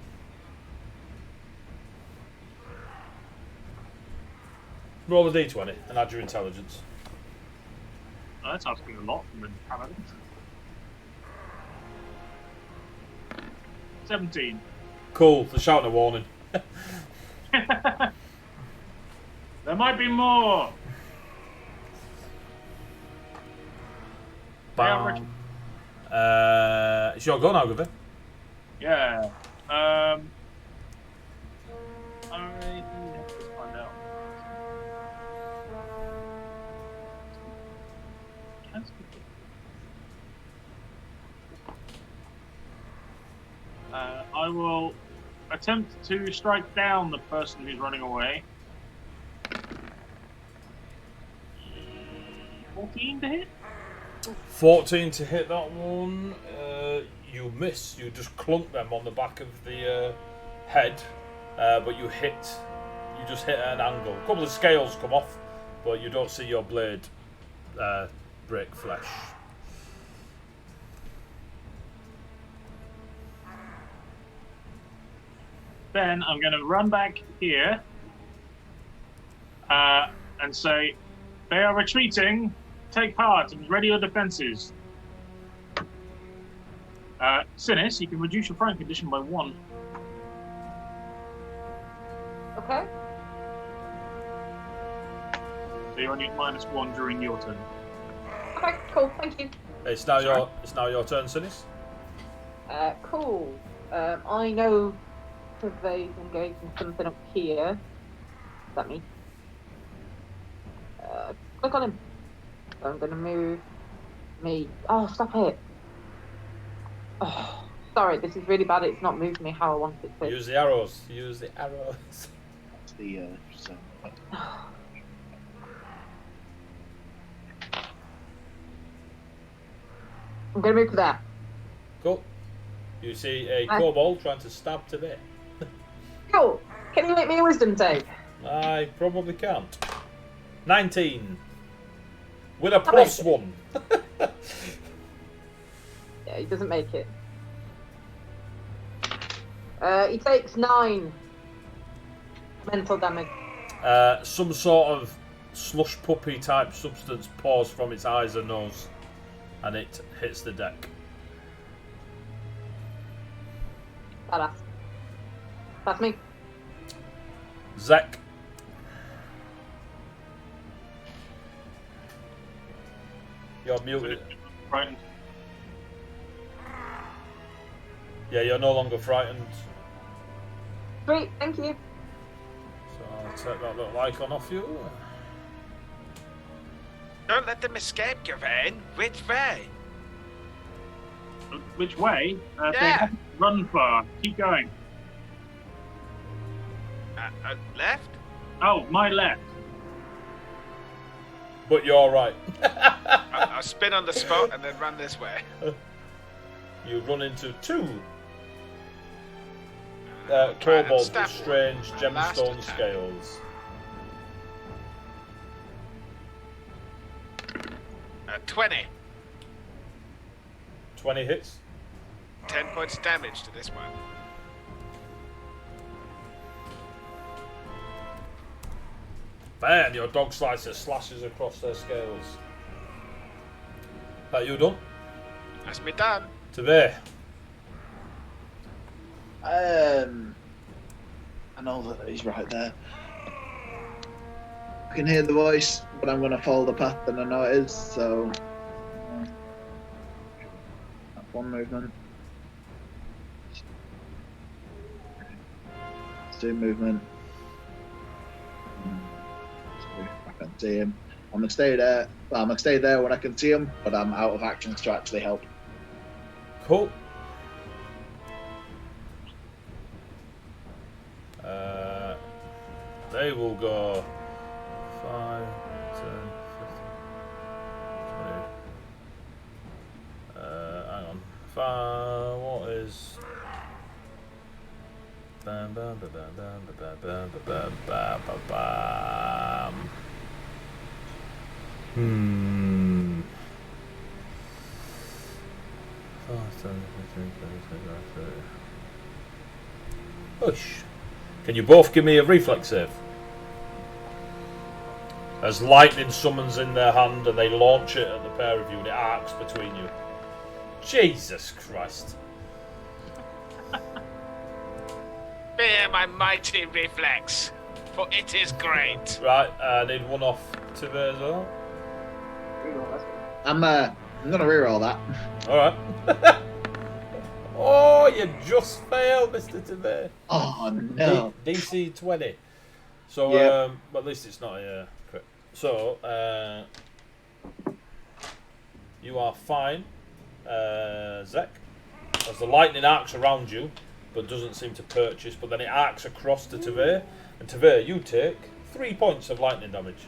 Roll a d20 and add your intelligence. Oh, that's asking a lot from a paladin. 17. Cool, they're shouting a warning. There might be more. Bam. It's your go now, Gavin. Yeah. I have to find out. I will attempt to strike down the person who's running away. 14 to hit? 14 to hit that one. You miss. You just clunk them on the back of the head, but you just hit at an angle. A couple of scales come off, but you don't see your blade break flesh. Then I'm going to run back here and say, they are retreating. Take part and ready your defenses. Sinis, you can reduce your prone condition by 1. Okay. So you're only at -1 during your turn. Okay, cool, thank you. It's now your turn, Sinis. Cool. I know they've engaged in something up here. Is that me? Click on him. So I'm gonna move me. Oh, stop it. Oh, sorry, this is really bad. It's not moved me how I want it to. Use the arrows. Use the arrows. That's the so. I'm going to move to there. Cool. You see a kobold trying to stab to there. Cool. Can you make me a wisdom save? I probably can't. 19. With a +1. Yeah, he doesn't make it. He takes 9 mental damage. Some sort of slush puppy type substance pours from its eyes and nose, and it hits the deck. Badass. That's me. Zek. You're muted. Frightened. Yeah, you're no longer frightened. Sweet, thank you. So I'll take that little icon off you. Don't let them escape, Gawain. Which way? Which way? They Yeah. haven't run far. Keep going. Left? Oh, my left. But you're right. I'll spin on the spot and then run this way. You run into 2 and kobolds stab with strange one. Last gemstone attack. scales. 20. 20 hits. 10 points damage to this one. Bam! Your dog slicer slashes across their scales. That you done? That's me done. Today. I know that he's right there. I can hear the voice, but I'm going to follow the path that I know it is, so... That's one movement. 2 movement. I can see him. I'm going to stay there. Well, I'm going to stay there when I can see him, but I'm out of actions to actually help. Cool. They will go 5, 10, 15, 20. Hang on. 5. What is? Bam, bam, bam, bam, bam, bam, bam, bam, bam, bam, bam. Hmm. 5, 10, 15, 20, 30. Push. Can you both give me a reflex save? As lightning summons in their hand and they launch it at the pair of you and it arcs between you. Jesus Christ. Fear my mighty reflex, for it is great. Right, I need one off to there as well. I'm going to reroll that. Alright. Oh, you just failed, Mr. Tibet. Oh, no. DC 20. So, Yep. but at least it's not a crit. So, you are fine, Zek. As the lightning arcs around you, but doesn't seem to purchase, but then it arcs across to Tavir. And Tavir, you take 3 points of lightning damage.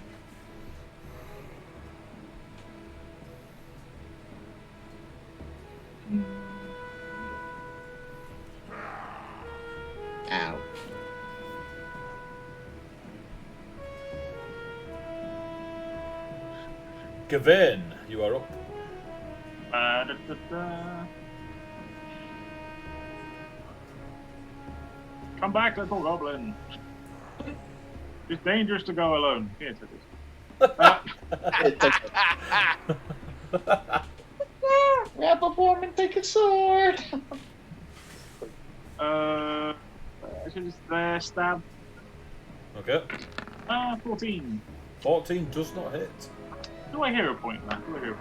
Ow. Gavin, you are up. Come back, little goblin. It's dangerous to go alone. Here, take this. Grab a form and take a sword. I should just stab. Okay. 14. 14 does not hit. Do I hear a point there?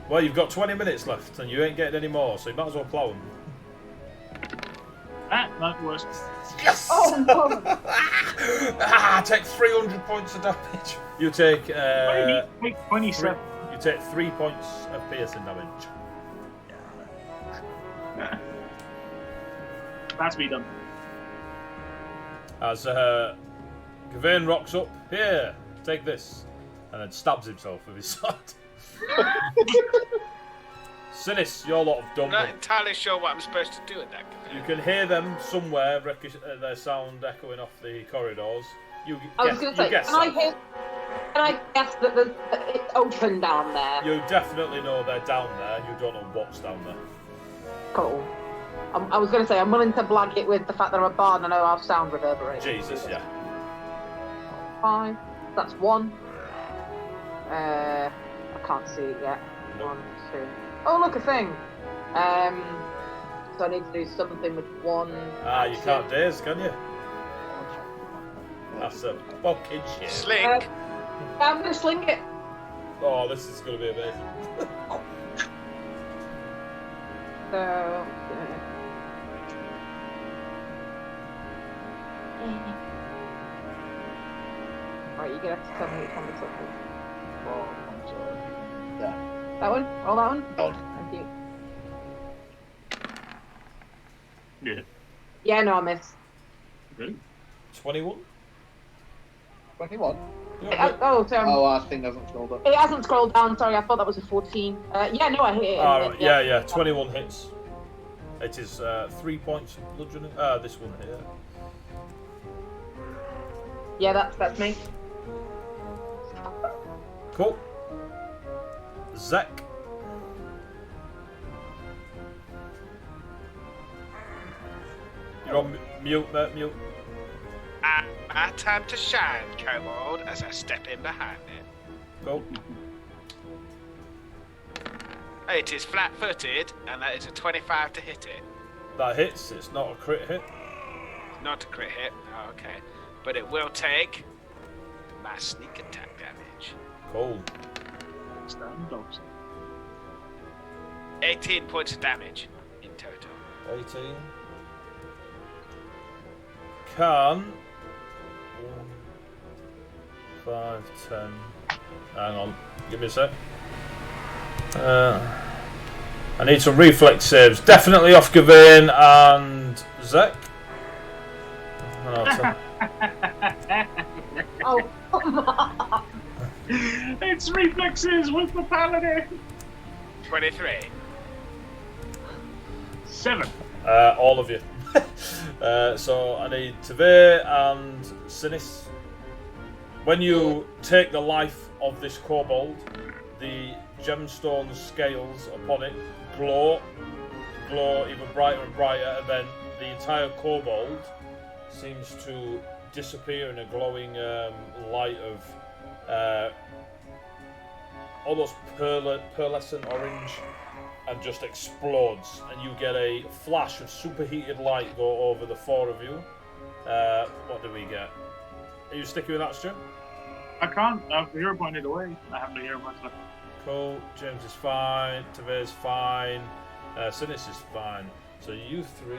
Well, you've got 20 minutes left and you ain't getting any more, so you might as well plough them. Not worse. Yes! Oh, no. Take 300 points of damage. You take, Take 27. you take 3 points of piercing damage. That's me done. As Gavin rocks up, here, take this, and then stabs himself with his sword. Sinis, your lot have done I'm not them. entirely sure what I'm supposed to do with that. You can hear them somewhere, their sound echoing off the corridors. I was going to say, can I guess that it's open down there? You definitely know they're down there. You don't know what's down there. Cool. I was going to say, I'm willing to blag it with the fact that I'm a bard and I know how sound reverberates. Jesus, yeah. 5. That's 1. I can't see it yet. Nope. 1, 2. Oh, look, a thing. So I need to do something with 1. You can't daze, can you? That's a fucking shit. Slink. I'm going to sling it. Oh, this is going to be amazing. So... Right, you're gonna have to tell me which one it's up with. Oh, yeah. That one? Roll that one? Oh. Thank you. Yeah. Yeah, no, I missed. Really? 21? 21. I think I haven't scrolled up. It hasn't scrolled down, sorry, I thought that was a 14. Yeah, no, I hit it. Right, yeah, 21 hits. It is 3 points bludgeoning. This one here. Yeah, that's me. Cool. Zek. You're on mute, mate, mute. My time to shine, Kobold, as I step in behind it. Go. It is flat-footed, and that is a 25 to hit it. That hits. It's not a crit hit. Not a crit hit. Oh, okay. But it will take my sneak attack damage. Cool. Stand dogs. 18 points of damage in total. 18. Can 5, 10. Hang on. Give me a sec. I need some reflex saves. Definitely off Gavin and Zek. Oh, come on. It's reflexes with the paladin. 23. 7. All of you. So I need Tavir and Sinis. When you take the life of this kobold, the gemstone scales upon it glow even brighter and brighter, and then the entire kobold seems to disappear in a glowing light of almost pearlescent orange, and just explodes, and you get a flash of superheated light go over the 4 of you. What do we get? Are you sticking with that, Stu? I can't. I've hero pointed away. I have no hero points left. Cool. James is fine. Tavir's fine. Sinis is fine. So you 3.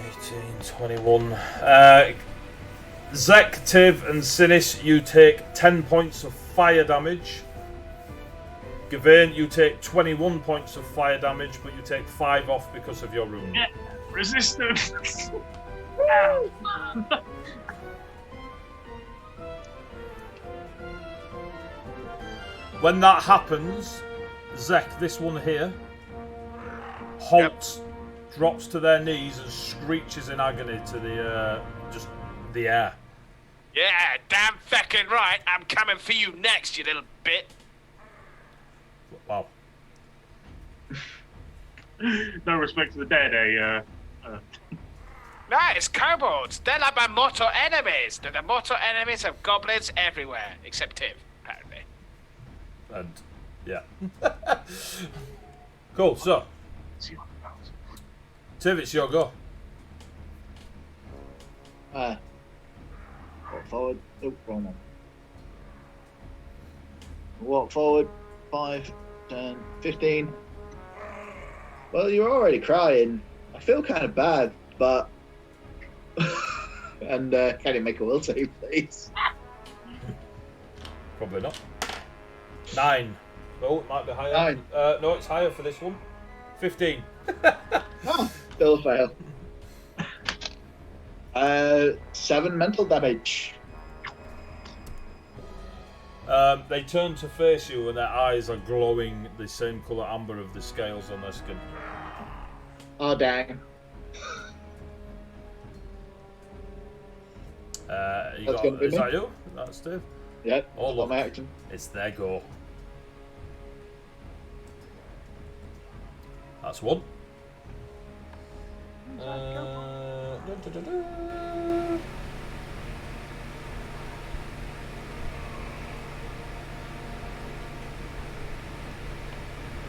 Eighteen, 21. Zek, Tiv, and Sinis, you take 10 points of fire damage. Gavin, you take 21 points of fire damage, but you take 5 off because of your rune. Yeah, resistance. When that happens, Zek, this one here, halts, drops to their knees, and screeches in agony to the just the air. Yeah, damn feckin' right. I'm coming for you next, you little bit. Wow. No respect to the dead, eh? No, it's kobolds. They're like my mortal enemies. They're the mortal enemies of goblins everywhere, except Tiv, apparently. And yeah. Cool. So, Tiv, it's your go. Walk forward. Oh, wrong one. Walk forward. 5, 10, 15. Well, you're already crying. I feel kind of bad, but... and can you make a will save, please? Probably not. 9. Oh, it might be higher. 9. No, it's higher for this one. 15. Oh, still fail. 7 mental damage. They turn to face you and their eyes are glowing the same colour amber of the scales on their skin. Oh, dang. Is that you? That's Steve? Yeah, Oh, got look. my action. It's their go. That's one.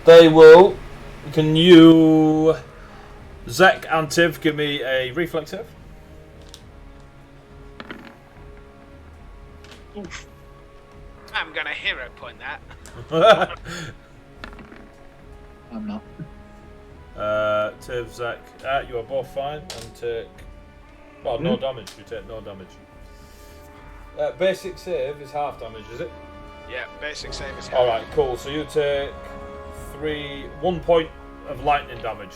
They will. Can you, Zek and Tiv, give me a reflex save? Oof. I'm gonna hero point that. I'm not. Tiv, Zek, you are both fine and take. Well, no damage. You take no damage. Basic save is half damage, is it? Yeah, basic save is All right, cool. So you take 1 point of lightning damage.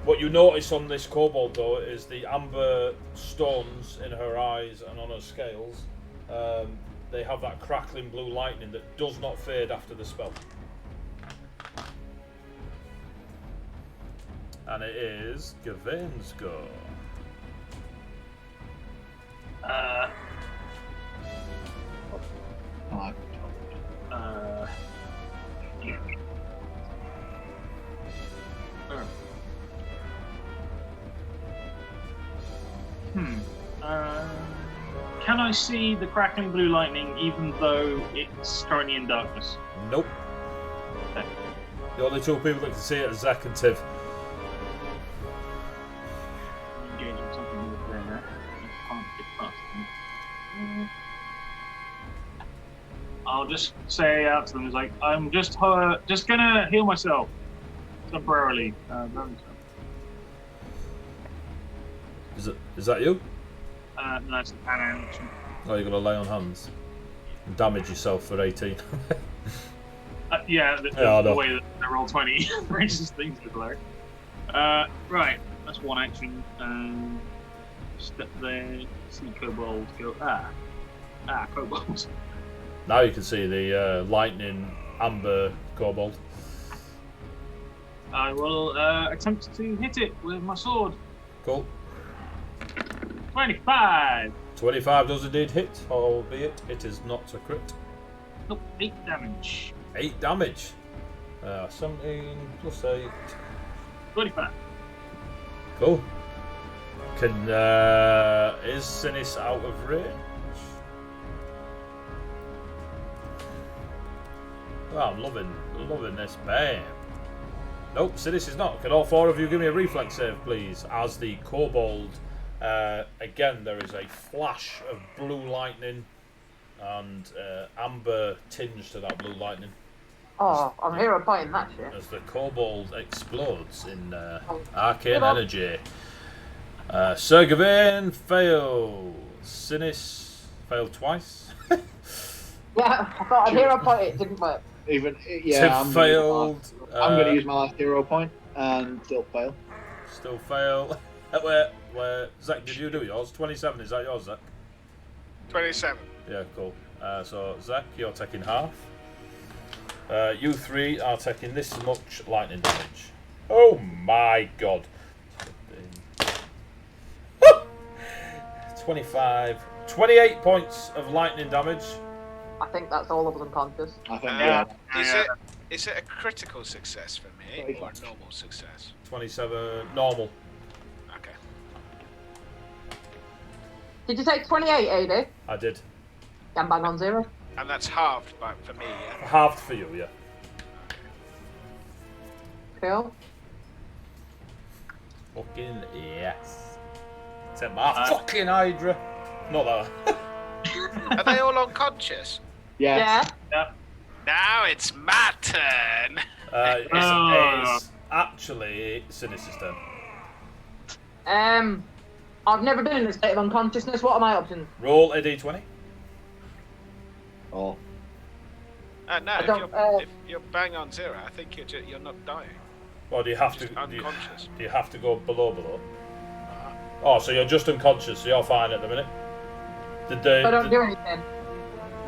What you notice on this kobold though is the amber stones in her eyes and on her scales. They have that crackling blue lightning that does not fade after the spell. And it is Gawain's go. Can I see the crackling blue lightning even though it's currently in darkness? Nope. Okay. The only two people that can see it are Zek and Tiv. Engaging something over there. I can't get past them. I'll just say out to them, it's like, I'm just gonna heal myself temporarily. Is that you? No, that's an action. Oh, you're gonna lay on hands and damage yourself for 18. Yeah, I the know. way that I roll 20 raises things to hilarious. Right, that's one action. Step there, see kobold go. Kobold. Now you can see the lightning amber kobold. I will attempt to hit it with my sword. Cool. 25. 25 does indeed hit, albeit it is not a crit. Nope, 8 damage. 8 damage. 17 plus 8. 25. Cool. Is Sinis out of range? Oh, I'm loving this. Bam. Nope, Sinis is not. Can all four of you give me a reflex save, please? As the kobold, again, there is a flash of blue lightning and amber tinge to that blue lightning. Oh, I'm hero pointing that shit. As the kobold explodes in arcane energy. Sir Gawain failed. Sinis failed twice. Yeah, I thought I'd hero point it, didn't work. Tiv I'm failed. I'm going to use my last hero point and still fail. Still fail. Where Zach, did you do yours? 27, is that yours, Zach? 27. Yeah, cool. So Zach, you're taking half. You three are taking this much lightning damage. Oh my god. 25, 28 points of lightning damage. I think that's all of us unconscious. I think, Is it a critical success for me or a normal success? 27, normal. Okay. Did you say 28, AD? I did. I'm bang on 0. And that's halved for me, yeah? Halved for you, yeah. Cool. Fucking yes. Except my fucking hydra. Not that. Are they all unconscious? yeah. Yeah. Now it's my turn. It's actually Sinis's turn. I've never been in a state of unconsciousness. What are my options? Roll a d20. Oh. No, I don't, if you're bang on 0, I think you're not dying. Or do you have to? Just unconscious. Do you have to go below? Oh, so you're just unconscious. So you're fine at the minute. Did they? I don't do anything.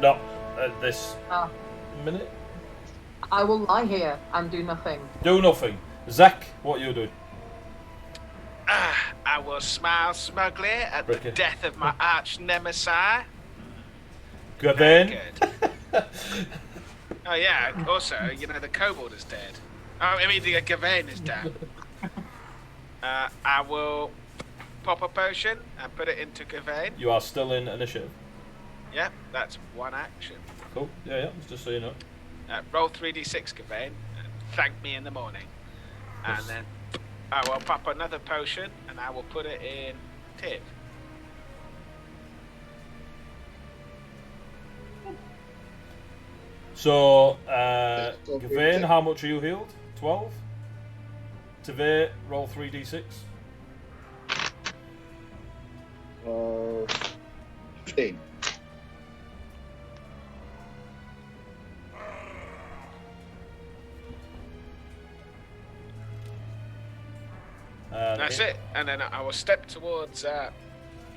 Not at this Oh. minute. I will lie here and do nothing. Do nothing. Zach, what are you doing? I will smile smugly at the Ricky. death of my arch nemesis. Gavin. Good. Oh yeah. Also, you know the kobold is dead. Oh, I mean the Gawain is dead. I will pop a potion and put it into Gawain. You are still in initiative. Yep, that's one action. Cool. Yeah. Just so you know. Roll 3d6, Gawain, and thank me in the morning. And then I will pop another potion and I will put it in Tiv. So, Gavain, how much are you healed? 12? Tave, roll 3d6. 15. That's it. And then I will step towards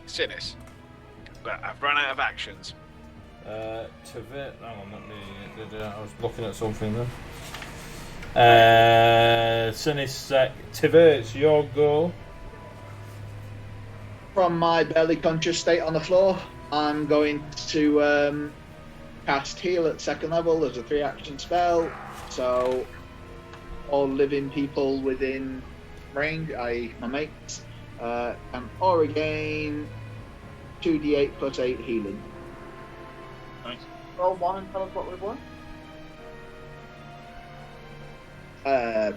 Sinis. But I've run out of actions. Tave, hang on, I was looking at something then. Sinis, Tave, it's your go. From my barely conscious state on the floor, I'm going to cast Heal at 2nd level as a 3-action spell. So, all living people within range, i.e. my mates, and or again 2d8 plus 8 healing. Nice. Roll 1 and tell us what we've won.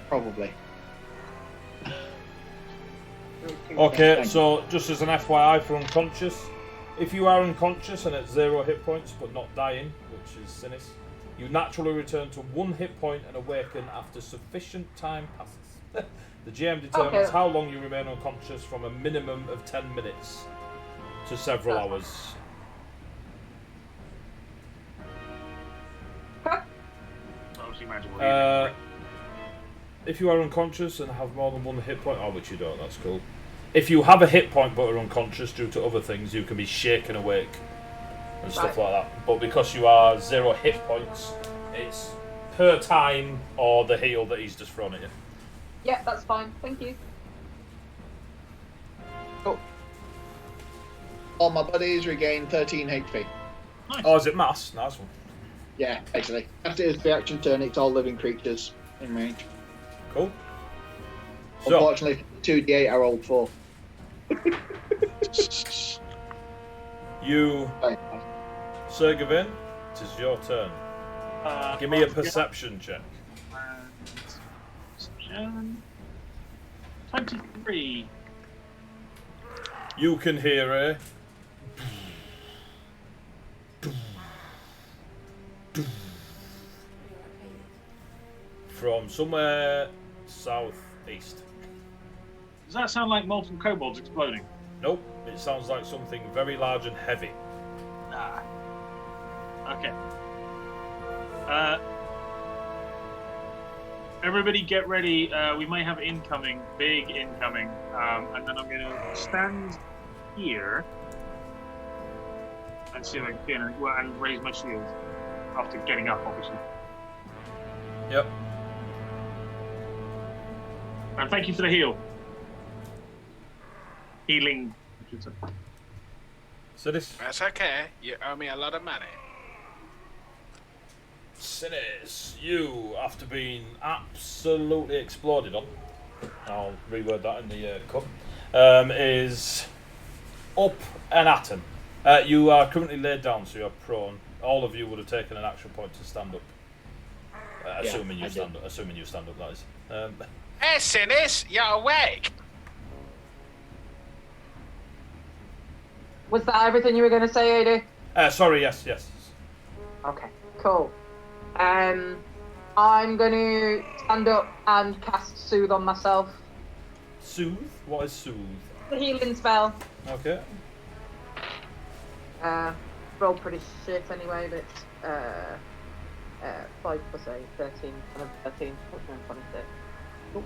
Probably. Okay, so just as an FYI for unconscious, if you are unconscious and at 0 hit points but not dying, which is Sinis, you naturally return to 1 hit point and awaken after sufficient time passes. The GM determines how long you remain unconscious from a minimum of 10 minutes to several hours. Obviously magical healing. If you are unconscious and have more than 1 hit point, which you don't, that's cool. If you have a hit point but are unconscious due to other things, you can be shaken awake and stuff like that. But because you are 0 hit points, it's per time or the heal that he's just thrown at you. Yeah, that's fine. Thank you. Cool. All my buddies regain 13 HP. Nice. Oh, is it mass? Nice one. Yeah, basically. After it's the action turn, it's all living creatures in range. Cool. So, Unfortunately, 2d8 are all 4. you, Sir Gavin, it is your turn. Give me a perception check. 23. You can hear a from somewhere southeast. Does that sound like molten kobolds exploding? Nope, it sounds like something very large and heavy. Nah. Okay. Everybody get ready. We may have incoming, big incoming. And then I'm going to stand here and see if I can and raise my shield after getting up, obviously. Yep. And thank you for the heal. Healing. I should say. So this That's okay. You owe me a lot of money. Sinis, you, after being absolutely exploded on, I'll reword that in the cut, is up an atom. You are currently laid down, so you're prone. All of you would have taken an action point to stand up. Assuming you stand up. Assuming you stand up, that is. Hey, Sinis, you're awake. Was that everything you were going to say, Ada? Sorry, yes. Okay, cool. I'm going to stand up and cast Soothe on myself. Soothe? What is soothe? The healing spell. Okay. Roll pretty shit anyway, but 5 plus 8, 13, 13, 26. Cool.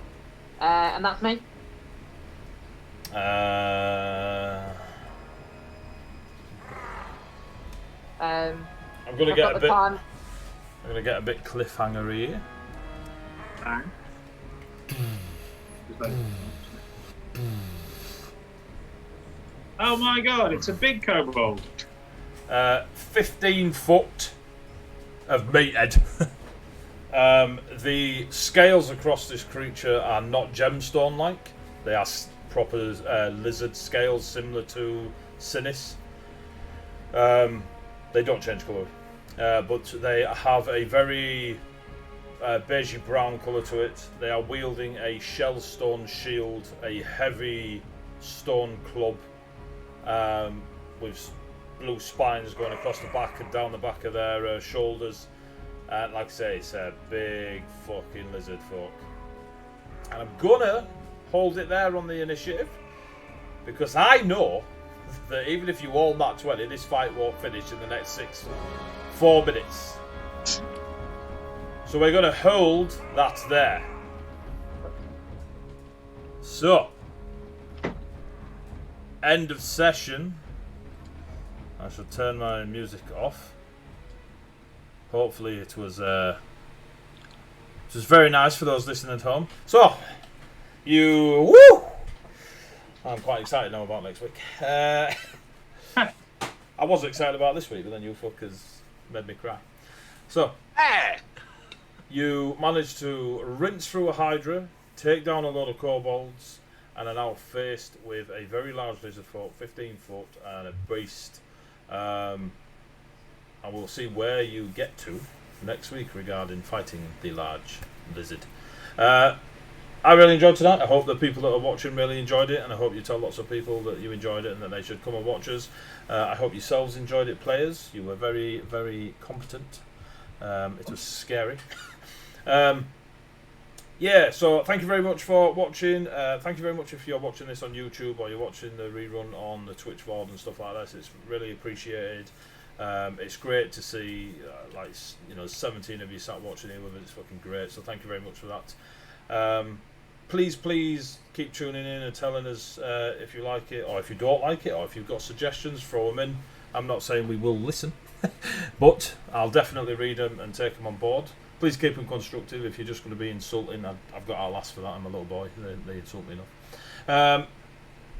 And that's me. I'm gonna I've get got a the bit. time. I'm gonna get a bit cliffhanger here. Bang. Oh my god, it's a big kobold. 15 foot of meathead. The scales across this creature are not gemstone like. They are proper lizard scales similar to Sinis. They don't change colour, but they have a very beigey brown colour to it. They are wielding a shell stone shield, a heavy stone club with blue spines going across the back and down the back of their shoulders. And like I say, it's a big fucking lizard folk. And I'm gonna hold it there on the initiative because I know that even if you all nat 20, this fight won't finish in the next 4 minutes. So we're gonna hold that there. So, end of session. I shall turn my music off. Hopefully it was very nice for those listening at home. So, woo! I'm quite excited now about next week. I was excited about this week, but then you fuckers made me cry. So, you managed to rinse through a hydra, take down a load of kobolds, and are now faced with a very large lizard folk, 15 foot, and a beast. And we'll see where you get to next week regarding fighting the large lizard. I really enjoyed tonight. I hope that people that are watching really enjoyed it, and I hope you tell lots of people that you enjoyed it and that they should come and watch us. I hope yourselves enjoyed it, players. You were very, very competent. It was scary. Yeah, so thank you very much for watching. Thank you very much if you're watching this on YouTube or you're watching the rerun on the Twitch VOD and stuff like that. It's really appreciated. It's great to see, 17 of you sat watching it with it. It's fucking great. So thank you very much for that. Please keep tuning in and telling us if you like it or if you don't like it or if you've got suggestions, throw them in. I'm not saying we will listen, but I'll definitely read them and take them on board. Please keep them constructive. If you're just going to be insulting, I've got our last for that. I'm a little boy. They insult me enough.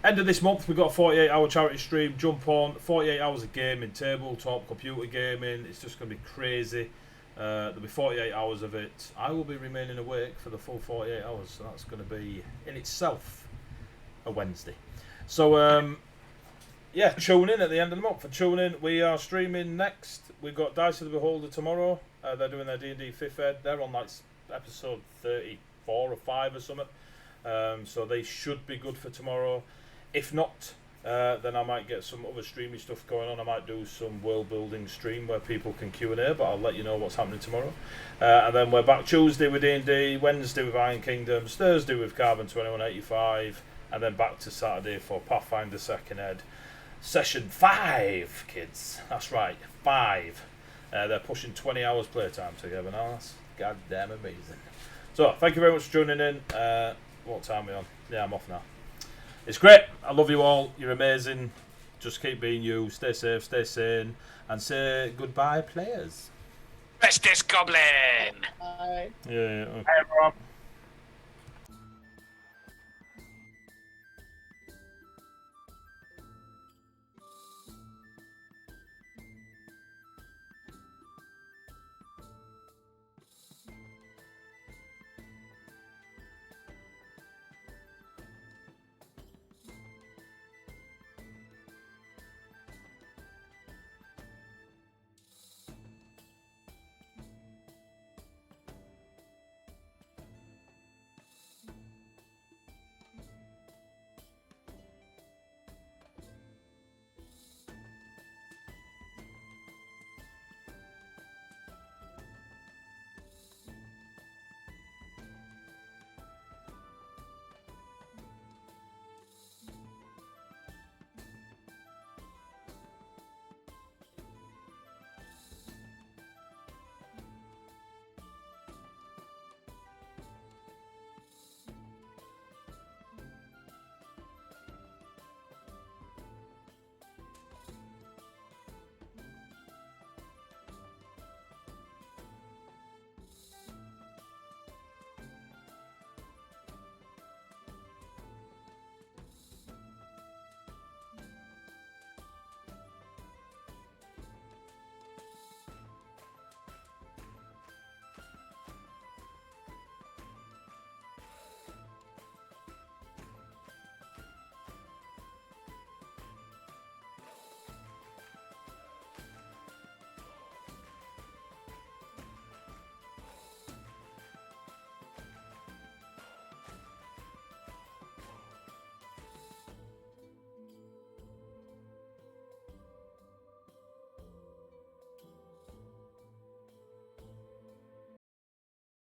End of this month, we've got a 48-hour charity stream. Jump on. 48 hours of gaming, tabletop, computer gaming. It's just going to be crazy. There'll be 48 hours of it. I will be remaining awake for the full 48 hours. So that's going to be, in itself, a Wednesday. So, yeah, tune in at the end of the month. For tune in, we are streaming next. We've got Dice of the Beholder tomorrow. They're doing their D&D 5th ed. They're on like episode 34 or 5 or something. So they should be good for tomorrow. If not, then I might get some other streamy stuff going on. I might do some world building stream where people can Q&A, but I'll let you know what's happening tomorrow. And then we're back Tuesday with D&D, Wednesday with Iron Kingdoms, Thursday with Carbon 2185, and then back to Saturday for Pathfinder 2nd Ed. Session 5, kids. That's right, 5. They're pushing 20 hours playtime together now. That's goddamn amazing. So, thank you very much for tuning in. What time are we on? Yeah, I'm off now. It's great. I love you all. You're amazing. Just keep being you. Stay safe, stay sane, and say goodbye, players. Bestis Goblin! Bye. Yeah. Hey, everyone.